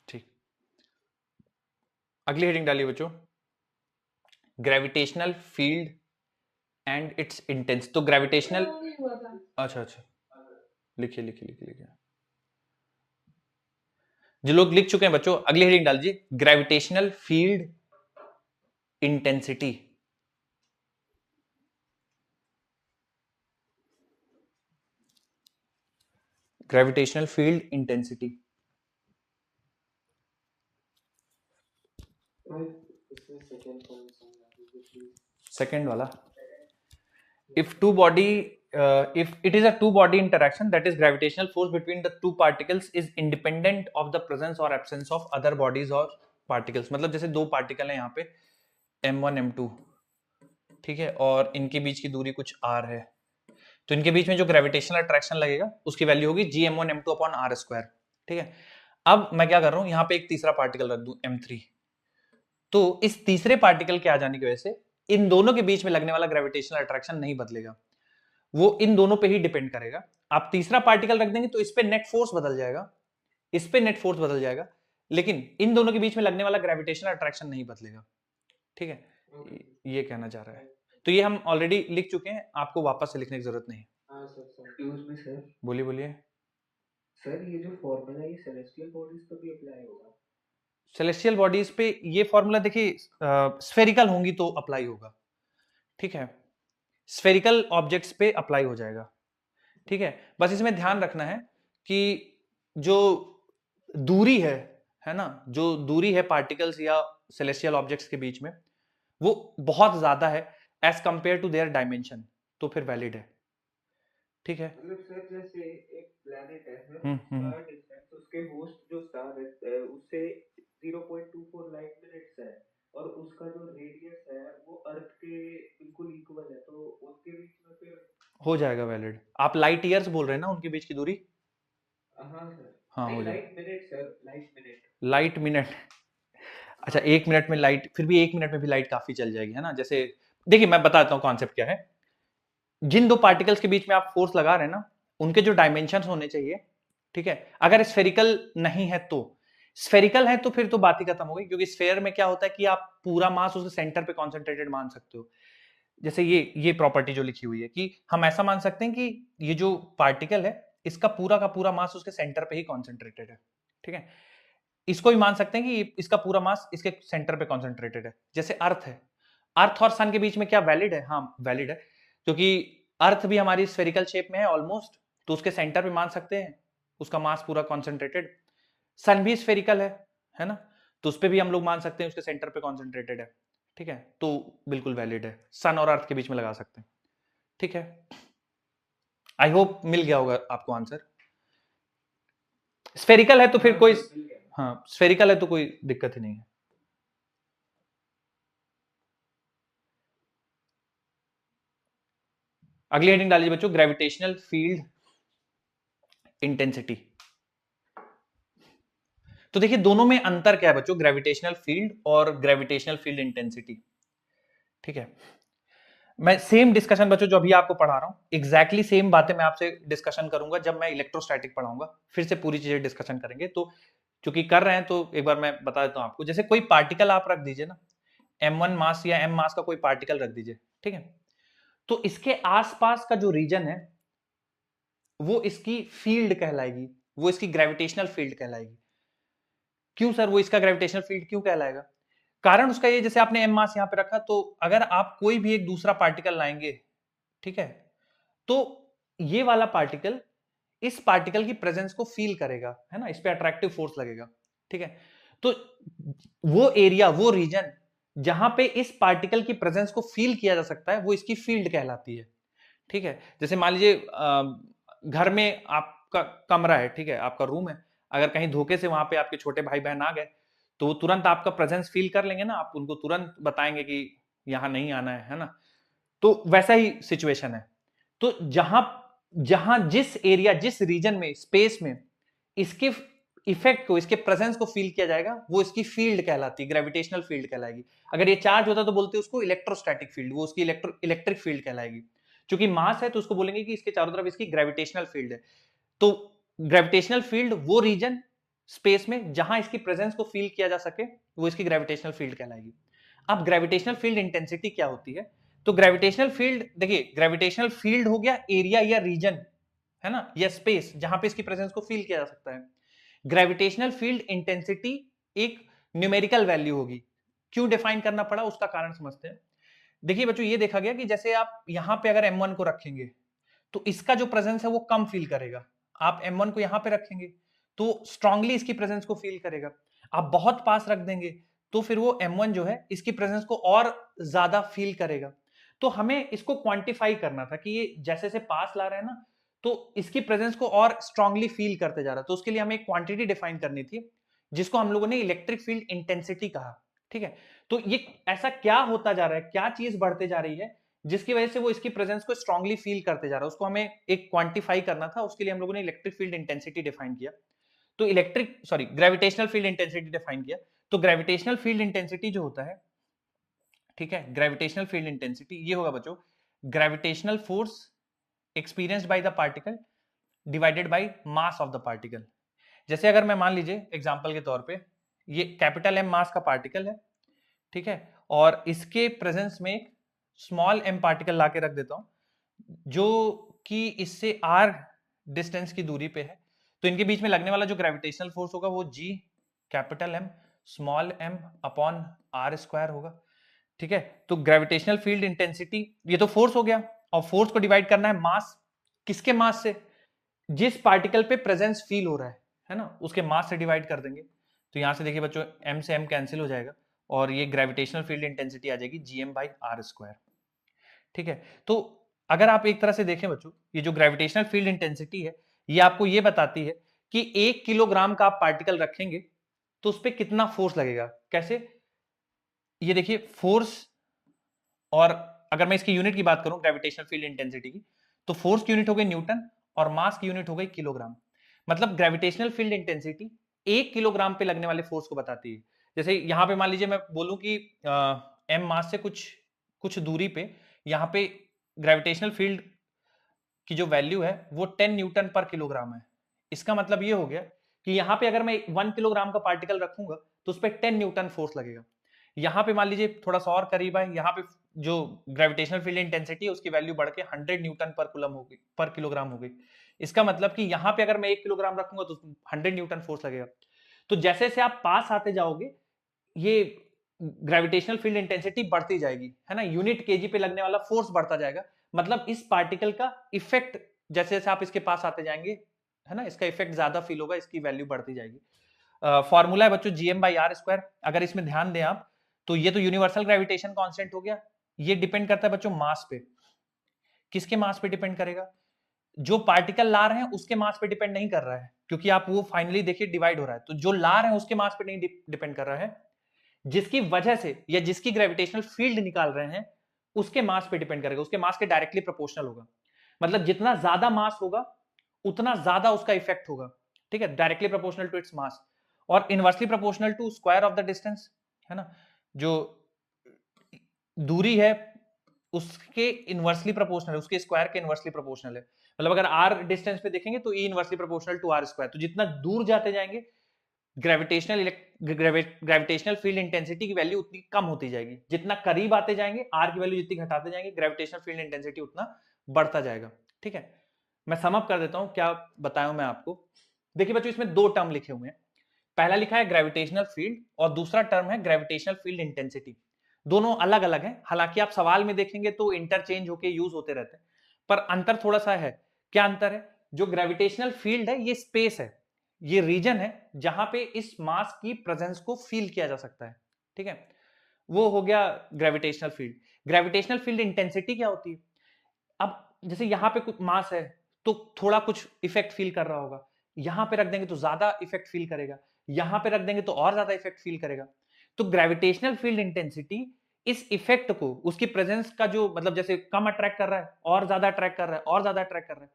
ठीक, अगली हेडिंग डालिए बच्चों, gravitational field and it's intense. तो ग्रेविटेशनल, अच्छा अच्छा, लिखिए लिखिए लिखिए लिखिए। जो लोग लिख चुके हैं बच्चों, अगली हेडिंग डाल दीजिए, gravitational field intensity. Gravitational field intensity. Second वाला, if it is a two body interaction, that is gravitational force between the two particles is independent of the presence or absence of other bodies or particles। मतलब जैसे दो particle हैं यहाँ पे m1 m2, ठीक है, और इनके बीच की दूरी कुछ r है, तो इनके बीच में जो ग्रेविटेशनल अट्रैक्शन लगेगा उसकी वैल्यू होगी gm1 m2 upon r square. ठीक है, अब मैं क्या कर रहा हूं, यहाँ पे एक तीसरा पार्टिकल रख दूं m3, तो इस तीसरे पार्टिकल के आ जाने की वजह से इन दोनों के बीच में लगने वाला ग्रेविटेशनल अट्रैक्शन नहीं बदलेगा, वो इन दोनों पे ही डिपेंड करेगा। आप तीसरा पार्टिकल रख देंगे तो इस पे नेट फोर्स बदल जाएगा, इस पे नेट फोर्स बदल जाएगा, लेकिन इन दोनों के बीच में लगने वाला ग्रेविटेशनल अट्रैक्शन नहीं बदलेगा। ठीक है, ये कहना चाह रहा है। तो ये हम ऑलरेडी लिख चुके हैं, आपको वापस से लिखने की जरूरत नहीं। हाँ सर, कंफ्यूज में सर। बोलिए बोलिए सर, ये जो फॉर्मूला ये सेलेस्टियल बॉडीज पर भी अप्लाई होगा? सेलेस्टियल बॉडीज पे ये फॉर्मूला देखिए स्फेरिकल होंगी तो अप्लाई होगा। ठीक है, स्फेरिकल ऑब्जेक्ट्स पे अप्लाई हो जाएगा। ठीक है, बस इसमें ध्यान रखना है कि जो दूरी है ना, जो दूरी है पार्टिकल्स या सेलेस्टियल ऑब्जेक्ट्स के बीच में, वो बहुत ज्यादा है as compare to their dimension, तो फिर वैलिड है। ठीक है, मतलब सर जैसे एक प्लैनेट है डिस्टेंस उसके होस्ट जो स्टार है उससे 0.24 लाइट मिनट्स है, और उसका जो रेडियस है वो अर्थ के बिल्कुल इक्वल है, तो उनके बीच में फिर हो जाएगा वैलिड। आप लाइट ईयर्स बोल रहे हैं ना उनके बीच की दूरी? हाँ सर, हाँ हो जाएगा। Light minute sir, light minute. Light minute, अच्छा 1 मिनट में लाइट, फिर भी 1 मिनट में भी लाइट काफी चल जाएगी, है ना। जैसे देखिए मैं बताता हूँ कॉन्सेप्ट क्या है। जिन दो पार्टिकल्स के बीच में आप फोर्स लगा रहे हैं ना, उनके जो डायमेंशंस होने चाहिए, ठीक है, अगर स्फेरिकल नहीं है तो, स्फेरिकल है तो फिर तो बात ही खत्म हो गई, क्योंकि स्फेयर में क्या होता है कि आप पूरा मास उसके सेंटर पे कॉन्सेंट्रेटेड मान सकते हो। जैसे ये प्रॉपर्टी जो लिखी हुई है कि हम ऐसा मान सकते हैं कि ये जो पार्टिकल है इसका पूरा का पूरा मास उसके सेंटर पे ही कॉन्सेंट्रेटेड है। ठीक है, इसको भी मान सकते हैं कि इसका पूरा मास इसके सेंटर पे कॉन्सेंट्रेटेड है। जैसे अर्थ है, अर्थ और सन के बीच में क्या वैलिड है? हाँ वैलिड है, क्योंकि अर्थ भी हमारी स्फेरिकल शेप में है ऑलमोस्ट, तो उसके सेंटर पे मान सकते हैं उसका मास पूरा कॉन्सेंट्रेटेड। सन भी स्फेरिकल है ना, तो उस पर भी हम लोग मान सकते हैं उसके सेंटर पे कॉन्सेंट्रेटेड है। ठीक है, तो बिल्कुल वैलिड है, सन और अर्थ के बीच में लगा सकते हैं। ठीक है, आई होप मिल गया होगा आपको आंसर। स्फेरिकल है तो फिर कोई, हाँ स्फेरिकल है तो कोई दिक्कत ही नहीं है। अगली हेडिंग डालिए बच्चों, ग्रेविटेशनल फील्ड इंटेंसिटी। तो देखिए दोनों में अंतर क्या है बच्चों, ग्रेविटेशनल फील्ड और ग्रेविटेशनल फील्ड इंटेंसिटी। ठीक है, मैं सेम डिस्कशन बच्चों जो अभी आपको पढ़ा रहा हूं, एग्जैक्टली सेम बातें मैं आपसे डिस्कशन करूंगा जब मैं इलेक्ट्रोस्टैटिक पढ़ाऊंगा, फिर से पूरी चीजें डिस्कशन करेंगे। तो चूंकि कर रहे हैं तो एक बार मैं बता देता हूं आपको। जैसे कोई पार्टिकल आप रख दीजिए ना, m1 मास या m मास का कोई पार्टिकल रख दीजिए, ठीक है, तो इसके आसपास का जो रीजन है वो इसकी फील्ड कहलाएगी, वो इसकी ग्रेविटेशनल फील्ड कहलाएगी। क्यों सर वो इसका ग्रेविटेशनल फील्ड क्यों कहलाएगा? कारण उसका ये, जैसे आपने m मास यहां पे रखा, तो अगर आप कोई भी एक दूसरा पार्टिकल लाएंगे, ठीक है, तो ये वाला पार्टिकल इस पार्टिकल की प्रेजेंस को फील करेगा, है ना, इस पे अट्रैक्टिव फोर्स लगेगा। ठीक है, तो वो एरिया, वो रीजन जहां पे इस पार्टिकल की प्रेजेंस को फील किया जा सकता है, वो इसकी फील्ड कहलाती है। ठीक है, जैसे मान लीजिए घर में आपका कमरा है, ठीक है, आपका रूम है, अगर कहीं धोखे से वहां पे आपके छोटे भाई बहन आ गए तो वो तुरंत आपका प्रेजेंस फील कर लेंगे ना, आप उनको तुरंत बताएंगे कि यहां नहीं आना है ना। तो वैसा ही सिचुएशन है। तो जहां जिस एरिया, जिस रीजन में, स्पेस में इसके इफेक्ट को, इसके प्रेजेंस को फील किया जाएगा, वो इसकी फील्ड कहलाती है, ग्रेविटेशनल फील्ड कहलाएगी। अगर ये चार्ज होता तो बोलते उसको इलेक्ट्रोस्टैटिक फील्ड, वो उसकी इलेक्ट्रिक फील्ड कहलाएगी। क्योंकि मास है तो उसको बोलेंगे कि इसके चारों तरफ इसकी ग्रेविटेशनल फील्ड है। तो ग्रेविटेशनल फील्ड वो रीजन स्पेस में जहां इसकी प्रेजेंस को फील किया जा सके, वो इसकी ग्रेविटेशनल फील्ड कहलाएगी। अब ग्रेविटेशनल फील्ड इंटेंसिटी क्या होती है? तो ग्रेविटेशनल फील्ड, देखिए ग्रेविटेशनल फील्ड हो गया एरिया या रीजन, है ना, या स्पेस जहां पे इसकी प्रेजेंस को फील किया जा सकता है। ग्रेविटेशनल फील्ड इंटेंसिटी एक न्यूमेरिकल वैल्यू होगी। क्यों डिफाइन करना पड़ा उसका कारण समझते हैं। देखिए बच्चों, ये देखा गया कि जैसे आप यहां पे अगर M1 को रखेंगे तो इसका जो प्रेजेंस है वो कम फील करेगा। आप M1 को यहां पे रखेंगे तो स्ट्रांगली इसकी प्रेजेंस को फील करेगा। आप बहुत पास रख देंगे तो फिर वो M1 जो है इसकी प्रेजेंस को और ज्यादा फील करेगा। तो हमें इसको क्वांटिफाई करना था कि ये जैसे जैसे पास ला रहे हैं ना तो इसकी प्रेजेंस को और स्ट्रांगली फील करते जा रहा है। तो उसके लिए हमें एक क्वांटिटी डिफाइन करनी थी जिसको हम लोगों ने इलेक्ट्रिक फील्ड इंटेंसिटी कहा। ठीक है, तो ये ऐसा क्या होता जा रहा है, क्या चीज बढ़ते जा रही है जिसकी वजह से वो इसकी प्रेजेंस को स्ट्रांगली फील करते जा रहा है, उसको हमें एक क्वांटिफाई करना था। उसके लिए हम लोगों ने इलेक्ट्रिक फील्ड इंटेंसिटी डिफाइन किया। तो ग्रेविटेशनल फील्ड इंटेंसिटी डिफाइन किया। तो ग्रेविटेशनल फील्ड इंटेंसिटी जो होता है, ठीक है, ग्रेविटेशनल फील्ड इंटेंसिटी ये होगा बच्चों gravitational force experienced by the particle divided by mass of the particle. जैसे अगर मैं मान लीजिए एग्जांपल के तौर पे ये कैपिटल M मास का पार्टिकल है, ठीक है, और इसके प्रेजेंस में एक स्मॉल m पार्टिकल ला के रख देता हूं जो कि इससे r डिस्टेंस की दूरी पे है। तो इनके बीच में लगने वाला जो ग्रेविटेशनल फोर्स होगा वो G capital M small m upon r square होगा। ठीक है, तो ग्रेविटेशनल फील्ड इंटेंसिटी ये तो फोर्स हो गया, और फोर्स को डिवाइड करना है मास। किसके मास से? जिस पार्टिकल पे प्रेजेंस फील हो रहा है ना, उसके मास से डिवाइड कर देंगे। तो यहां से देखिए बच्चों m से m कैंसिल हो जाएगा और ये ग्रेविटेशनल फील्ड इंटेंसिटी आ जाएगी gm बाई r स्क्वायर। ठीक है, तो अगर आप एक तरह से देखें बच्चों, ये जो ग्रेविटेशनल फील्ड इंटेंसिटी है ये आपको ये बताती है कि 1 किलोग्राम का आप पार्टिकल रखेंगे तो उस पर कितना फोर्स लगेगा। कैसे? ये देखिए फोर्स, और अगर मैं इसकी यूनिट की बात करूं ग्रेविटेशनल फील्ड इंटेंसिटी की, तो फोर्स की यूनिट हो गई न्यूटन और मास की यूनिट हो गई किलोग्राम। मतलब ग्रेविटेशनल फील्ड इंटेंसिटी 1 किलोग्राम पे लगने वाले फोर्स को बताती है। जैसे यहां पे मान लीजिए मैं बोलूं कि m मास से कुछ दूरी पे यहाँ पे ग्रेविटेशनल फील्ड की जो वैल्यू है वो 10 न्यूटन पर किलोग्राम है। इसका मतलब ये हो गया कि यहाँ पे अगर मैं 1 किलोग्राम का पार्टिकल रखूंगा तो उस पर 10 न्यूटन फोर्स लगेगा। यहाँ पे मान लीजिए थोड़ा सा और करीब है, यहाँ पे जो ग्रेविटेशनल फील्ड इंटेंसिटी है उसकी वैल्यू बढ़ के 100 न्यूटन पर कूलम हो गई, पर किलोग्राम हो गई। इसका मतलब कि यहाँ पे अगर मैं 1 किलोग्राम रखूंगा तो 100 न्यूटन फोर्स लगेगा। तो जैसे जैसे आप पास आते जाओगे ये ग्रेविटेशनल फील्ड इंटेंसिटी बढ़ती जाएगी, है ना, यूनिट केजी पे लगने वाला फोर्स बढ़ता जाएगा। मतलब इस पार्टिकल का इफेक्ट जैसे जैसे आप इसके पास आते जाएंगे, है ना, इसका इफेक्ट ज्यादा फील होगा, इसकी वैल्यू बढ़ती जाएगी। फॉर्मूला है बच्चों gm बाई r स्क्वायर। अगर इसमें ध्यान दें आप तो ये तो यूनिवर्सल ग्रेविटेशन कांस्टेंट हो गया, ये डिपेंड करता है बच्चों मास पे। किसके मास पे डिपेंड करेगा? जो पार्टिकल ला रहे हैं उसके मास पे डिपेंड नहीं कर रहा है, क्योंकि आप वो फाइनली देखिए डिवाइड हो रहा है, तो जो ला रहे हैं उसके मास पे नहीं डिपेंड कर रहा है, जिसकी वजह से या जिसकी ग्रेविटेशनल फील्ड निकाल रहे हैं उसके मास पे डिपेंड करेगा, उसके मास के डायरेक्टली प्रोपोर्शनल होगा। मतलब जितना ज्यादा मास होगा उतना ज्यादा उसका इफेक्ट होगा। ठीक है, directly proportional to its mass और inversely proportional to square of the distance, है ना, जो दूरी है उसके इनवर्सली प्रोपोर्शनल है, उसके स्क्वायर के इनवर्सली प्रोपोर्शनल है। मतलब अगर r डिस्टेंस पे देखेंगे तो e inversely proportional to r square. तो जितना दूर जाते जाएंगे ग्रेविटेशनल फील्ड इंटेंसिटी की वैल्यू उतनी कम होती जाएगी, जितना करीब आते जाएंगे r की वैल्यू जितनी घटाते जाएंगे ग्रेविटेशनल फील्ड इंटेंसिटी उतना बढ़ता जाएगा। ठीक है, मैं सम अप कर देता हूं क्या बताया मैं आपको। देखिए बच्चों इसमें दो टर्म लिखे हुए हैं, पहला लिखा है ग्रेविटेशनल फील्ड और दूसरा टर्म है ग्रेविटेशनल फील्ड इंटेंसिटी। दोनों अलग अलग हैं, हालांकि आप सवाल में देखेंगे तो इंटरचेंज होके यूज होते रहते हैं, पर अंतर थोड़ा सा है। क्या अंतर है? जो ग्रेविटेशनल फील्ड है ये स्पेस है, ये रीजन है जहां पे इस मास की प्रेजेंस को फील किया जा सकता है। ठीक है, वो हो गया gravitational field. Gravitational field intensity क्या होती है? अब जैसे यहां पे कुछ मास है तो थोड़ा कुछ इफेक्ट फील कर रहा होगा, यहां पे रख देंगे तो ज्यादा इफेक्ट फील करेगा, यहां पे रख देंगे तो और ज्यादा इफेक्ट फील करेगा। तो ग्रेविटेशनल फील्ड इंटेंसिटी इस इफेक्ट को, उसकी प्रेजेंस का जो मतलब जैसे कम अट्रैक्ट कर रहा है और ज्यादा अट्रैक्ट कर रहा है और ज्यादा अट्रैक्ट कर रहा है,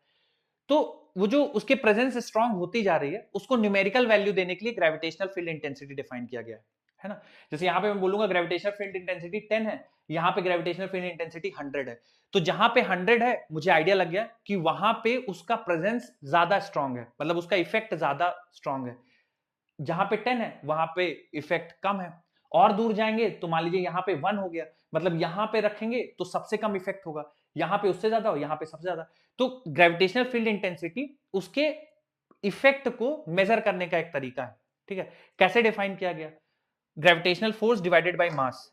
तो वो जो उसके प्रेजेंस स्ट्रांग होती जा रही है उसको न्यूमेरिकल वैल्यू देने के लिए ग्रेविटेशनल फील्ड इंटेंसिटी डिफाइन किया गया है ना। जैसे यहां पे मैं बोलूंगा ग्रेविटेशनल फील्ड इंटेंसिटी 10 है, यहां पे ग्रेविटेशनल फील्ड इंटेंसिटी 100 है, तो जहां पे 100 है मुझे आइडिया लग गया कि वहां पे उसका प्रेजेंस ज्यादा स्ट्रांग है, मतलब उसका इफेक्ट ज्यादा स्ट्रांग है। जहां पे 10 है वहां पे इफेक्ट कम है। और दूर जाएंगे तो मान लीजिए यहाँ पे 1 हो गया, मतलब यहां पे रखेंगे तो सबसे कम इफेक्ट होगा, यहां पे उससे ज्यादा हो, यहां पे सबसे ज्यादा। तो ग्रेविटेशनल फील्ड इंटेंसिटी उसके इफेक्ट को मेजर करने का एक तरीका है। ठीक है, कैसे डिफाइन किया गया? Gravitational force divided by mass.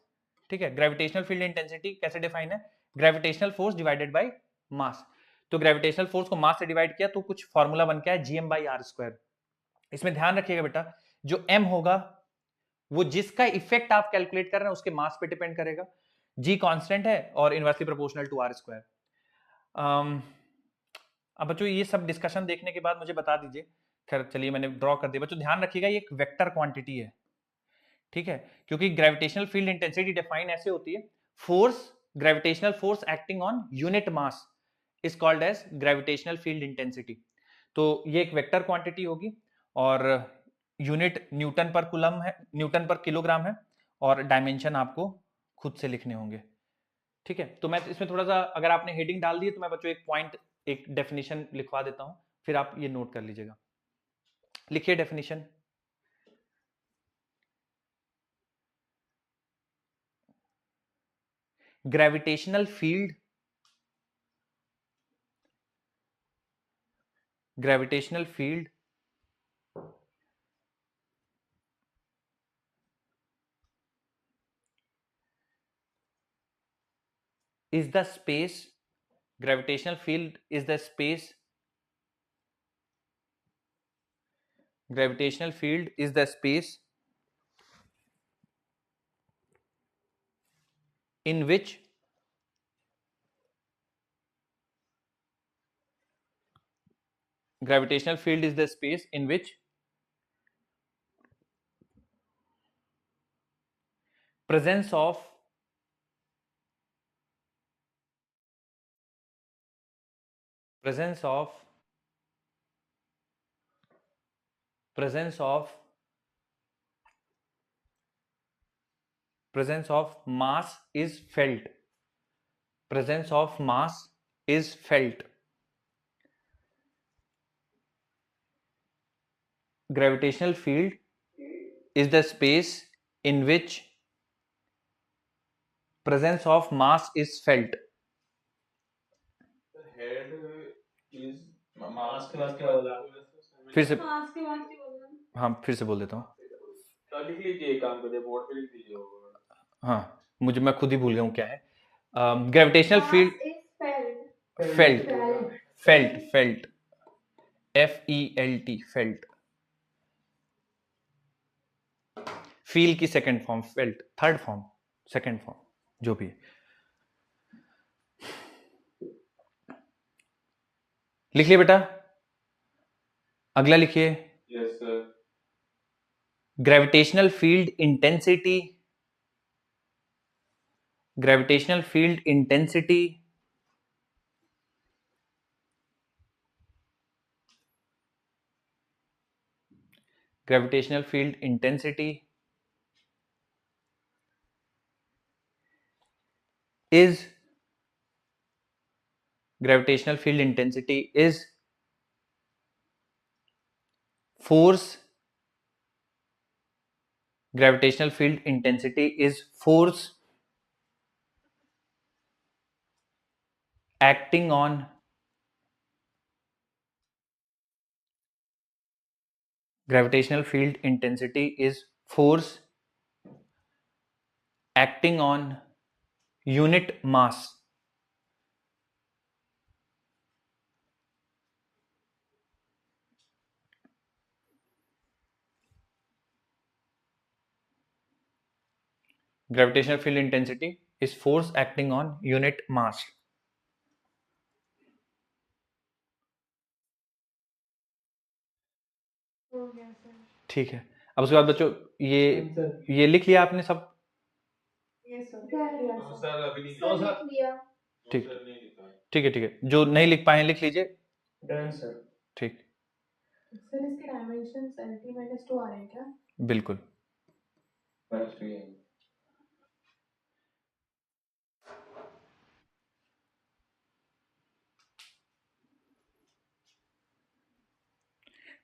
ठीक है, ग्रेविटेशनल फील्ड इंटेंसिटी कैसे डिफाइन है? Gravitational force divided by mass. तो ग्रेविटेशनल फोर्स को मास से डिवाइड किया तो कुछ फॉर्मूला बन के आया gm/r²। इसमें ध्यान रखिएगा बेटा, जो m होगा वो जिसका इफेक्ट आप कैलकुलेट कर रहे हैं उसके मास पे डिपेंड करेगा। g कांस्टेंट है और इनवर्सली प्रोपोर्शनल टू r²। अब बच्चों ये सब डिस्कशन देखने के बाद मुझे बता दीजिए, खैर चलिए मैंने ड्रॉ कर दिया। बच्चों ध्यान रखिएगा ये एक वेक्टर क्वांटिटी है। ठीक है, क्योंकि ग्रेविटेशनल फील्ड इंटेंसिटी डिफाइन ऐसे होती है, force, gravitational force acting on unit mass is called as gravitational field intensity. तो ये एक वेक्टर क्वांटिटी होगी और यूनिट न्यूटन पर कूलम है, न्यूटन पर किलोग्राम है और डायमेंशन आपको खुद से लिखने होंगे। ठीक है, तो मैं इसमें थोड़ा सा, अगर आपने हेडिंग डाल दी तो मैं बच्चों एक पॉइंट, एक डेफिनेशन लिखवा देता हूं, फिर आप ये नोट कर लीजिएगा। लिखिए definition. Gravitational field, gravitational field is the space, gravitational field is the space, gravitational field is the space in which gravitational field is the space in which presence of presence of mass is felt. Presence of mass is felt. Gravitational field is the space in which presence of mass is felt. Head is mass के बाद क्या बोला? फिर से, मास के बाद क्या बोला? हाँ फिर से बोल देता हूँ। तो लिख लीजिए, एक काम करिए, बोर्ड पे लिख दीजिए वो। हाँ मैं खुद ही भूल गया हूँ क्या है। Gravitational field Mass is felt. Felt FELT felt. Feel की second form, felt third form, second form, जो भी है। लिख लिया बेटा, अगला लिखिए। Yes sir. Gravitational field intensity, gravitational field intensity gravitational field intensity is force. Gravitational field intensity is force acting on gravitational field intensity is force acting on unit mass. Gravitational field intensity is force acting on unit mass. हो गया sir. ठीक है, अब उसके बाद बच्चों ये लिख लिया आपने सब? Yes sir. तो सर अभी नहीं सर लिख लिया। ठीक। सर नहीं लिखा है। ठीक है जो नहीं लिख पाए लिख लीजिए। Done sir. ठीक, सर इसके डायमेंशंस LT-2 आ रहे हैं क्या? बिल्कुल। बस ये है।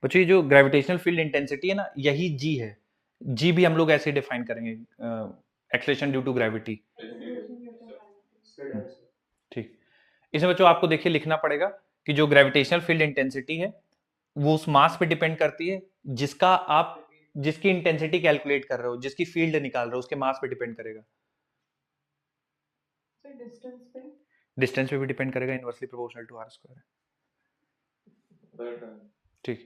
बच्चों ये जो ग्रेविटेशनल फील्ड इंटेंसिटी है ना, यही जी है। जी भी हम लोग ऐसे डिफाइन करेंगे, एक्सेलरेशन ड्यू टू ग्रेविटी। ठीक, इसमें बच्चों आपको देखिए लिखना पड़ेगा कि जो ग्रेविटेशनल फील्ड इंटेंसिटी है वो उस मास पे डिपेंड करती है जिसका आप जिसकी इंटेंसिटी कैलकुलेट कर रहे हो, जिसकी फील्ड निकाल रहे हो, उसके मास पे डिपेंड करेगा। डिस्टेंस पे भी डिपेंड करेगा, inversely proportional to R square. ठीक,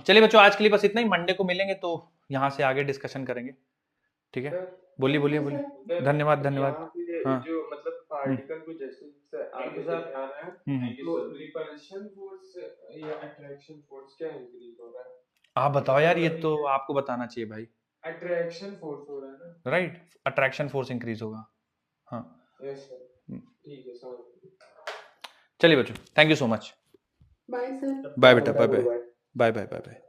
चलिए बच्चों आज के लिए बस इतना ही। मंडे को मिलेंगे तो यहाँ से आगे डिस्कशन करेंगे। ठीक है, बोलिए बोलिए बोलिए। धन्यवाद धन्यवाद। हाँ जो मतलब पार्टिकल को जैसे आगे जा रहा है तो रिपल्शन फोर्स या अट्रैक्शन फोर्स क्या इंक्रीज हो रहा है? आप बताओ यार, ये तो आपको बताना चाहिए भाई। अट्रैक्शन फोर्स हो रहा है ना? राइट, अट्रैक्शन फोर्स इंक्रीज होगा। हाँ यस सर, ठीक है सर। चलिए बच्चों, thank you so much. Bye sir. Bye बेटा, bye bye bye bye bye bye.